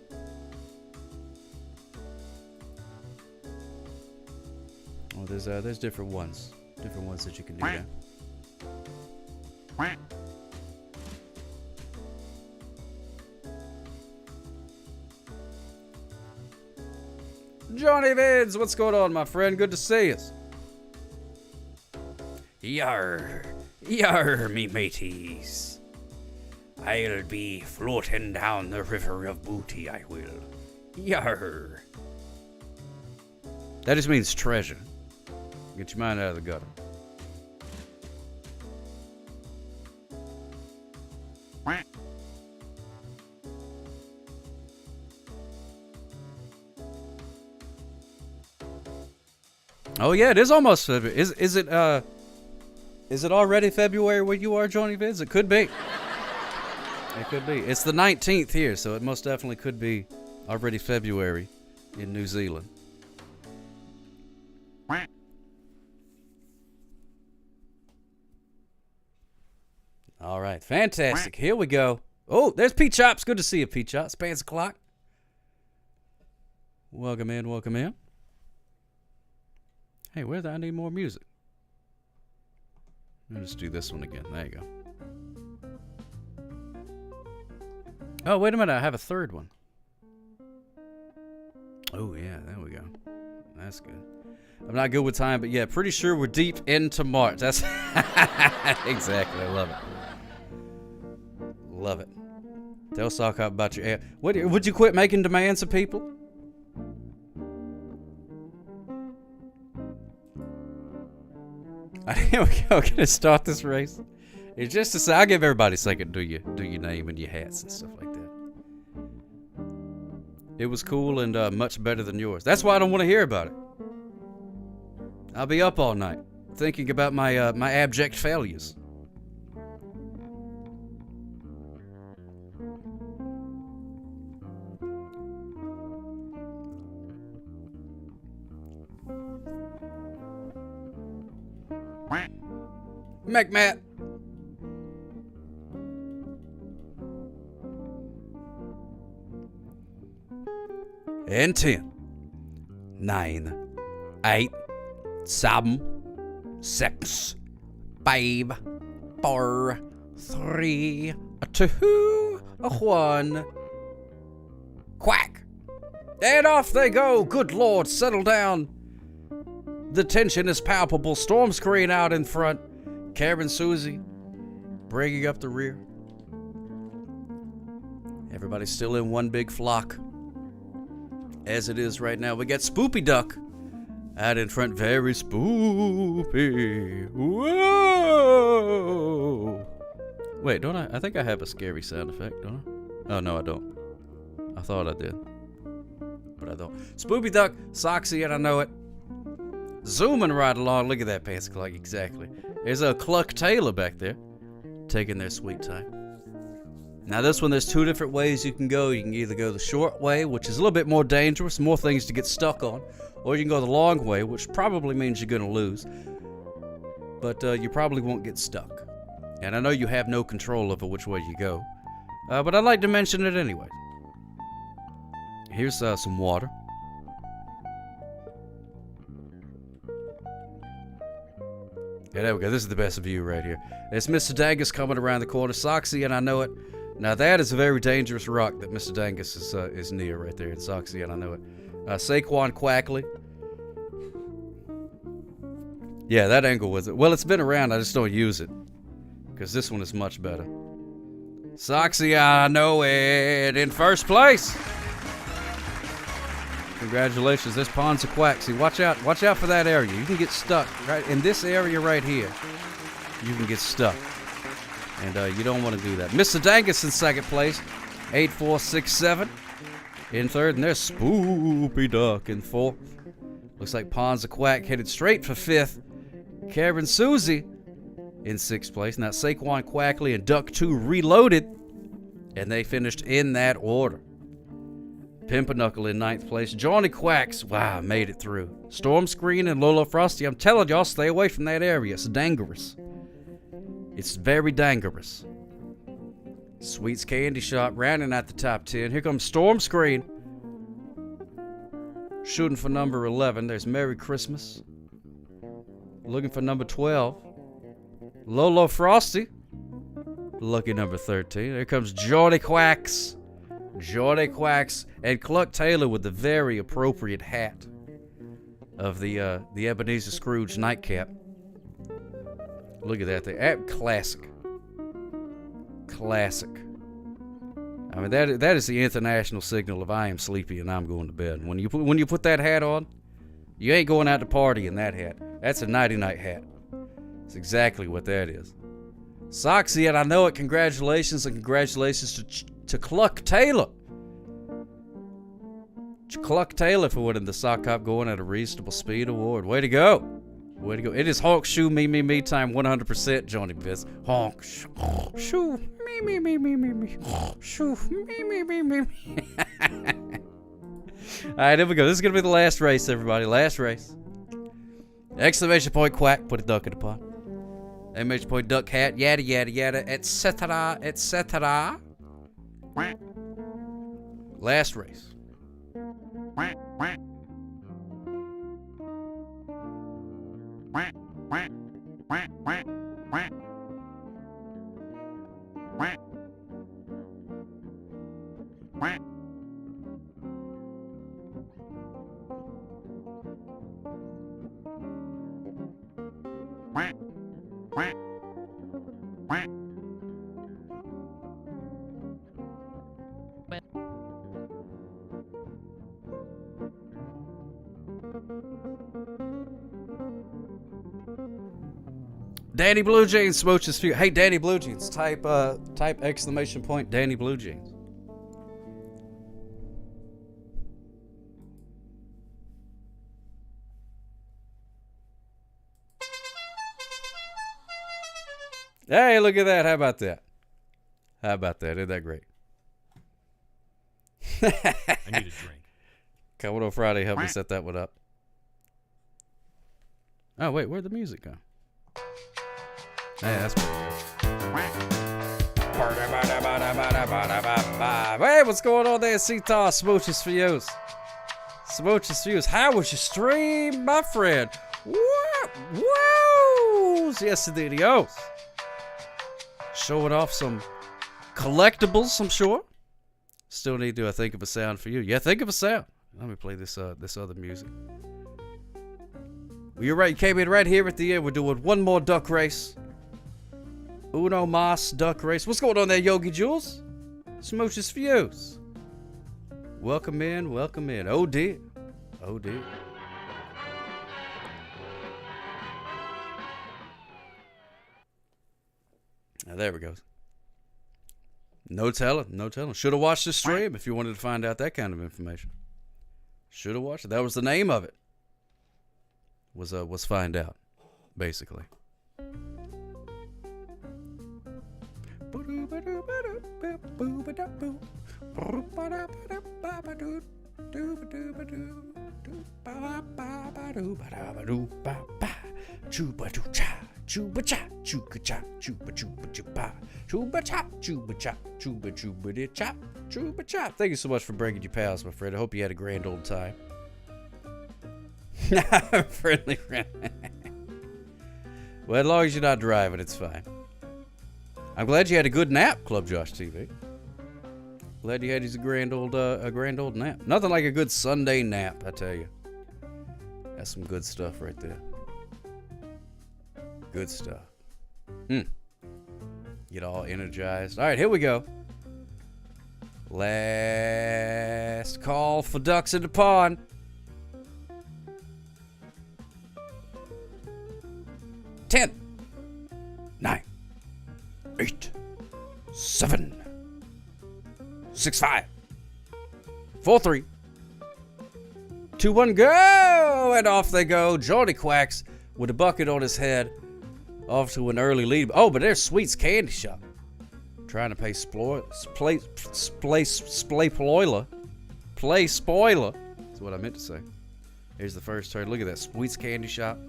Oh, there's different ones. Different ones that you can do that. Johnny Vids, what's going on, my friend? Good to see us. Yar, yar, me mateys. I'll be floating down the river of booty, I will. Yar. That just means treasure. Get your mind out of the gutter. Oh yeah, it is almost February. Is it already February where you are, Johnny Vids? It could be. It could be. It's the 19th here, so it most definitely could be already February in New Zealand. All right, fantastic. Here we go. Oh, there's Pete Chops. Good to see you, Pete Chops. Pants o'clock. Welcome in, welcome in. Hey, I need more music. Let me just do this one again. There you go. Oh, wait a minute. I have a third one. Oh, yeah. There we go. That's good. I'm not good with time, but yeah, pretty sure we're deep into March. That's exactly. I love it. Love it. Tell Sock Hop about your... Would you quit making demands of people? Here we go. Gonna start this race. It's just to say, I'll give everybody a second. Do your name and your hats and stuff like that. It was cool and much better than yours. That's why I don't want to hear about it. I'll be up all night thinking about my my abject failures. McMatt. And 10, 9, 8, 7, 6, 5, 4, 3, 2, 1. Quack. And off they go. Good Lord, settle down. The tension is palpable. Storm screen out in front. Karen Susie bringing up the rear. Everybody's still in one big flock. As it is right now, we got Spoopy Duck out in front. Very spoopy. Whoa! Wait, don't I? I think I have a scary sound effect, don't I? Oh, no, I don't. I thought I did. But I don't. Spoopy Duck, Soxy, and I know it. Zooming right along. Look at that pants clock. Exactly. There's a Cluck Taylor back there taking their sweet time. Now this one, there's two different ways you can go. You can either go the short way, which is a little bit more dangerous, more things to get stuck on, or you can go the long way, which probably means you're going to lose, but you probably won't get stuck. And I know you have no control over which way you go, but I'd like to mention it anyway. Here's some water. Yeah, there we go. This is the best view right here. It's Mr. Dangus coming around the corner. Soxy, and I know it. Now that is a very dangerous rock that Mr. Dangus is near right there. It's Soxy, and I know it. Saquon Quackley. Yeah, that angle was it. Well, it's been around. I just don't use it because this one is much better. Soxy, I know it. In first place. Congratulations. This pond's a quack. See, watch out for that area. You can get stuck right in this area right here. You can get stuck. And you don't want to do that. Mr. Dangus in second place. 8467 in third. And there's Spoopy Duck in fourth. Looks like Pond's a Quack headed straight for fifth. Karen Susie in sixth place. Now Saquon Quackley and Duck 2 reloaded. And they finished in that order. Pimpernukle in ninth place. Johnny Quacks, wow, made it through. Storm Screen and Lola Frosty. I'm telling y'all, stay away from that area. It's dangerous. It's very dangerous. Sweets Candy Shop rounding at the top 10. Here comes Storm Screen. Shooting for number 11. There's Merry Christmas. Looking for number 12. Lolo Frosty. Lucky number 13. Here comes Johnny Quacks. Johnny Quacks and Cluck Taylor with the very appropriate hat of the Ebenezer Scrooge nightcap. Look at that thing. Classic. Classic. I mean, that is the international signal of I am sleepy and I'm going to bed. When you put that hat on, you ain't going out to party in that hat. That's a nighty-night hat. That's exactly what that is. Soxy, and I know it. Congratulations, and congratulations to Cluck Taylor. Cluck Taylor for winning the Sock Hop Going at a Reasonable Speed Award. Way to go. Way to go. It is honk, shoe, me time 100%, Johnny Biz. Honk, shoe, me. Shoo, me. All right, here we go. This is going to be the last race, everybody. Last race. Exclamation point, quack. Put a duck in the pot. MH Duck Hat, yada yada yada, etc. etc. Last race. Danny Blue Jeans smooches few. Hey, Danny Blue Jeans. Type exclamation point Danny Blue Jeans. Hey, look at that. How about that? How about that? Isn't that great? I need a drink. Commodore Friday helped me set that one up. Oh, wait. Where'd the music go? Hey, that's pretty good. Hey, what's going on there, CTAR? Smooches for you. Smooches for you. How was your stream, my friend? Whoa! Yes, indeed. Showing off some collectibles, I'm sure. Still need to think of a sound for you. Yeah, think of a sound. Let me play this other music. Well, you're right. You came in right here at the end. We're doing one more duck race. Uno Mas duck race. What's going on there, Yogi Jules? Smooches for you. Welcome in, welcome in. Oh dear. Oh dear. Now there we go. No telling, no telling. Should have watched the stream if you wanted to find out that kind of information. Should have watched it. That was the name of it. Was find out, basically. Thank you so much for bringing your pals, my friend. I hope you had a grand old time. Friendly friend. Well, as long as you're not driving, it's fine. I'm glad you had a good nap, Club Josh TV. Glad you had a grand old nap. Nothing like a good Sunday nap, I tell you. That's some good stuff right there. Good stuff. Get all energized. All right, here we go. Last call for ducks in the pond. 10, 9, 8, 7, 6, 5, 4, 3, 2, 1, go! And off they go. Johnny Quacks with a bucket on his head. Off to an early lead. Oh, but there's Sweet's Candy Shop. Trying to play spoiler. That's what I meant to say. Here's the first turn. Look at that. Sweet's Candy Shop.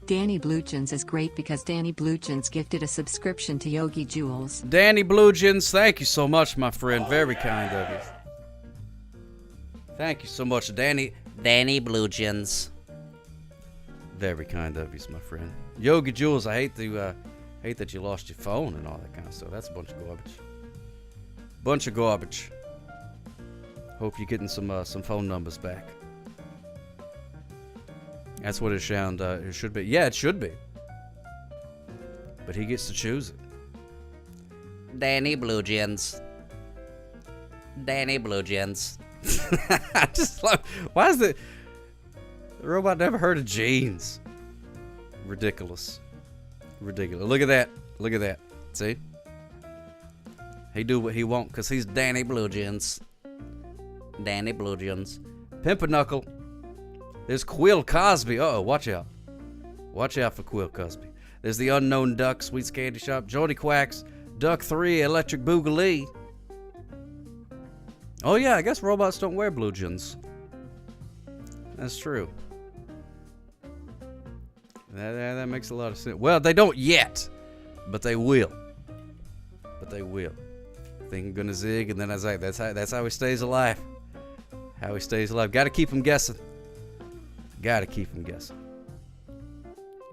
Danny Bluchins is great because Danny Bluchins gifted a subscription to Yogi Jules. Danny Bluchins, thank you so much, my friend. Very kind of you. Thank you so much, Danny Bluchins. Very kind of you, my friend. Yogi Jules, I hate that you lost your phone and all that kind of stuff. That's a bunch of garbage. Bunch of garbage. Hope you're getting some phone numbers back. That's what it should be. Yeah, it should be. But he gets to choose it. Danny Bluchins. Danny Bluchins. I just love. Why is the robot never heard of jeans? Ridiculous. Ridiculous. Look at that. Look at that. See? He do what he want because he's Danny Bluchins. Danny Bluchins. Pimpernel. There's Quill Cosby. Uh-oh, watch out. Watch out for Quill Cosby. There's the Unknown Duck, Sweet's Candy Shop, Johnny Quacks, Duck 3, Electric Boogaloo. Oh yeah, I guess robots don't wear blue jeans. That's true. That makes a lot of sense. Well, they don't yet, but they will. Thing gonna zig, and then I was like, that's how he stays alive. How he stays alive. Got to keep him guessing.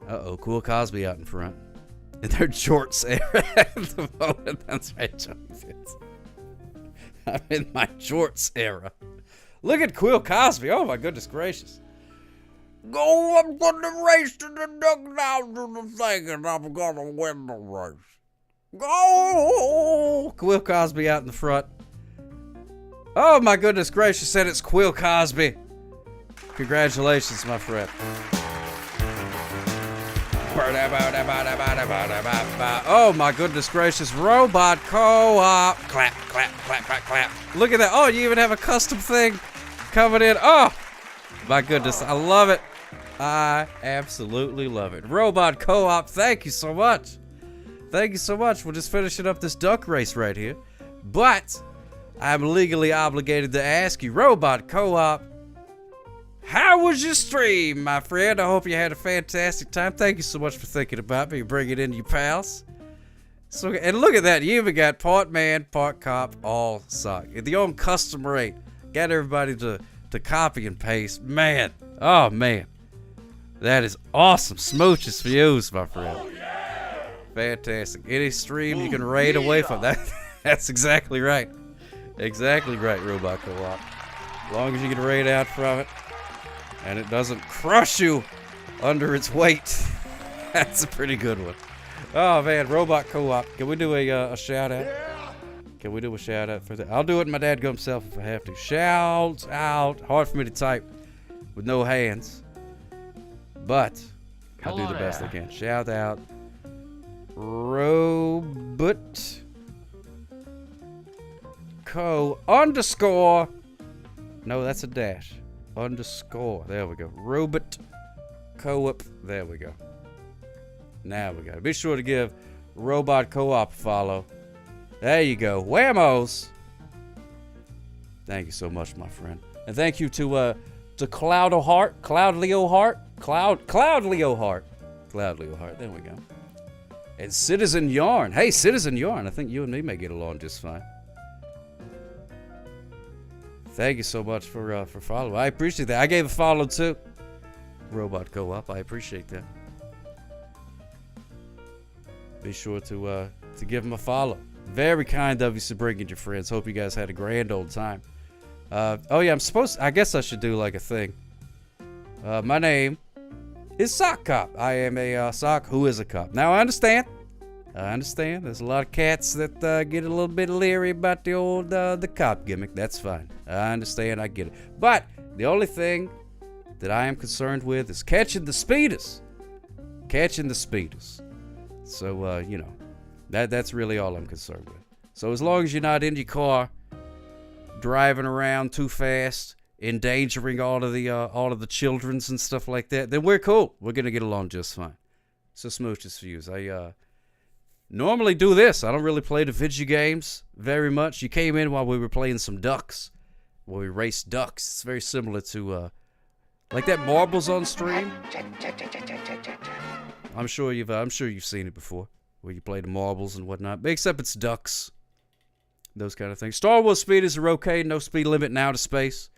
Uh-oh, Cool Cosby out in front. In their shorts era at the moment. That's right, Johnny Fitz. I'm in my shorts era. Look at Cool Cosby. Oh, my goodness gracious. Go up to the race to the duck down to the thing, and I'm gonna win the race. Go! Quill Cosby out in the front. Oh my goodness gracious, said it's Quill Cosby. Congratulations, my friend. Oh my goodness gracious, Robot Co-op. Clap, clap, clap, clap, clap. Look at that. Oh, you even have a custom thing coming in. Oh my goodness, I love it. I absolutely love it. Robot Co-op, thank you so much. Thank you so much. We're just finishing up this duck race right here. But I'm legally obligated to ask you, Robot Co-op, how was your stream, my friend? I hope you had a fantastic time. Thank you so much for thinking about me and bringing in your pals. So, and look at that. You even got part man, part cop, all sock. At the own custom rate. Got everybody to copy and paste. Man. Oh, man. That is awesome. Smooches for you, my friend. Fantastic. Any stream you can raid away from that. That's exactly right. Exactly right, Robot Co-op. As long as you can raid out from it and it doesn't crush you under its weight. That's a pretty good one. Oh man, Robot Co-op. Can we do a shout out? Can we do a shout out for that? I'll do it my dadgum self if I have to. Shout out. Hard for me to type with no hands, but I'll do the best I can. Shout out. Robot Co _ no, that's a dash. _ there we go. Robot Co-op. There we go. Now we go. Be sure to give Robot Co-op a follow. There you go. Whammos. Thank you so much, my friend. And thank you to Cloud Leo Heart. There we go. And Citizen Yarn. Hey, Citizen Yarn. I think you and me may get along just fine. Thank you so much for following. I appreciate that. I gave a follow too. Robot Co-op. I appreciate that. Be sure to give him a follow. Very kind of you to bring in your friends. Hope you guys had a grand old time. Oh yeah, I guess I should do like a thing. My name is Sock Cop. I am a sock who is a cop. Now I understand. There's a lot of cats that get a little bit leery about the old the cop gimmick. That's fine. I understand. I get it. But the only thing that I am concerned with is catching the speeders. So you know, that's really all I'm concerned with. So as long as you're not in your car driving around too fast, endangering all of the childrens and stuff like that, then we're cool. We're gonna get along just fine. So smooches for you. I normally do this. I don't really play the video games very much. You came in while we were playing some ducks, where we raced ducks. It's very similar to like that Marbles on stream. I'm sure you've seen it before, where you play the marbles and whatnot. But except it's ducks, those kind of things. Star Wars speeders are okay. No speed limit in outer space.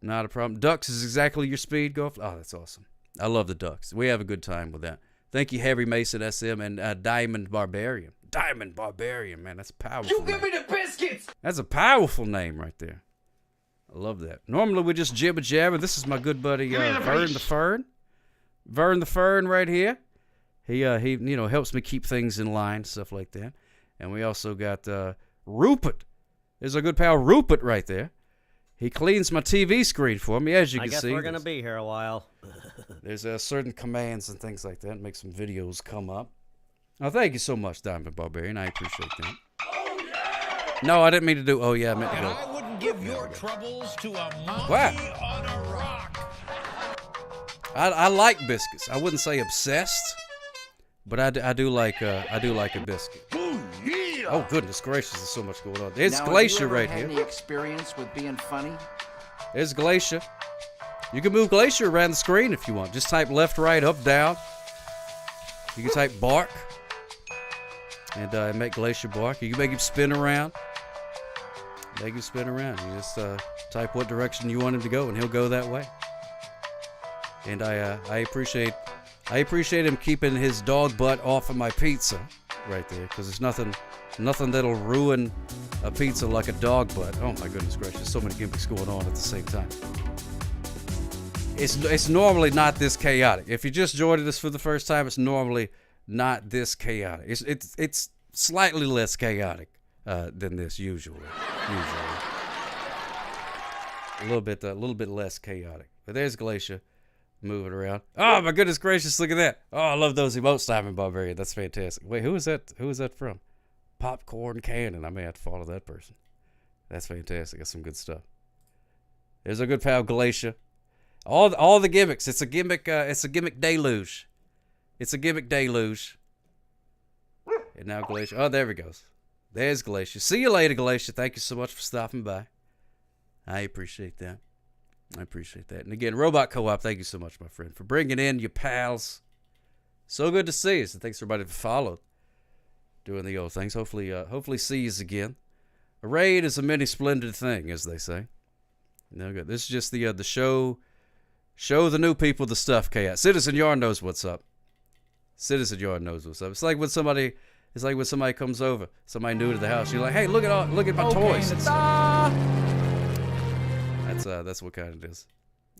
Not a problem. Ducks is exactly your speed. Go. Oh, that's awesome. I love the ducks. We have a good time with that. Thank you, Harry Mason SM and Diamond Barbarian. Diamond Barbarian, man, that's a powerful. You give me the biscuits. That's a powerful name right there. I love that. Normally we just jibber jabber. This is my good buddy Vern the Fern. Vern the Fern right here. He helps me keep things in line, stuff like that. And we also got Rupert. There's a good pal Rupert right there. He cleans my TV screen for me, as you can see. I guess we're going to be here a while. There's certain commands and things like that. Make some videos come up. Oh, thank you so much, Diamond Barbarian. I appreciate that. Oh, yeah! No, I didn't mean to do. Oh, yeah, I meant to go. And I wouldn't give your troubles to a monkey on a rock. I like biscuits. I wouldn't say obsessed, but I do like a biscuit. Oh, goodness gracious, there's so much going on. There's Glacier right here. Any experience with being funny? There's Glacier. You can move Glacier around the screen if you want. Just type left, right, up, down. You can type bark and make Glacier bark. You can make him spin around. Make him spin around. You just type what direction you want him to go, and he'll go that way. And I appreciate him keeping his dog butt off of my pizza right there, because there's nothing that'll ruin a pizza like a dog butt. Oh my goodness gracious, so many gimmicks going on at the same time. It's normally not this chaotic. If you just joined us for the first time, it's normally not this chaotic. It's slightly less chaotic than this usually. A little bit less chaotic. But there's Glacier moving around. Oh my goodness gracious, look at that. Oh, I love those emotes, Diamond Barbarian. That's fantastic. Wait, who is that? Who is that from? Popcorn Cannon. I may have to follow that person. That's fantastic. That's some good stuff. There's our good pal Glacier. All the gimmicks. It's a gimmick deluge. It's a gimmick deluge. And now Glacier. Oh, there he goes. There's Glacier. See you later, Glacier. Thank you so much for stopping by. I appreciate that. And again, Robot Co-op, thank you so much, my friend, for bringing in your pals. So good to see us. And thanks everybody for following. Doing the old things. Hopefully see you again. A raid is a many splendid thing, as they say. No good. This is just the show the new people the stuff, chaos. Citizen Yarn knows what's up. It's like when somebody comes over, somebody new to the house. You're like, hey, look at my toys. That's what kind it is.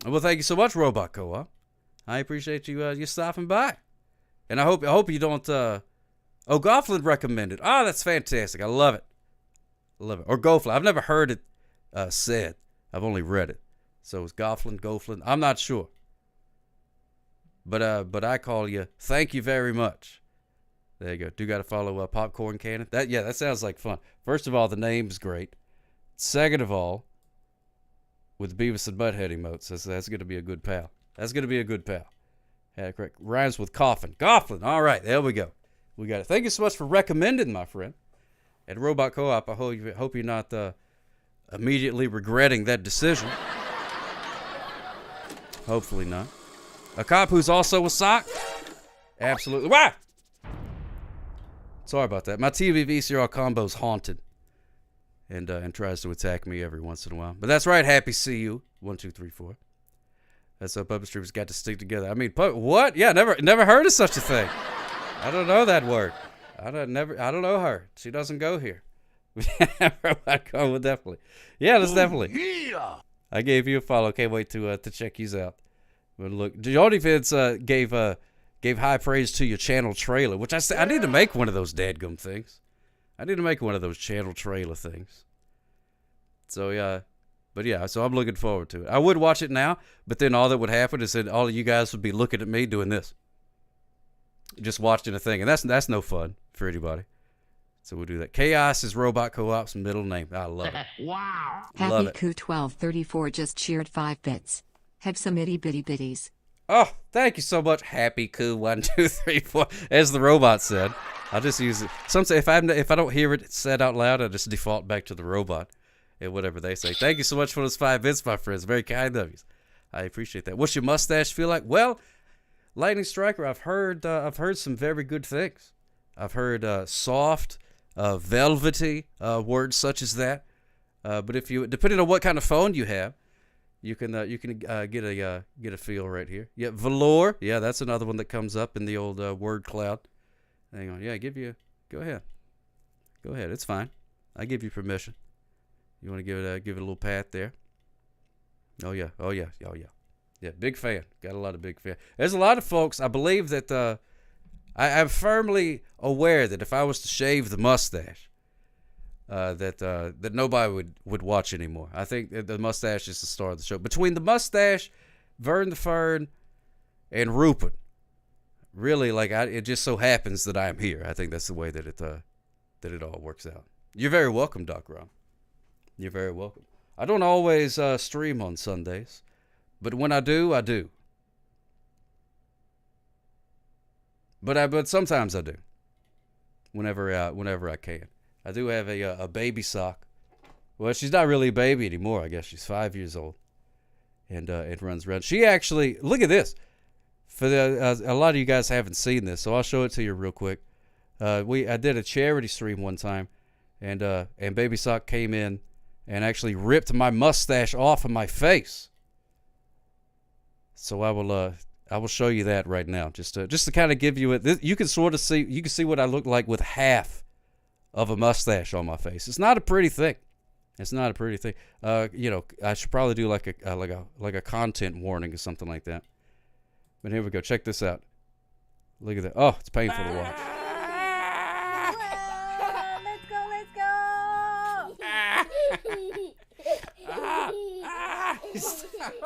Well, thank you so much, Robot Co-op. I appreciate you stopping by, and I hope you don't. Gofflin recommended. Oh, that's fantastic. I love it. Or Goflin. I've never heard it said. I've only read it. So it's Goflin. I'm not sure. But I call you. Thank you very much. There you go. Do got to follow Popcorn Cannon. That sounds like fun. First of all, the name's great. Second of all, with Beavis and Butthead emotes, that's going to be a good pal. Yeah, correct. Rhymes with coffin. Goflin. All right, there we go. We got it. Thank you so much for recommending, my friend. And Robot Co-op, I hope you're not immediately regretting that decision. Hopefully not. A cop who's also a sock? Absolutely. Wah! Sorry about that. My TV VCR combo's haunted. And tries to attack me every once in a while. But that's right, Happy See You. 1, 2, 3, 4. That's how puppet strippers got to stick together. I mean, what? Yeah, never heard of such a thing. I don't know that word. I don't know her. She doesn't go here. Robot Co would definitely. Yeah, that's definitely. Yeah. I gave you a follow. Can't wait to check you out. But look, Jody Vince gave high praise to your channel trailer, which I need to make one of those dadgum things. I need to make one of those channel trailer things. So yeah, but yeah, so I'm looking forward to it. I would watch it now, but then all that would happen is that all of you guys would be looking at me doing this, just watching a thing, and that's no fun for anybody. So we'll do that. Chaos is Robot Co-op's middle name. I love it. Wow. Love Happy it. Coup1234 just cheered 5 bits. Have some itty bitty bitties. Oh, thank you so much, Happy Coup 1, 2, 3, 4. As the robot said, I'll just use it. Sometimes if I don't hear it said out loud, I just default back to the robot and whatever they say. Thank you so much for those 5 bits, my friends. Very kind of you. I appreciate that. What's your mustache feel like? Well, Lightning Striker, I've heard some very good things. I've heard soft, velvety words such as that. But if you, depending on what kind of phone you have, you can get a feel right here. Yeah, velour. Yeah, that's another one that comes up in the old word cloud. Hang on. Yeah, go ahead. Go ahead. It's fine. I give you permission. You want to give it a little pat there? Oh yeah. Yeah, big fan. Got a lot of big fan. There's a lot of folks. I believe that I'm firmly aware that if I was to shave the mustache, that nobody would watch anymore. I think that the mustache is the star of the show. Between the mustache, Vern the Fern, and Rupert, really, it just so happens that I am here. I think that's the way that it all works out. You're very welcome, Doc Ron. You're very welcome. I don't always stream on Sundays, but when I do, I do. But sometimes I do. Whenever I can. I do have a baby sock. Well, she's not really a baby anymore. I guess she's 5 years old, and it runs around. She actually, look at this, for the a lot of you guys haven't seen this, so I'll show it to you real quick. I did a charity stream one time, and Baby Sock came in and actually ripped my mustache off of my face. So I will show you that right now, just to kind of give you it. You can sort of see, you can see what I look like with half of a mustache on my face. It's not a pretty thing. It's not a pretty thing. You know, I should probably do like a content warning or something like that. But here we go. Check this out. Look at that. Oh, it's painful to watch.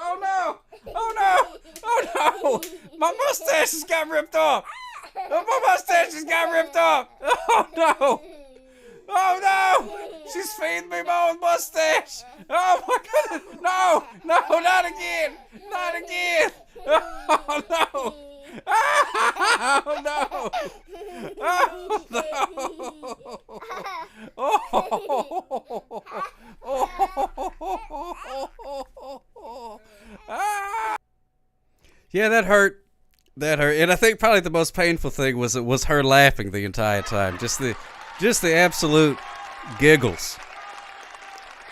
Oh no! Oh no! Oh no! My mustache has got ripped off! My mustache has got ripped off! Oh no! Oh no! She's feeding me my own mustache! Oh my goodness! No! No! Not again! Not again! Oh no! Oh no! Oh no! Oh! Yeah, that hurt. That hurt. And I think probably the most painful thing was her laughing the entire time. Just the absolute giggles.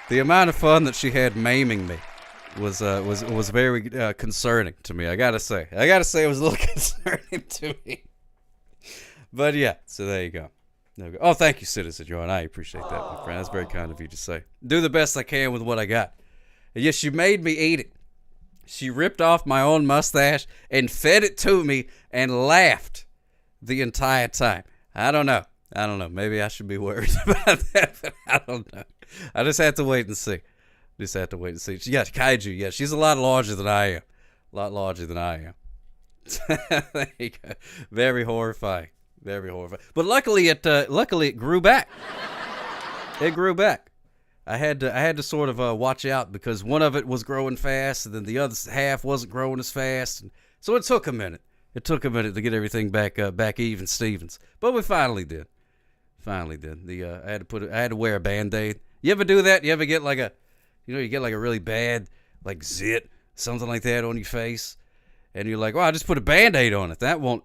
The amount of fun that she had maiming me was very concerning to me. I gotta say it was a little concerning to me. But yeah, so there you go. Oh, thank you, Citizen John. I appreciate that, my friend. That's very kind of you to say. Do the best I can with what I got. And yes, she made me eat it. She ripped off my own mustache and fed it to me and laughed the entire time. I don't know. Maybe I should be worried about that, but I don't know. I just have to wait and see. Yeah, Kaiju. Yeah, she's a lot larger than I am. A lot larger than I am. There you go. Very horrifying. Very horrifying. But luckily it grew back. It grew back. I had to sort of watch out because one of it was growing fast and then the other half wasn't growing as fast. And so it took a minute. It took a minute to get everything back even Stevens. But we finally did. I had to wear a Band-Aid. You ever do that? You ever get like you get like a really bad like zit, something like that on your face, and you're like, well, I just put a Band-Aid on it. That won't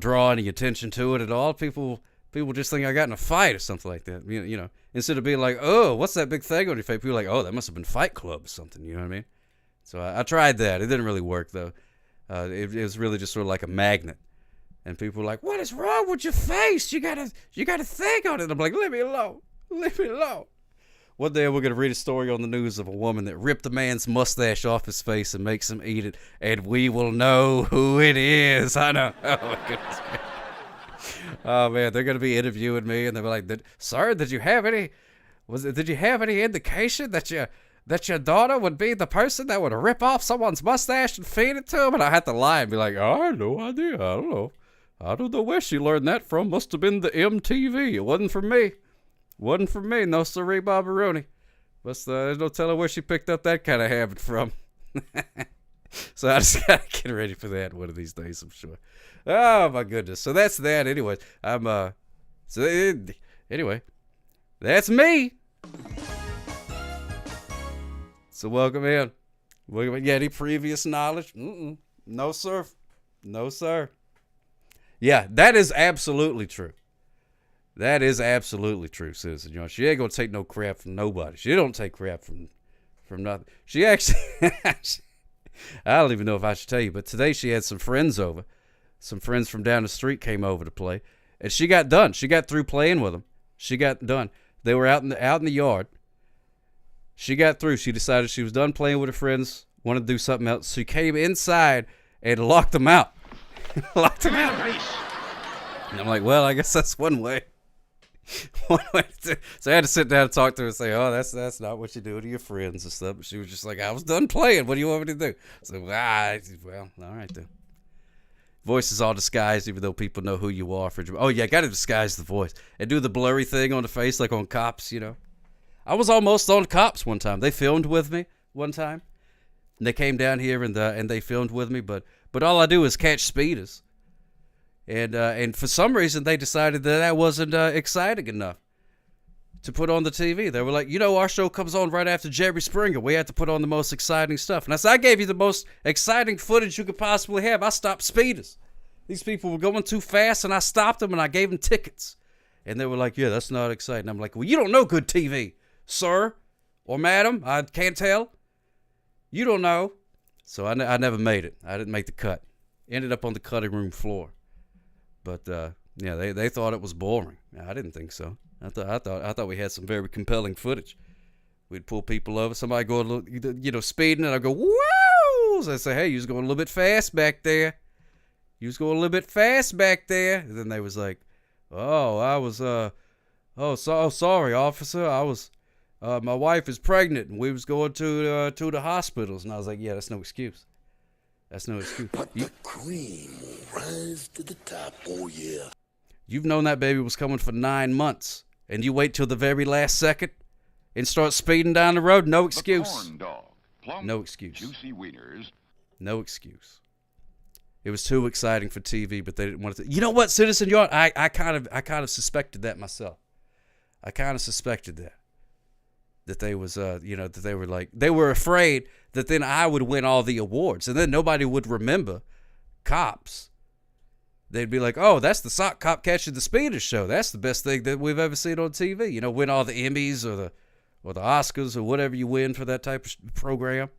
draw any attention to it at all. People just think I got in a fight or something like that. You know, instead of being like, oh, what's that big thing on your face? People are like, oh, that must have been Fight Club or something. You know what I mean? So I tried that. It didn't really work though. It was really just sort of like a magnet. And people were like, what is wrong with your face? You got a thing on it. I'm like, leave me alone. Leave me alone. One day we're going to read a story on the news of a woman that ripped a man's mustache off his face and makes him eat it. And we will know who it is. I know. Oh, my goodness. Oh, man. They're going to be interviewing me. And they'll be like, sir, did you have any indication that your daughter would be the person that would rip off someone's mustache and feed it to him? And I had to lie and be like, oh, I have no idea. I don't know. I don't know where she learned that from. Must have been the MTV. It wasn't from me. Wasn't from me. No siree, Barbaroni. But there's no telling where she picked up that kind of habit from. So I just got to get ready for that one of these days, I'm sure. Oh, my goodness. So that's that anyway. Anyway, that's me. So welcome in. You any previous knowledge? No, sir. No, sir. Yeah, that is absolutely true. That is absolutely true, Citizen John. She ain't gonna take no crap from nobody. She don't take crap from nothing. She actually, I don't even know if I should tell you, but today she had some friends over. Some friends from down the street came over to play, and she got done. She got through playing with them. She got done. They were out in the yard. She got through. She decided she was done playing with her friends, wanted to do something else. She came inside and locked them out. Locked them out. And I'm like, well, I guess that's one way. So I had to sit down and talk to her and say, oh, that's not what you do to your friends and stuff. But she was just like, I was done playing. What do you want me to do? So, well, all right then. Voice is all disguised, even though people know who you are. Oh, yeah, I got to disguise the voice. And do the blurry thing on the face like on Cops, you know. I was almost on Cops one time. They filmed with me one time. And they came down here and they filmed with me. But all I do is catch speeders. And for some reason, they decided that wasn't exciting enough. to put on the TV. They were like, you know, our show comes on right after Jerry Springer. We had to put on the most exciting stuff. And I said, I gave you the most exciting footage you could possibly have. I stopped speeders. These people were going too fast, and I stopped them, and I gave them tickets. And they were like, yeah, that's not exciting. I'm like, well, you don't know good TV, sir or madam. I can't tell. You don't know. So I never made it. I didn't make the cut. Ended up on the cutting room floor. But, yeah, they thought it was boring. I didn't think so. I thought we had some very compelling footage. We'd pull people over. Somebody go a little, you know, speeding, and I'd go, whoa! So I'd say, hey, you was going a little bit fast back there. You was going a little bit fast back there. And then they was like, oh, I was, sorry, officer. I was, my wife is pregnant, and we was going to the hospitals. And I was like, yeah, that's no excuse. That's no excuse. But the cream will rise to the top, oh yeah. You've known that baby was coming for 9 months, and you wait till the very last second and start speeding down the road? No excuse. The corn dog. Plump, no excuse. Juicy wieners. No excuse. It was too exciting for TV, but they didn't want it to. You know what, Citizen Yard? I kind of suspected that myself. I kind of suspected that they was, you know, that they were like, they were afraid that then I would win all the awards, and then nobody would remember Cops. They'd be like, oh, that's the sock cop catching the speeders show. That's the best thing that we've ever seen on TV. You know, win all the Emmys or the Oscars or whatever you win for that type of program.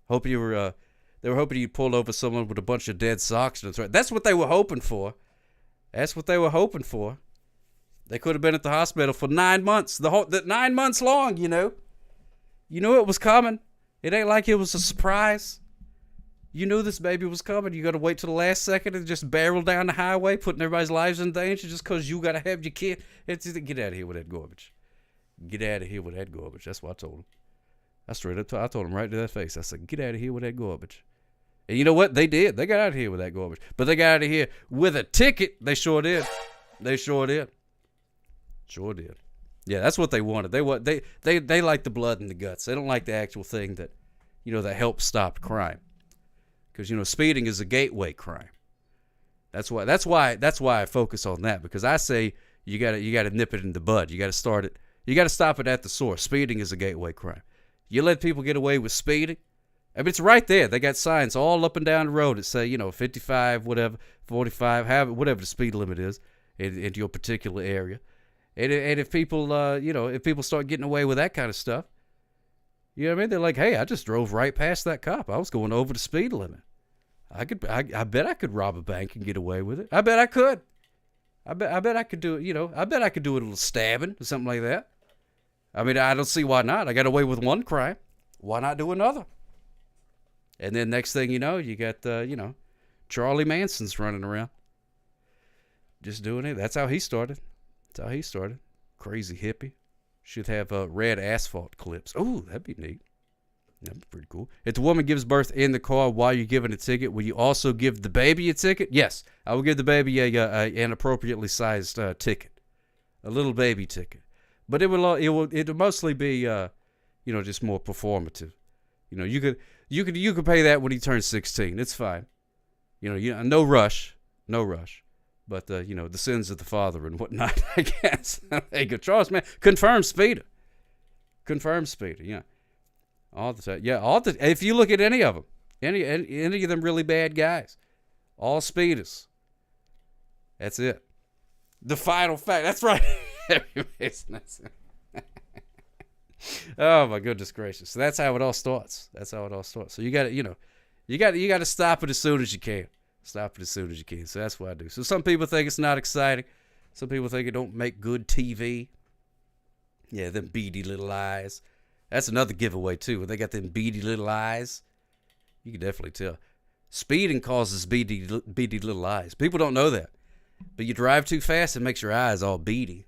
Hope you were, they were hoping you'd pull over someone with a bunch of dead socks. That's what they were hoping for. That's what they were hoping for. They could have been at the hospital for 9 months. The 9 months long, you know. You knew it was coming. It ain't like it was a surprise. You knew this baby was coming. You got to wait till the last second and just barrel down the highway, putting everybody's lives in danger just because you got to have your kid. Get out of here with that garbage. Get out of here with that garbage. That's what I told him. I told him right to that face. I said, get out of here with that garbage. And you know what? They did. They got out of here with that garbage. But they got out of here with a ticket. They sure did. They sure did. Sure did. Yeah, that's what they wanted. They like the blood and the guts. They don't like the actual thing that, you know, that helps stop crime. Because, you know, speeding is a gateway crime. That's why I focus on that, because I say you gotta nip it in the bud. You gotta start it. You gotta stop it at the source. Speeding is a gateway crime. You let people get away with speeding. I mean, it's right there. They got signs all up and down the road that say, you know, 55, whatever, 45, whatever the speed limit is in your particular area. And if people, you know, if people start getting away with that kind of stuff, you know what I mean? They're like, hey, I just drove right past that cop. I was going over the speed limit. I bet I could rob a bank and get away with it. I bet I could. I bet I could do it, you know. I bet I could do a little stabbing or something like that. I mean, I don't see why not. I got away with one crime. Why not do another? And then next thing you know, you got, you know, Charlie Manson's running around. Just doing it. That's how he started. Crazy hippie. Should have red asphalt clips. Oh, that'd be neat. That'd be pretty cool. If the woman gives birth in the car while you're giving a ticket, will you also give the baby a ticket? Yes, I will give the baby an appropriately sized ticket, a little baby ticket. But it'll mostly be, you know, just more performative. You know, you could pay that when he turns 16. It's fine. You know, no rush. But, you know, the sins of the father and whatnot, I guess. Hey, good Charles, man. Confirmed speeder, yeah. All the time. Yeah, if you look at any of them, any of them really bad guys, all speeders. That's it. The final fact. That's right. Oh, my goodness gracious. So that's how it all starts. So you got to, you know, you got to stop it as soon as you can. So that's what I do. So some people think it's not exciting. Some people think it don't make good TV. Yeah, them beady little eyes. That's another giveaway, too. When they got them beady little eyes, you can definitely tell. Speeding causes beady little eyes. People don't know that. But you drive too fast, it makes your eyes all beady.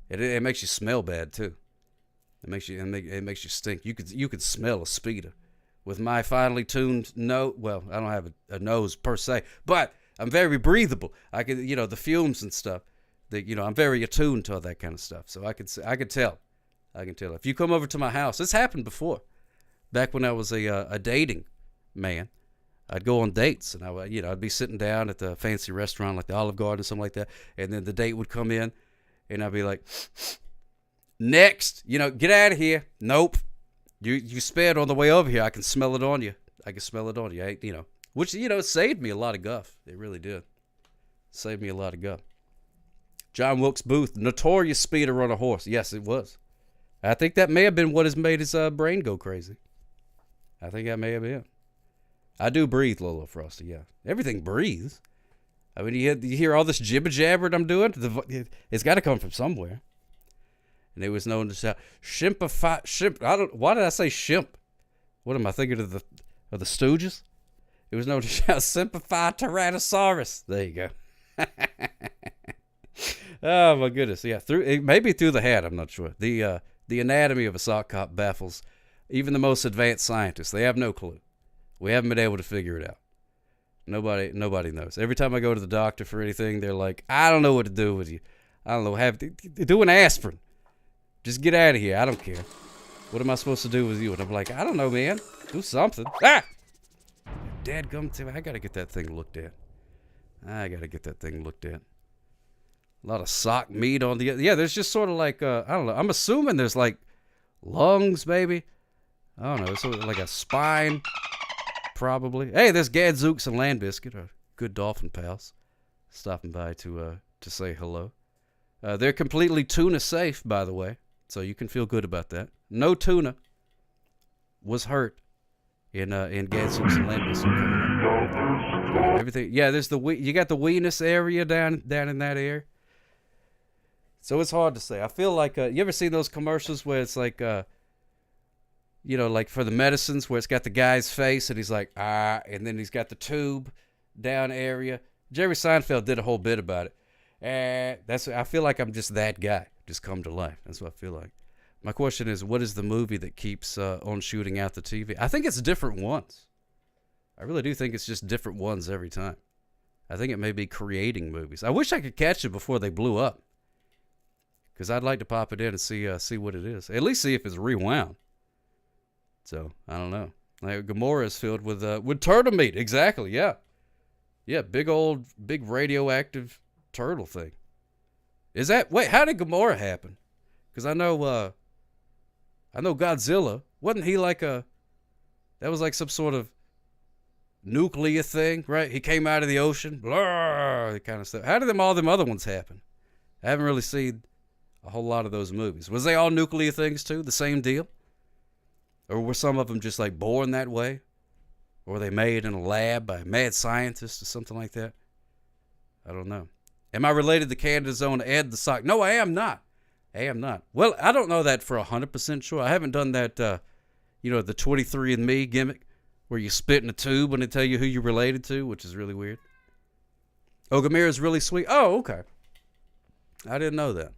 It makes you smell bad, too. It makes you stink. You could smell a speeder. With my finely tuned nose, well, I don't have a nose per se, but I'm very breathable. I can, you know, the fumes and stuff. You know, I'm very attuned to all that kind of stuff. So I can tell. If you come over to my house, this happened before. Back when I was a dating man, I'd go on dates, and I'd be sitting down at the fancy restaurant like the Olive Garden or something like that, and then the date would come in, and I'd be like, Next, get out of here. Nope. You sped on the way over here. I can smell it on you. Which, saved me a lot of guff. It really did. Saved me a lot of guff. John Wilkes Booth, notorious speeder on a horse. Yes, it was. I think that may have been what has made his brain go crazy. I think that may have been. I do breathe, Lolo Frosty, yeah. Everything breathes. I mean, you hear all this jibber-jabber I'm doing? It's got to come from somewhere. And it was known to shout, Shimp. Why did I say Shimp? What am I thinking of the Stooges? It was known to shout, Simplify Tyrannosaurus. There you go. Oh, my goodness. Yeah, maybe through the hat, I'm not sure. The anatomy of a sock cop baffles even the most advanced scientists. They have no clue. We haven't been able to figure it out. Nobody knows. Every time I go to the doctor for anything, they're like, I don't know what to do with you. I don't know. Do an aspirin. Just get out of here. I don't care. What am I supposed to do with you? And I'm like, I don't know, man. Do something. Ah! Dadgum, I got to get that thing looked at. A lot of sock meat on the... Yeah, there's just sort of like, I don't know. I'm assuming there's like lungs, maybe. I don't know. It's sort of like a spine, probably. Hey, there's Gadzooks and Land Biscuit, our good dolphin pals, stopping by to say hello. They're completely tuna safe, by the way, so you can feel good about that. No tuna was hurt in Gadzooks and Land Biscuit coming up. Everything. Yeah, there's you got the weenus area down in that area. So it's hard to say. I feel like you ever seen those commercials where it's like like for the medicines where it's got the guy's face and he's like, and then he's got the tube down area. Jerry Seinfeld did a whole bit about it. I feel like I'm just that guy, just come to life. That's what I feel like. My question is, what is the movie that keeps on shooting out the TV? I think it's different ones. I really do think it's just different ones every time. I think it may be creating movies. I wish I could catch it before they blew up, because I'd like to pop it in and see what it is. At least see if it's rewound. So, I don't know. Like, Gamora is filled with turtle meat. Exactly, yeah. Yeah, big radioactive turtle thing. Wait, how did Gamora happen? Because I know Godzilla. Wasn't he like that was like some sort of nuclear thing, right? He came out of the ocean, blah, that kind of stuff. How did all them other ones happen? I haven't really seen a whole lot of those movies. Was they all nuclear things too? The same deal? Or were some of them just like born that way? Or were they made in a lab by a mad scientist or something like that? I don't know. Am I related to Canada's own Ed the Sock? No, I am not. Well, I don't know that for 100% sure. I haven't done that, the 23andMe gimmick where you spit in a tube when they tell you who you're related to, which is really weird. Oh, Gamera's really sweet. Oh, okay. I didn't know that.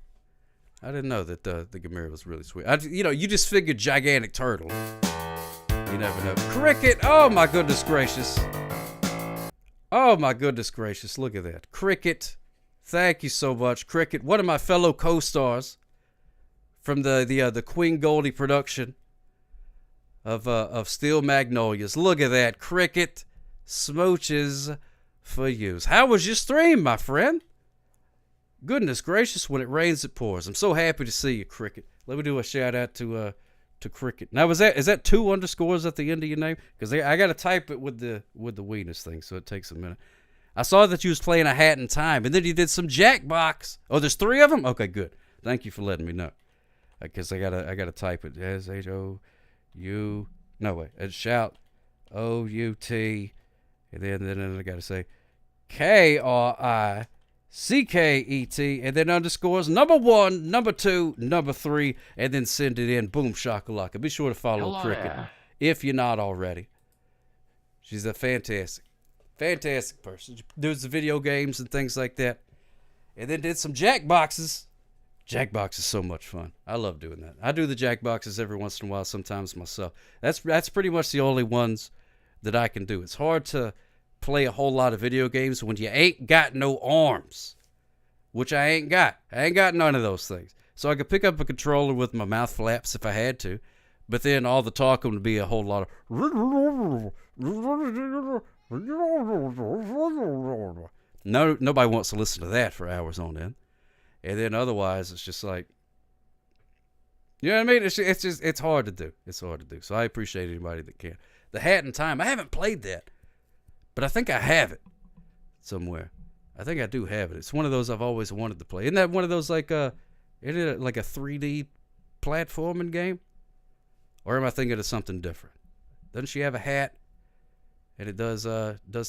I didn't know that the Gamera was really sweet. You just figured gigantic turtle. You never know. Cricket. Oh, my goodness gracious. Look at that. Cricket. Thank you so much. Cricket, one of my fellow co-stars from the Queen Goldie production of Steel Magnolias. Look at that. Cricket smooches for you. How was your stream, my friend? Goodness gracious, when it rains, it pours. I'm so happy to see you, Cricket. Let me do a shout out to Cricket. Now, is that 2 underscores at the end of your name? Because I got to type it with the weenus thing, so it takes a minute. I saw that you was playing A Hat in Time, and then you did some Jackbox. Oh, there's 3 of them? Okay, good. Thank you for letting me know. Because I gotta type it. S-H-O-U. No, wait. It's shout O-U-T. And then I gotta say K-R-I-C-K-E-T. And then underscores number 1, number 2, number 3. And then send it in. Boom shakalaka. Be sure to follow Cricket if you're not already. She's a fantastic person. She does the video games and things like that. And then did some Jackboxes. Jackbox is so much fun. I love doing that. I do the Jackboxes every once in a while, sometimes myself. That's pretty much the only ones that I can do. It's hard to play a whole lot of video games when you ain't got no arms, which I ain't got. I ain't got none of those things. So I could pick up a controller with my mouth flaps if I had to, but then all the talking would be a whole lot of... Nobody wants to listen to that for hours on end. And then otherwise, it's just like, You know what I mean? It's hard to do. It's hard to do. So I appreciate anybody that can. The Hat in Time. I haven't played that, but I think I have it somewhere. I think I do have it. It's one of those I've always wanted to play. Isn't that one of those like isn't it like a 3D platforming game? Or am I thinking of something different? Doesn't she have a hat? And it does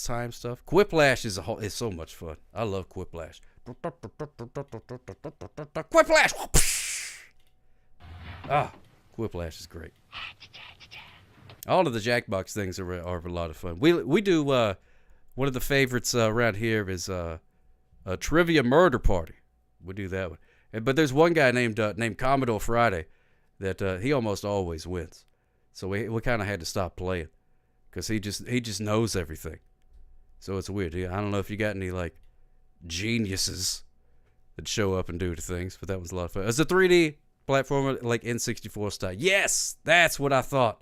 time stuff. Quiplash is so much fun. I love Quiplash. Quiplash! Ah, Quiplash is great. All of the Jackbox things are a lot of fun. We do one of the favorites around here is a Trivia Murder Party. We do that one. But there's one guy named Commodore Friday that he almost always wins. So we kind of had to stop playing because he just knows everything. So it's weird. I don't know if you got any like geniuses that show up and do the things, but that was a lot of fun. It's a 3D platformer like N64 style. Yes, that's what I thought.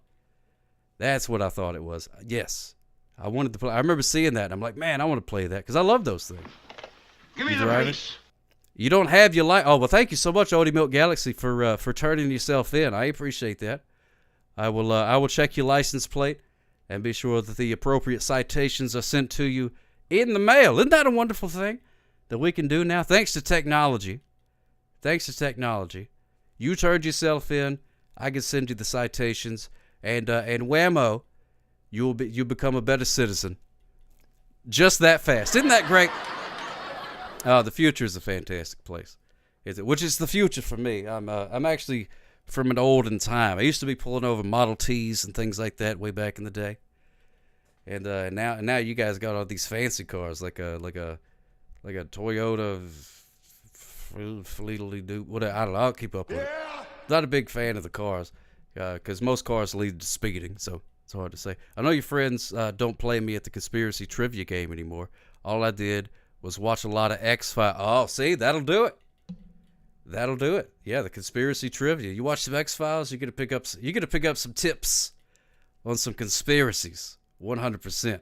That's what I thought it was. Yes, I wanted to play. I remember seeing that. And I'm like, man, I want to play that because I love those things. Give me the race. You don't have your light. Oh well, thank you so much, Odie Milk Galaxy, for turning yourself in. I appreciate that. I will check your license plate and be sure that the appropriate citations are sent to you in the mail. Isn't that a wonderful thing that we can do now? Thanks to technology. Thanks to technology. You turned yourself in. I can send you the citations, and whammo, you become a better citizen. Just that fast. Isn't that great? Oh, the future is a fantastic place. Which is the future for me. I'm actually from an olden time. I used to be pulling over Model Ts and things like that way back in the day. And now you guys got all these fancy cars like a Toyota Fleetly-doo. Whatever. I don't know. I'll keep up with it. Not a big fan of the cars because most cars lead to speeding, so it's hard to say. I know your friends don't play me at the conspiracy trivia game anymore. All I did was watch a lot of X-Files. Oh, see, that'll do it. That'll do it. Yeah, the conspiracy trivia. You watch some X-Files, you're gonna pick up some tips on some conspiracies. 100%.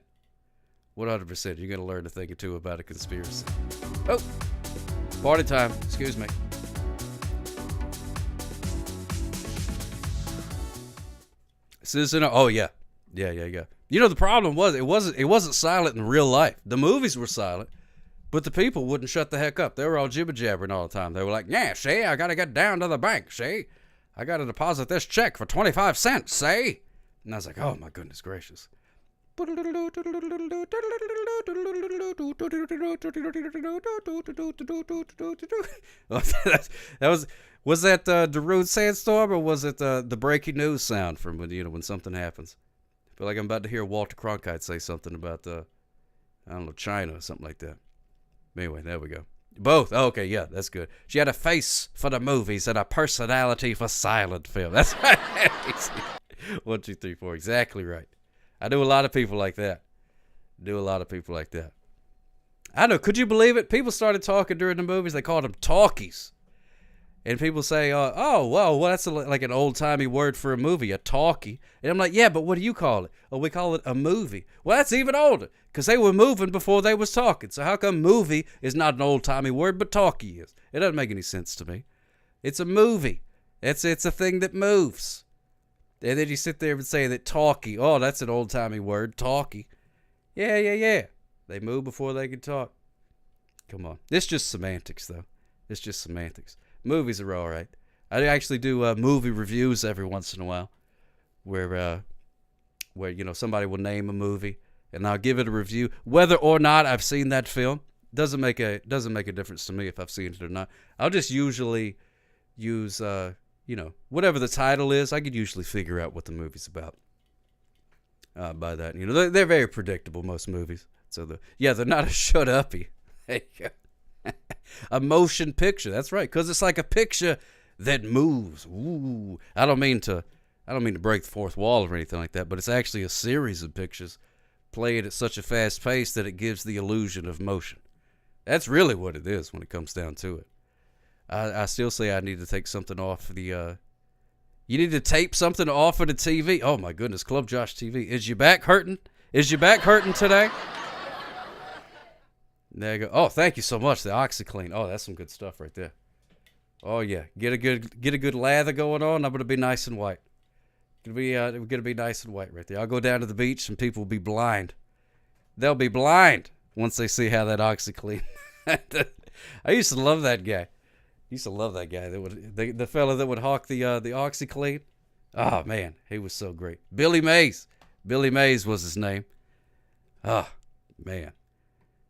100%. You're gonna learn a thing or two about a conspiracy. Oh, party time. Excuse me. Citizen. Oh yeah. Yeah. You know the problem was it wasn't silent in real life. The movies were silent. But the people wouldn't shut the heck up. They were all jibber-jabbering all the time. They were like, yeah, see, I got to get down to the bank, see? I got to deposit this check for 25 cents, see? And I was like, oh, my goodness gracious. Was that Darude Sandstorm, or was it the breaking news sound from when something happens? I feel like I'm about to hear Walter Cronkite say something about, I don't know, China or something like that. Anyway, there we go. Both. Oh, okay, yeah, that's good. She had a face for the movies and a personality for silent film. That's right. 1, 2, 3, 4. Exactly right. I do a lot of people like that. I know. Could you believe it? People started talking during the movies. They called them talkies. And people say, oh, well, that's like an old-timey word for a movie, a talkie. And I'm like, yeah, but what do you call it? Oh, we call it a movie. Well, that's even older, because they were moving before they was talking. So how come movie is not an old-timey word, but talkie is? It doesn't make any sense to me. It's a movie. It's a thing that moves. And then you sit there and say that talkie, oh, that's an old-timey word, talkie. Yeah. They move before they can talk. Come on. It's just semantics, though. It's just semantics. Movies are all right. I actually do movie reviews every once in a while, where somebody will name a movie and I'll give it a review, whether or not I've seen that film. Doesn't make a difference to me if I've seen it or not. I'll just usually use whatever the title is. I could usually figure out what the movie's about by that. They're very predictable, most movies. So they're not a shut-uppy. There you go. A motion picture. That's right, because it's like a picture that moves. Ooh, I don't mean to break the fourth wall or anything like that, but it's actually a series of pictures played at such a fast pace that it gives the illusion of motion. That's really what it is when it comes down to it. I still say I need to take something off the. You need to tape something off of the TV. Oh my goodness, Club Josh TV. Is your back hurting? Is your back hurting today? There you go. Oh, thank you so much. The OxyClean. Oh, that's some good stuff right there. Oh yeah, get a good lather going on. I'm gonna be nice and white. Gonna be nice and white right there. I'll go down to the beach and people will be blind. They'll be blind once they see how that OxiClean. I used to love that guy. The fella that would hawk the OxiClean. Oh man, he was so great. Billy Mays. Billy Mays was his name. Oh man,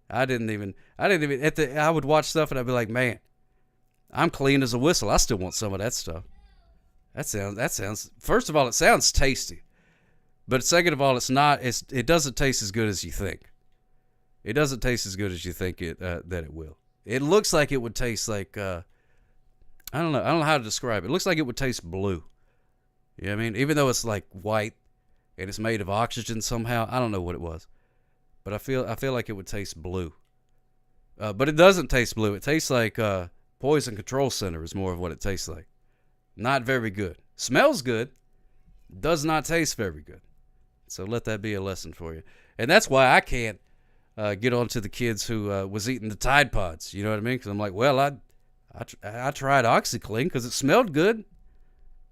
I would watch stuff and I'd be like, man, I'm clean as a whistle. I still want some of that stuff. That sounds. First of all, it sounds tasty, but second of all, it doesn't taste as good as you think. It doesn't taste as good as you think that it will. It looks like it would taste like I don't know how to describe it. It looks like it would taste blue. You know what I mean? Even though it's like white and it's made of oxygen somehow. I don't know what it was, but I feel like it would taste blue. But it doesn't taste blue. It tastes like Poison Control Center is more of what it tastes like. Not very good. Smells good. Does not taste very good. So let that be a lesson for you. And that's why I can't get on to the kids who was eating the Tide Pods. You know what I mean? Because I'm like, well, I tried OxiClean because it smelled good.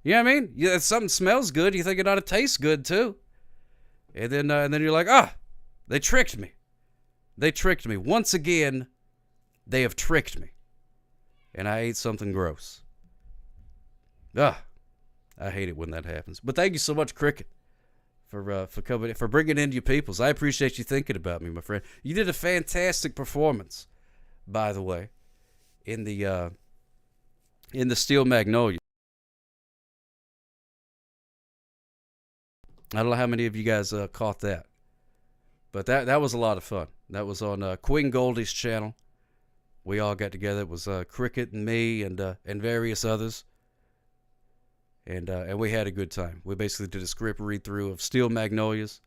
You know what I mean? Yeah, if something smells good, you think it ought to taste good too. And then you're like, they tricked me. They tricked me. Once again, they have tricked me. And I ate something gross. I hate it when that happens. But thank you so much, Cricket, for bringing in your peoples. I appreciate you thinking about me, my friend. You did a fantastic performance, by the way, in the Steel Magnolia. I don't know how many of you guys caught that, but that was a lot of fun. That was on Queen Goldie's channel. We all got together. It was Cricket and me and various others. And we had a good time. We basically did a script read-through of Steel Magnolias.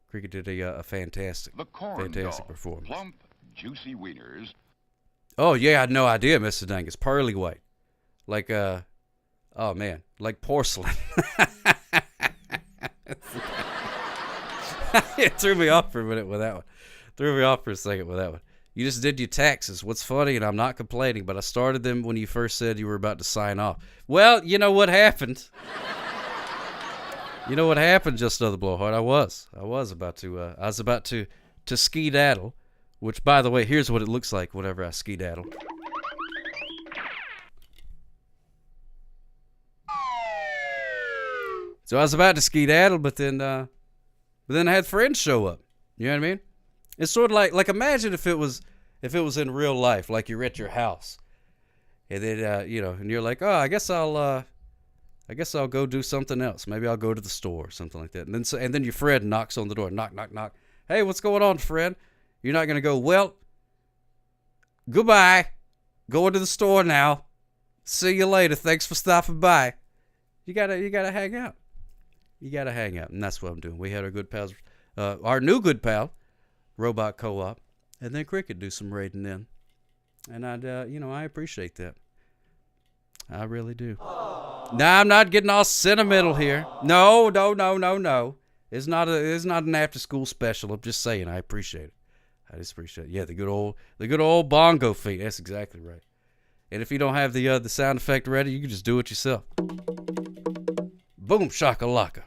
Cricket did a fantastic performance. Plump, juicy wieners. Oh, yeah, I had no idea, Mr. Dangus. Pearly white. Like, oh, man, like porcelain. It threw me off for a minute with that one. Threw me off for a second with that one. You just did your taxes. What's funny, and I'm not complaining, but I started them when you first said you were about to sign off. Well, you know what happened. You know what happened, Just Another Blowhard? I was about to skedaddle, which, by the way, here's what it looks like whenever I skedaddle. So I was about to skedaddle, but then I had friends show up. You know what I mean? It's sort of like imagine if it was in real life, like you're at your house, and then and you're like, oh, I guess I'll go do something else. Maybe I'll go to the store or something like that. And then your friend knocks on the door, knock, knock, knock. Hey, what's going on, friend? You're not gonna go, well, goodbye. Going to the store now. See you later. Thanks for stopping by. You gotta hang out. You gotta hang out, and that's what I'm doing. We had our good pals, our new good pal, Robot Co-op, and then Cricket do some raiding in, and I appreciate that. I really do. Now I'm not getting all sentimental here. No. It's not an after-school special. I'm just saying, I appreciate it. I just appreciate it. Yeah, the good old bongo feet. That's exactly right. And if you don't have the sound effect ready, you can just do it yourself. Boom shakalaka.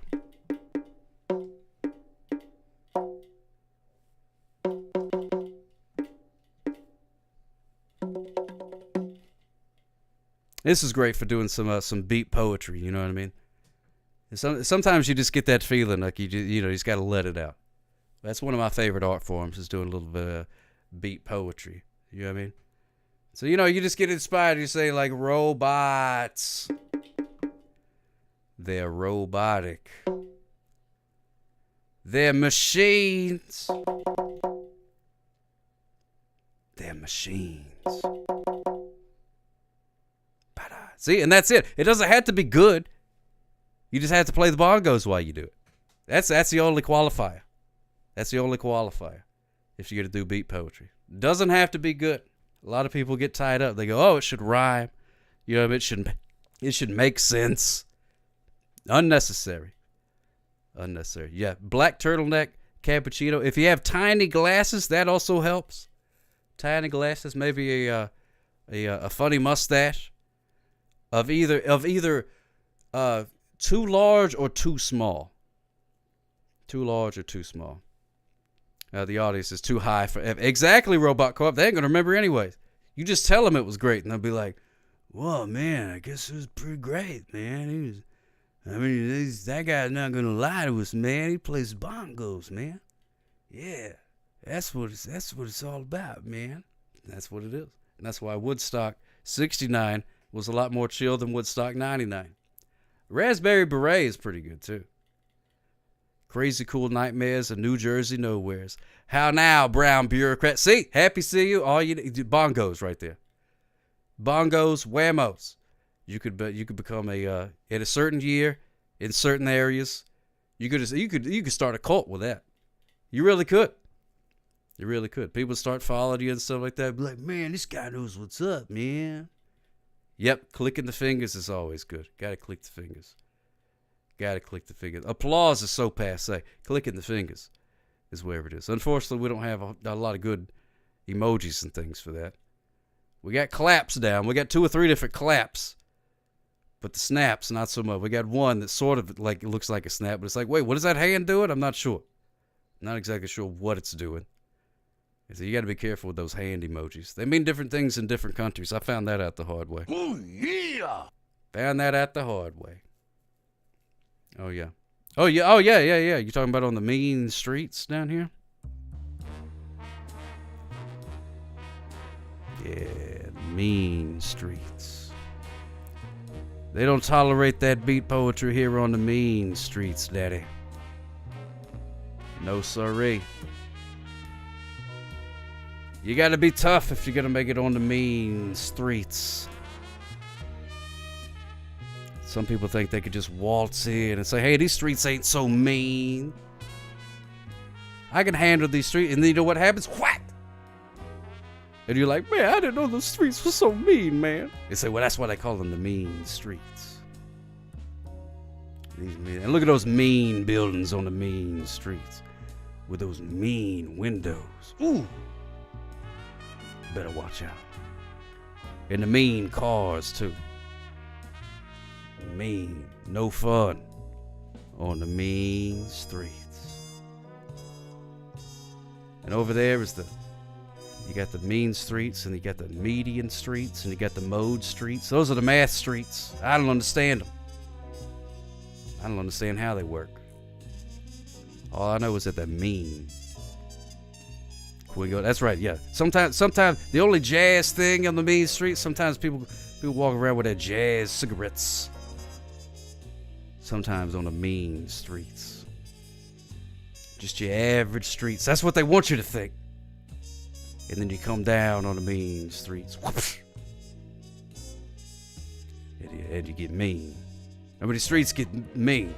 This is great for doing some beat poetry. You know what I mean? Sometimes you just get that feeling like you just got to let it out. That's one of my favorite art forms, is doing a little bit of beat poetry. You know what I mean? So you just get inspired. You say like robots. They're robotic. They're machines. They're machines. See, and that's it. It doesn't have to be good. You just have to play the bongos while you do it. That's the only qualifier. That's the only qualifier if you're going to do beat poetry. Doesn't have to be good. A lot of people get tied up. They go, oh, it should rhyme. You know, it should make sense. Unnecessary. Yeah, black turtleneck, cappuccino. If you have tiny glasses, that also helps. Tiny glasses, maybe a funny mustache. of either too large or too small. Too large or too small. The audience is too high for exactly Robot Co-op. They ain't gonna remember anyways. You just tell them it was great, and they'll be like, "Well, man, I guess it was pretty great, man. That guy's not gonna lie to us, man. He plays bongos, man. Yeah, that's what it's all about, man. That's what it is, and that's why Woodstock '69 was a lot more chill than Woodstock '99. Raspberry Beret is pretty good too. Crazy Cool Nightmares and New Jersey Nowheres. How now, brown bureaucrat? See, happy to see you. All you need, bongos right there. Bongos, whammos. You could become a in a certain year, in certain areas. You could start a cult with that. You really could. You really could. People start following you and stuff like that. Be like, man, this guy knows what's up, man. Yep, clicking the fingers is always good. Gotta click the fingers. Gotta click the fingers. Applause is so passe. Clicking the fingers is wherever it is. Unfortunately, we don't have a lot of good emojis and things for that. We got claps down. We got 2 or 3 different claps. But the snaps, not so much. We got one that sort of like it looks like a snap, but it's like, wait, what is that hand doing? I'm not sure. Not exactly sure what it's doing. So you got to be careful with those hand emojis. They mean different things in different countries. I found that out the hard way. Oh, yeah. Found that out the hard way. Oh, yeah. Oh, yeah. Oh, yeah. You talking about on the mean streets down here? Yeah, mean streets. They don't tolerate that beat poetry here on the mean streets, Daddy. No siree. You gotta be tough if you're gonna make it on the mean streets. Some people think they could just waltz in and say, hey, these streets ain't so mean. I can handle these streets. And then you know what happens? Whack! And you're like, man, I didn't know the streets were so mean, man. They say, well, that's why they call them the mean streets. These mean, and look at those mean buildings on the mean streets with those mean windows. Ooh. Better watch out. And the mean cars, too. Mean. No fun on the mean streets. And over there is you got the mean streets, and you got the median streets, and you got the mode streets. Those are the math streets. I don't understand them. I don't understand how they work. All I know is that they're mean. That's right, yeah. Sometimes the only jazz thing on the mean streets, sometimes people walk around with their jazz cigarettes. Sometimes on the mean streets. Just your average streets. That's what they want you to think. And then you come down on the mean streets. Whoosh, and you get mean. I mean, the streets get mean.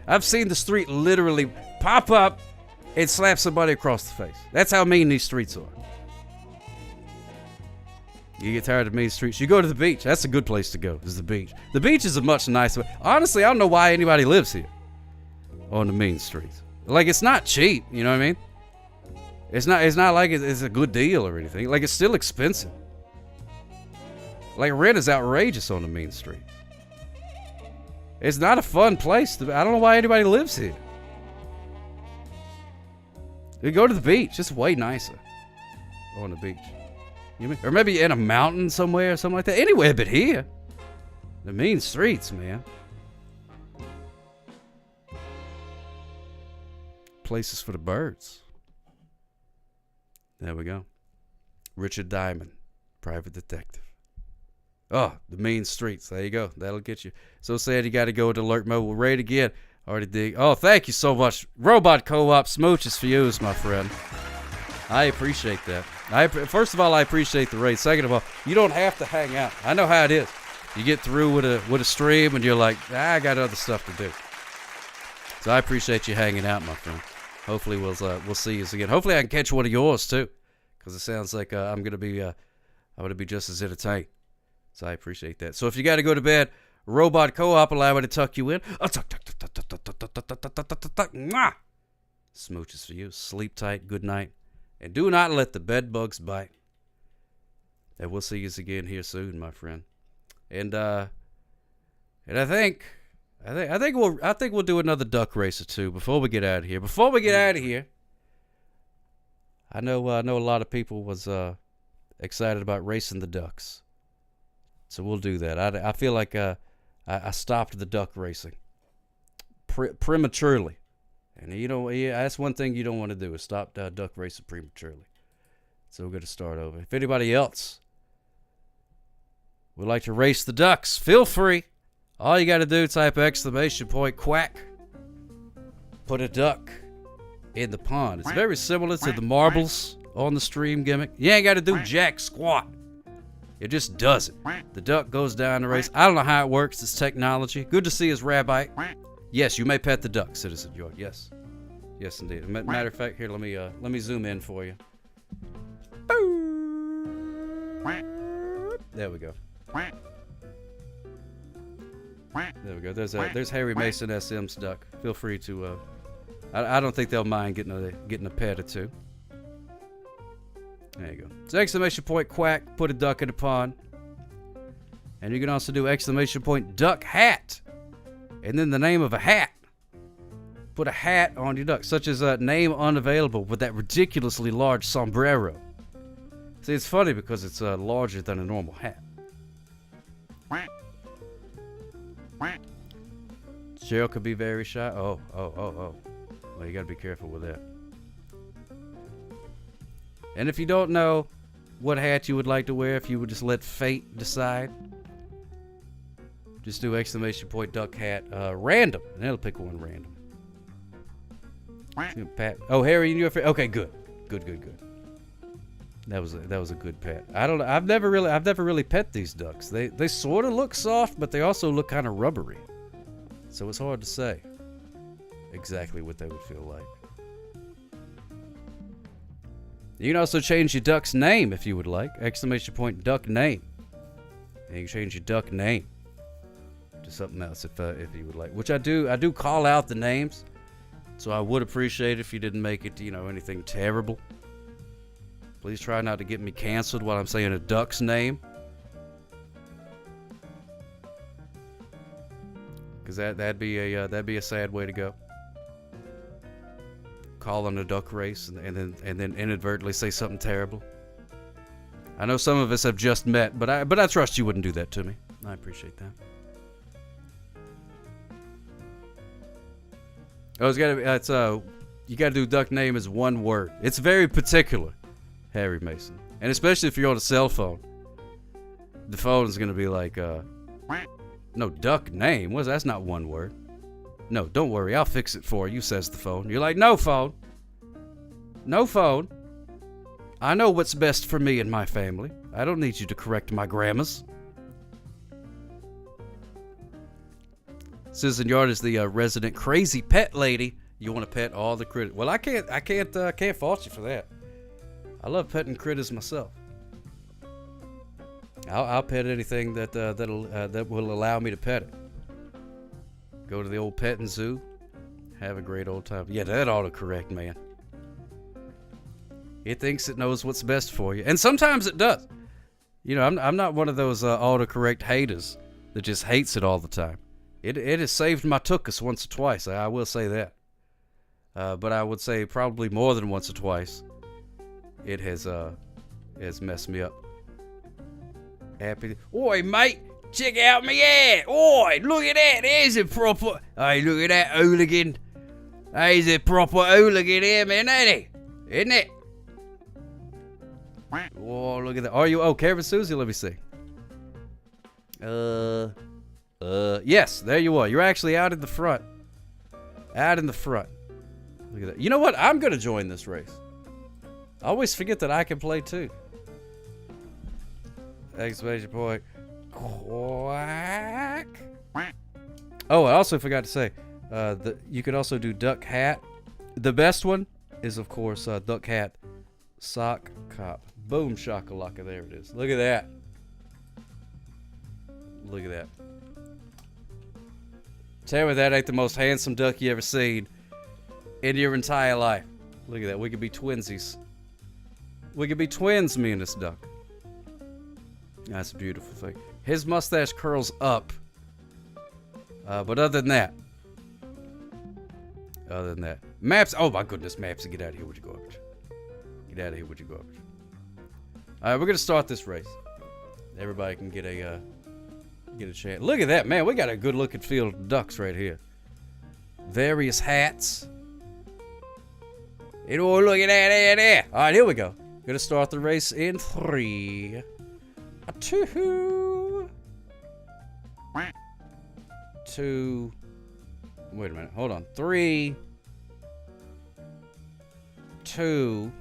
I've seen the street literally pop up and slap somebody across the face. That's how mean these streets are. You get tired of mean streets, you go to the beach. That's a good place to go, is the beach. The beach is a much nicer way. Honestly, I don't know why anybody lives here on the mean streets. Like, it's not cheap, you know what I mean? It's not like it's a good deal or anything. Like, it's still expensive. Like, rent is outrageous on the mean streets. It's not a fun place. I don't know why anybody lives here. You go to the beach. It's way nicer on the beach. You mean? Or maybe in a mountain somewhere or something like that. Anywhere but here. The mean streets, man. Places for the birds. There we go. Richard Diamond, private detective. Oh, the mean streets. There you go. That'll get you. So sad you got to go into alert mode. We'll rate again. Already dig. Oh, thank you so much. Robot Co-op smooches for you, my friend. I appreciate that. First of all, I appreciate the rate. Second of all, you don't have to hang out. I know how it is. You get through with a stream and you're like, I got other stuff to do. So I appreciate you hanging out, my friend. Hopefully we'll see you again. Hopefully I can catch one of yours too, because it sounds like I'm gonna be just as entertained. So I appreciate that. So if you got to go to bed, Robot Co-op allow me to tuck you in. Smooches for you. Sleep tight. Good night. And do not let the bed bugs bite. And we'll see you again here soon, my friend. And I think we'll do another duck race or two before we get out of here. I know a lot of people was excited about racing the ducks, so we'll do that. I feel like I stopped the duck racing prematurely, and that's one thing you don't want to do is stop duck racing prematurely. So we're going to start over. If anybody else would like to race the ducks, feel free. All you got to do, type !quack. Put a duck in the pond. It's very similar to the marbles on the stream gimmick. You ain't got to do jack squat. It just does it. The duck goes down the race. I don't know how it works. It's technology. Good to see us, Rabbi. Yes, you may pet the duck, Citizen George. Yes. Yes, indeed. Matter of fact, here, let me zoom in for you. There we go. There we go. There's Harry Mason SM's duck. Feel free to. I don't think they'll mind getting a pet or two. There you go. So !quack. Put a duck in the pond, and you can also do !duck hat, and then the name of a hat. Put a hat on your duck, such as a name unavailable with that ridiculously large sombrero. See, it's funny because it's larger than a normal hat. Cheryl could be very shy. Oh. Well, you gotta be careful with that. And if you don't know what hat you would like to wear, if you would just let fate decide, just do !duck hat random, and it'll pick one random. Pat. Oh, Harry, you knew it. Okay, good. That was a good pet. I don't know. I've never really pet these ducks. They sort of look soft, but they also look kind of rubbery. So it's hard to say exactly what they would feel like. You can also change your duck's name if you would like. !duck name. And you can change your duck name to something else if you would like. Which I do. I do call out the names. So I would appreciate if you didn't make it, anything terrible. Please try not to get me canceled while I'm saying a duck's name. Because that'd be a sad way to go. Call on a duck race and then inadvertently say something terrible. I know some of us have just met, but I trust you wouldn't do that to me. I appreciate that. Oh, you gotta do duck name as one word. It's very particular, Harry Mason, and especially if you're on a cell phone. The phone is gonna be like, no, duck name. That's not one word. No, don't worry, I'll fix it for you, says the phone. You're like, no phone. No phone. I know what's best for me and my family. I don't need you to correct my grammars. Susan Yard is the resident crazy pet lady. You want to pet all the critters. Well, I can't fault you for that. I love petting critters myself. I'll pet anything that will allow me to pet it. Go to the old petting zoo, have a great old time. Yeah, that autocorrect, man. It thinks it knows what's best for you, and sometimes it does. I'm not one of those autocorrect haters that just hates it all the time. It has saved my tuchus once or twice. I will say that. But I would say probably more than once or twice. It has messed me up. Happy. Oi, mate, check out me hair. Oi, look at that. There's a proper. Hey, look at that hooligan. There's a proper hooligan here, man, ain't he? Isn't it? Oh, look at that. Are you? Oh, Kevin Susie, let me see. Yes, there you are. You're actually out in the front. Out in the front. Look at that. You know what? I'm going to join this race. I always forget that I can play too. Exclamation point. Quack. Oh, I also forgot to say, you could also do duck hat. The best one is, of course, duck hat sock cop. Boom shakalaka. There it is. Look at that. Look at that. Tell me that ain't the most handsome duck you ever seen in your entire life. Look at that. We could be twinsies. We could be twins, me and this duck. That's a beautiful thing. His mustache curls up. But other than that. Maps. Oh my goodness, Maps. Get out of here, would you go up? Get out of here, would you go up? Alright, we're going to start this race. Everybody can get a chance. Look at that, man. We got a good looking field of ducks right here. Various hats. Oh, look at that there. Alright, here we go. Gonna start the race in 3, 2, 2. Wait a minute. Hold on. 3, 2.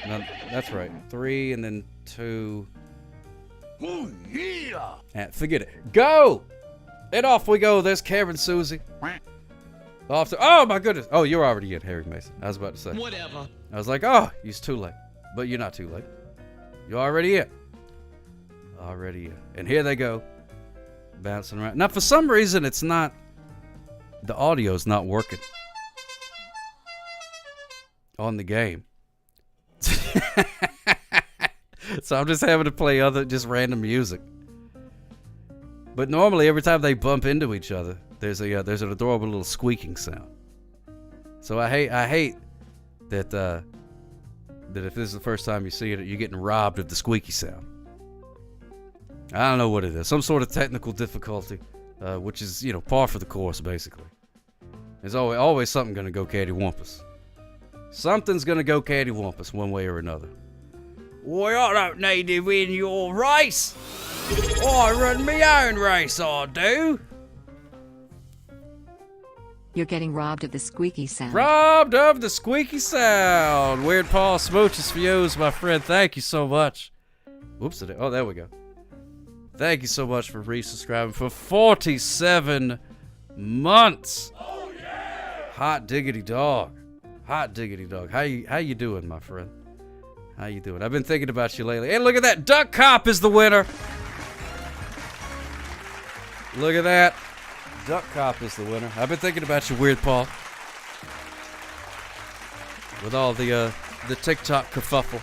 No, that's right. 3 and then 2. Oh, yeah! And forget it. Go! And off we go. There's Karen Susie. Off to, oh my goodness. Oh, you're already in, Harry Mason. I was about to say. Whatever. I was like, oh, he's too late. But you're not too late. You're already in. Already in. And here they go. Bouncing around. Now, for some reason, it's not. The audio's not working. On the game. So I'm just having to play just random music. But normally, every time they bump into each other, there's an adorable little squeaking sound. So I hate that that if this is the first time you see it, you're getting robbed of the squeaky sound. I don't know what it is. Some sort of technical difficulty, which is, par for the course, basically. There's always something going to go cattywampus. Something's going to go cattywampus one way or another. Well, I don't need to win your race. I run my own race, I do. You're getting robbed of the squeaky sound. Robbed of the squeaky sound. Weird Paul Smooches for you, my friend. Thank you so much. Whoops. Oh, there we go. Thank you so much for resubscribing for 47 months. Oh, yeah. Hot diggity dog. Hot diggity dog. How you doing, my friend? How you doing? I've been thinking about you lately. Hey, look at that. Duck Cop is the winner. Look at that. Duck Cop is the winner. I've been thinking about you, Weird Paul. With all the TikTok kerfuffle.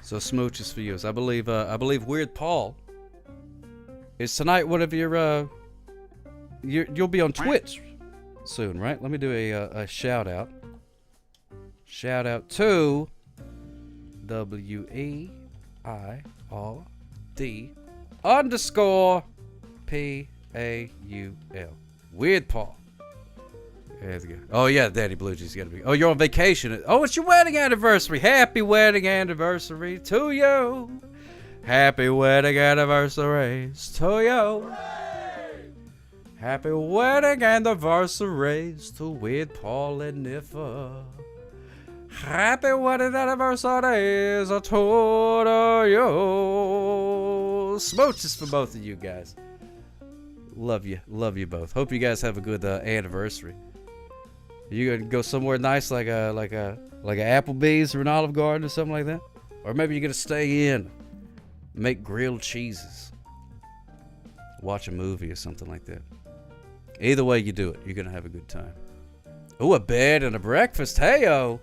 So smooches for you. I believe Weird Paul is tonight one of your you'll be on Twitch soon, right? Let me do a shout out. Shout out to WEIRD_PAUL. Weird Paul. There we go. Oh yeah, Daddy Blue Jeans gotta be. Oh, you're on vacation. Oh, it's your wedding anniversary. Happy wedding anniversary to you. Happy wedding anniversaries to you. Happy wedding anniversaries to Weird Paul and Niffa. Happy wedding anniversaries to you. Smooches for both of you guys. Love you both. Hope you guys have a good anniversary. You gonna go somewhere nice like a Applebee's or an Olive Garden or something like that, or maybe you're gonna stay in, make grilled cheeses, watch a movie or something like that. Either way you do it, you're gonna have a good time. Oh, a bed and a breakfast. Hey-o.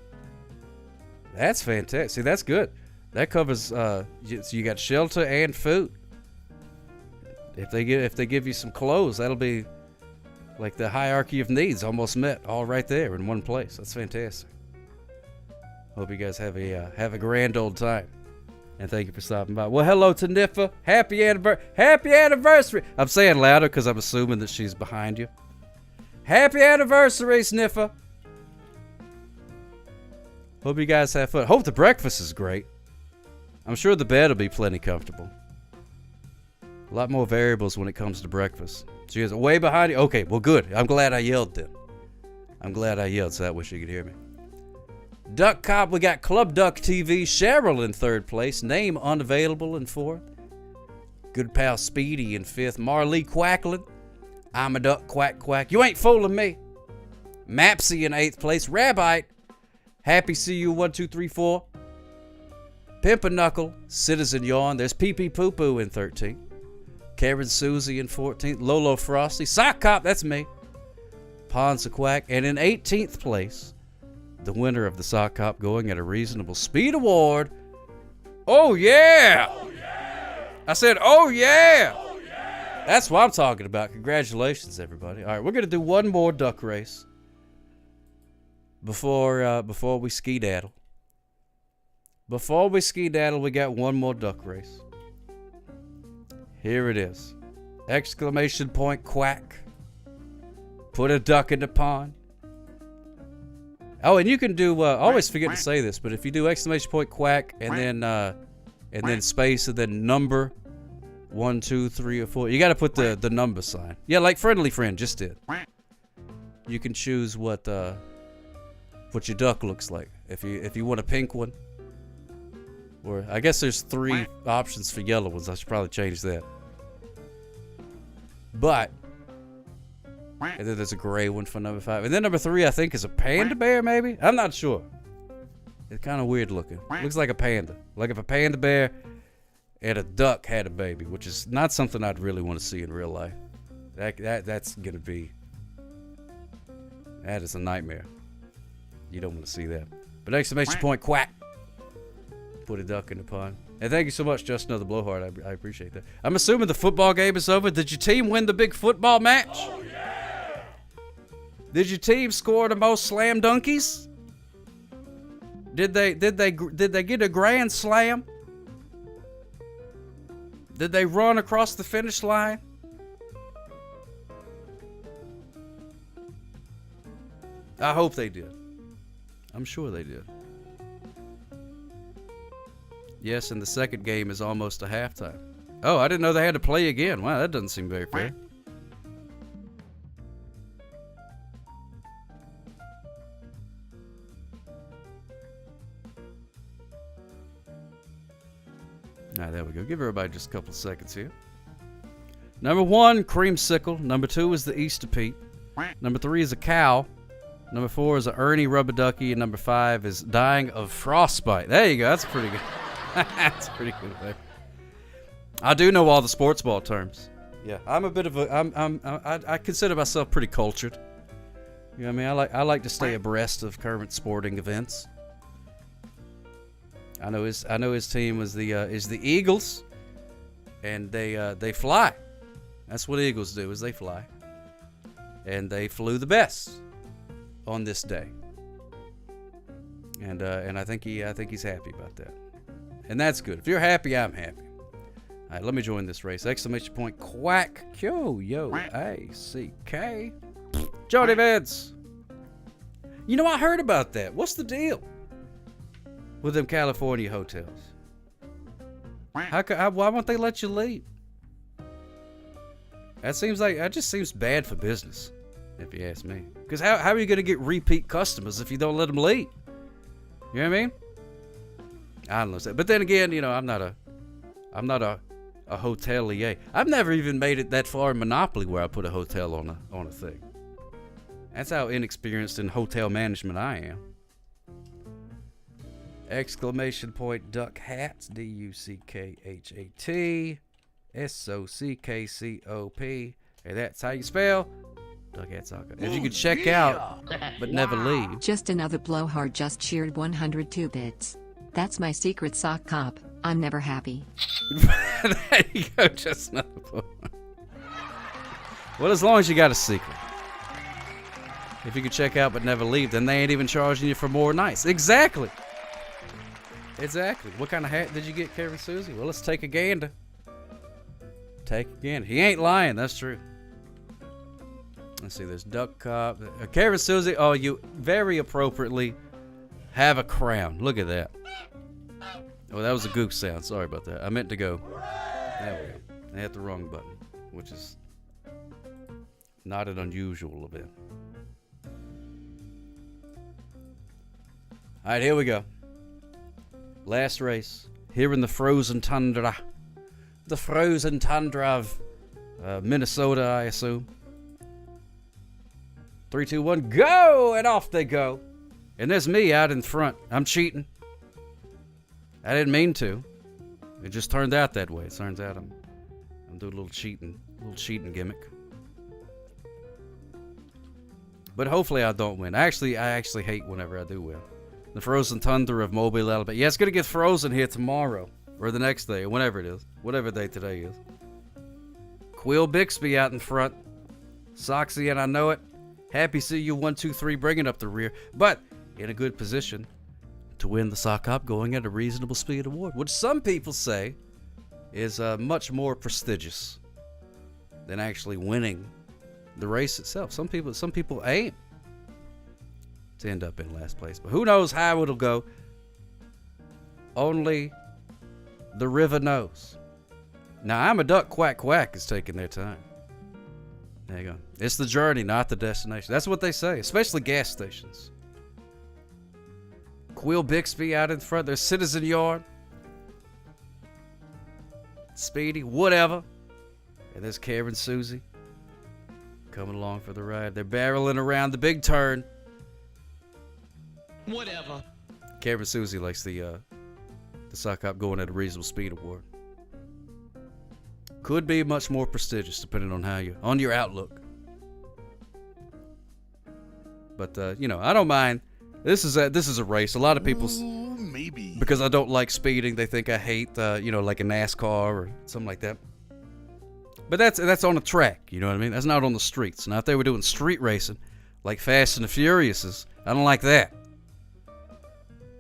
That's fantastic. See, that's good. That covers, so you got shelter and food. If they give you some clothes, that'll be like the hierarchy of needs almost met, all right there in one place. That's fantastic. Hope you guys have a grand old time. And thank you for stopping by. Well, hello to Niffa. Happy anniversary. I'm saying louder because I'm assuming that she's behind you. Happy anniversaries, Niffa. Hope you guys have fun. Hope the breakfast is great. I'm sure the bed will be plenty comfortable. A lot more variables when it comes to breakfast. She is way behind you. Okay, well, good. I'm glad I yelled then. I'm glad I yelled so that way she could hear me. Duck Cop, we got Club Duck TV. Cheryl in third place. Name unavailable in fourth. Good pal Speedy in fifth. Marley Quacklin. I'm a duck, quack, quack. You ain't fooling me. Mapsy in eighth place. Rabbite. Happy CU 1234. Pimpin' Knuckle. Citizen Yawn. There's PP Poo Poo in 13th. Karen Susie in 14th. Lolo Frosty. Sock Cop, that's me. Ponza Quack. And in 18th place, the winner of the Sock Hop Going at a Reasonable Speed Award. Oh, yeah! I said, oh, yeah! That's what I'm talking about. Congratulations, everybody. All right, we're going to do one more duck race before we skedaddle. Before we skedaddle, we got one more duck race. Here it is. Exclamation point quack. Put a duck in the pond. Oh, and you can do, I always forget to say this, but if you do exclamation point quack and then space and then number 1, 2, 3, or 4, you got to put the number sign. Yeah, like Friendly Friend just did. You can choose what your duck looks like. If you want a pink one, or I guess there's 3 options for yellow ones. I should probably change that. But and then there's a gray one for number 5, and then number 3 I think is a panda bear. Maybe, I'm not sure. It's kind of weird looking. Looks like a panda. Like if a panda bear and a duck had a baby, which is not something I'd really want to see in real life. That's gonna be. That is a nightmare. You don't want to see that. But exclamation point quack. Put a duck in the pond. And thank you so much, Just Another Blowhard. I appreciate that. I'm assuming the football game is over. Did your team win the big football match? Oh, yeah. Did your team score the most slam dunkies? Did they get a grand slam? Did they run across the finish line? I hope they did. I'm sure they did. Yes, and the second game is almost a halftime. Oh, I didn't know they had to play again. Wow, that doesn't seem very fair. All right, there we go. Give everybody just a couple of seconds here. Number 1, creamsicle. Number 2 is the Easter Pete. Number 3 is a cow. Number 4 is an Ernie rubber ducky. And number 5 is dying of frostbite. There you go. That's pretty good. That's pretty good, babe. I do know all the sports ball terms. Yeah, I'm a bit of a. I consider myself pretty cultured. You know what I mean? I like to stay abreast of current sporting events. I know his team is the Eagles, and they fly. That's what Eagles do, is they fly. And they flew the best on this day. And I think he's happy about that. And that's good. If you're happy, I'm happy. All right, let me join this race. Exclamation point quack. Q-U-A-C-K. Johnny Vance. You know, I heard about that. What's the deal with them California hotels? Why won't they let you leave? That just seems bad for business, if you ask me. Because how are you going to get repeat customers if you don't let them leave? You know what I mean? I don't know. But then again, you know, I'm not a hotelier. I've never even made it that far in Monopoly where I put a hotel on a thing. That's how inexperienced in hotel management I am. Exclamation point duck hats. DUCKHAT SOCKCOP. And that's how you spell Duck Hat Soccer. If you could check out but never leave. Just Another Blowhard just cheered 102 bits. That's my secret sock cop. I'm never happy. There you go, Just Another Blowhard. Well, as long as you got a secret. If you could check out but never leave, then they ain't even charging you for more nights. Exactly. Exactly. What kind of hat did you get, Kevin Susie? Well, let's take a gander. Take a gander. He ain't lying. That's true. Let's see. There's Duck Cop. Kevin Susie. Oh, you very appropriately have a crown. Look at that. Oh, that was a goose sound. Sorry about that. I meant to go. There we go. I hit the wrong button, which is not an unusual event. All right, here we go. Last race. Here in the frozen tundra. The frozen tundra of Minnesota, I assume. 3, 2, 1, go! And off they go. And there's me out in front. I'm cheating. I didn't mean to. It just turned out that way. It turns out I'm doing a little cheating gimmick. But hopefully I don't win. I actually hate whenever I do win. The Frozen Tundra of Mobile, Alabama. Yeah, it's going to get frozen here tomorrow. Or the next day, or whenever it is. Whatever day today is. Quill Bixby out in front. Soxy, and I know it. Happy CU 123 bringing up the rear. But in a good position to win the Sock Hop going at a reasonable speed award. Which some people say is much more prestigious than actually winning the race itself. Some people aim to end up in last place. But who knows how it'll go. Only the river knows. Now, I'm a duck, quack, quack is taking their time. There you go. It's the journey, not the destination. That's what they say, especially gas stations. Quill Bixby out in front. There's Citizen Yard. Speedy, whatever. And there's Karen Susie coming along for the ride. They're barreling around the big turn. Whatever. Karen Susie likes the Sock Hop going at a reasonable speed award. Could be much more prestigious depending on your outlook. But I don't mind. This is a race. A lot of people, maybe because I don't like speeding, they think I hate like a NASCAR or something like that. But that's on a track, you know what I mean? That's not on the streets. Now if they were doing street racing like Fast and the Furious is, I don't like that.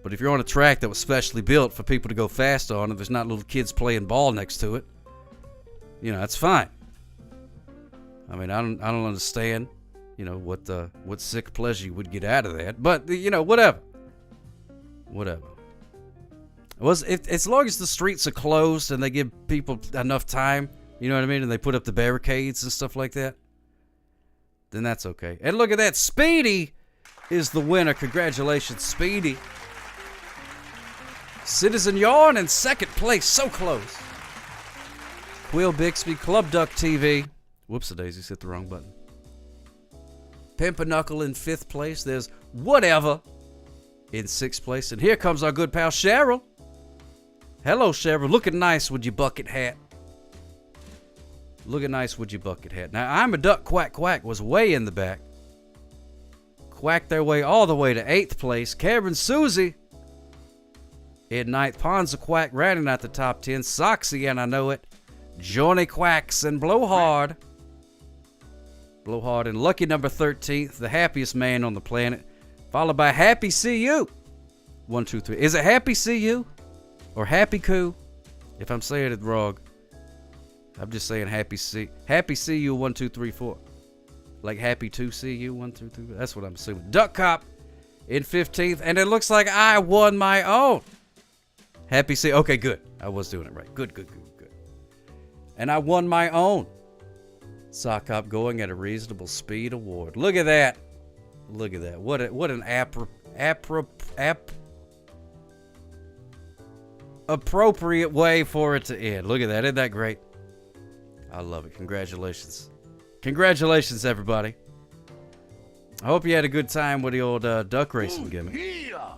But if you're on a track that was specially built for people to go fast on, and there's not little kids playing ball next to it, that's fine. I mean, I don't understand, what sick pleasure you would get out of that. But whatever. As long as the streets are closed and they give people enough time, you know what I mean, and they put up the barricades and stuff like that, then that's okay. And look at that, Speedy is the winner. Congratulations, Speedy. Citizen Yarn in second place, so close. Quill Bixby, Club Duck TV. Whoops-a-daisy, hit the wrong button. Pimpernel in fifth place. There's Whatever in sixth place. And here comes our good pal Cheryl. Hello, Cheryl. Looking nice with your bucket hat. Looking nice with your bucket hat. Now, I'm a Duck, Quack, Quack was way in the back. Quacked their way all the way to eighth place. Karen Susie in ninth. Ponza Quack rounding out the top 10. Soxy, and I know it. Johnny Quacks and Blowhard. Blowhard and lucky number 13th, the happiest man on the planet. Followed by Happy CU. 1, 2, 3. Is it Happy CU? Or Happy Coo? If I'm saying it wrong, I'm just saying Happy CU 1, 2, 3, 4. Like Happy to CU 1, 2, 3. That's what I'm assuming. Duck Cop in 15th. And it looks like I won my own. Happy CU. Okay, good. I was doing it right. Good. And I won my own Sock Hop going at a reasonable speed award. Look at that. Look at that. What an appropriate way for it to end. Look at that. Isn't that great? I love it. Congratulations. Congratulations, everybody. I hope you had a good time with the old duck racing gimmick. Yeah.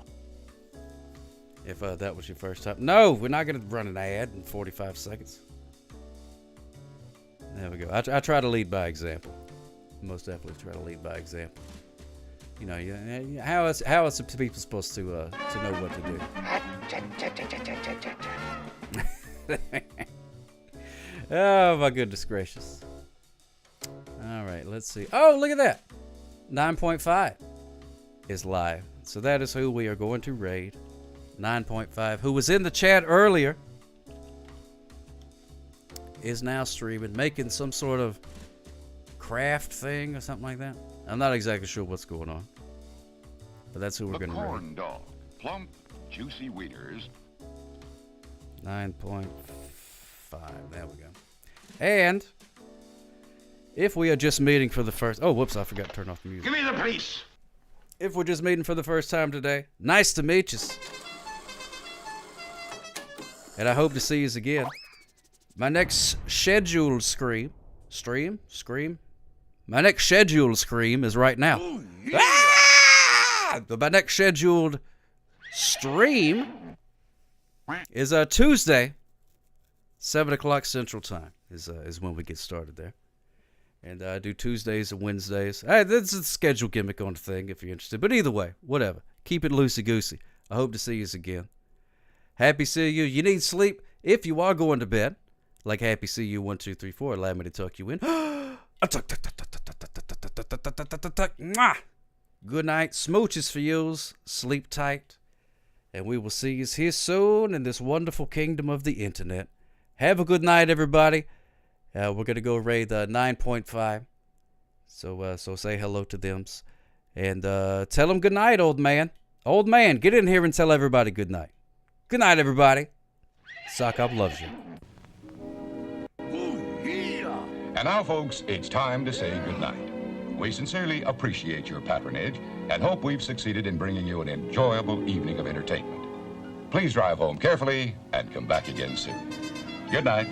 If that was your first time. No, we're not going to run an ad in 45 seconds. There we go. I try to lead by example. Most definitely try to lead by example. How is people supposed to know what to do? Oh, my goodness gracious. All right, let's see. Oh, look at that. 9.5 is live. So that is who we are going to raid. 9.5, who was in the chat earlier, is now streaming, making some sort of craft thing or something like that. I'm not exactly sure what's going on, but that's who we're going to raid. Corn dog, plump, juicy wieners. 9.5. There we go. And if we are just meeting for the first... Oh, whoops, I forgot to turn off the music. Give me the police. If we're just meeting for the first time today, nice to meet you. And I hope to see you again. My next scheduled stream. My next scheduled stream is right now. Ooh, yeah. My next scheduled stream is Tuesday, 7 o'clock Central Time is when we get started there. And I do Tuesdays and Wednesdays. That's a schedule gimmick on the thing if you're interested. But either way, whatever. Keep it loosey-goosey. I hope to see you again. Happy see you. You need sleep if you are going to bed. Like Happy see you 1, 2, 3, 4. Allow me to tuck you in. Mwah! Good night. Smooches for yous. Sleep tight. And we will see you here soon in this wonderful kingdom of the internet. Have a good night, everybody. We're going to go raid 9.5. So say hello to them. And tell them good night, old man. Old man, get in here and tell everybody good night. Good night, everybody. Sock Up loves you. And now, folks, it's time to say goodnight. We sincerely appreciate your patronage and hope we've succeeded in bringing you an enjoyable evening of entertainment. Please drive home carefully and come back again soon. Good night.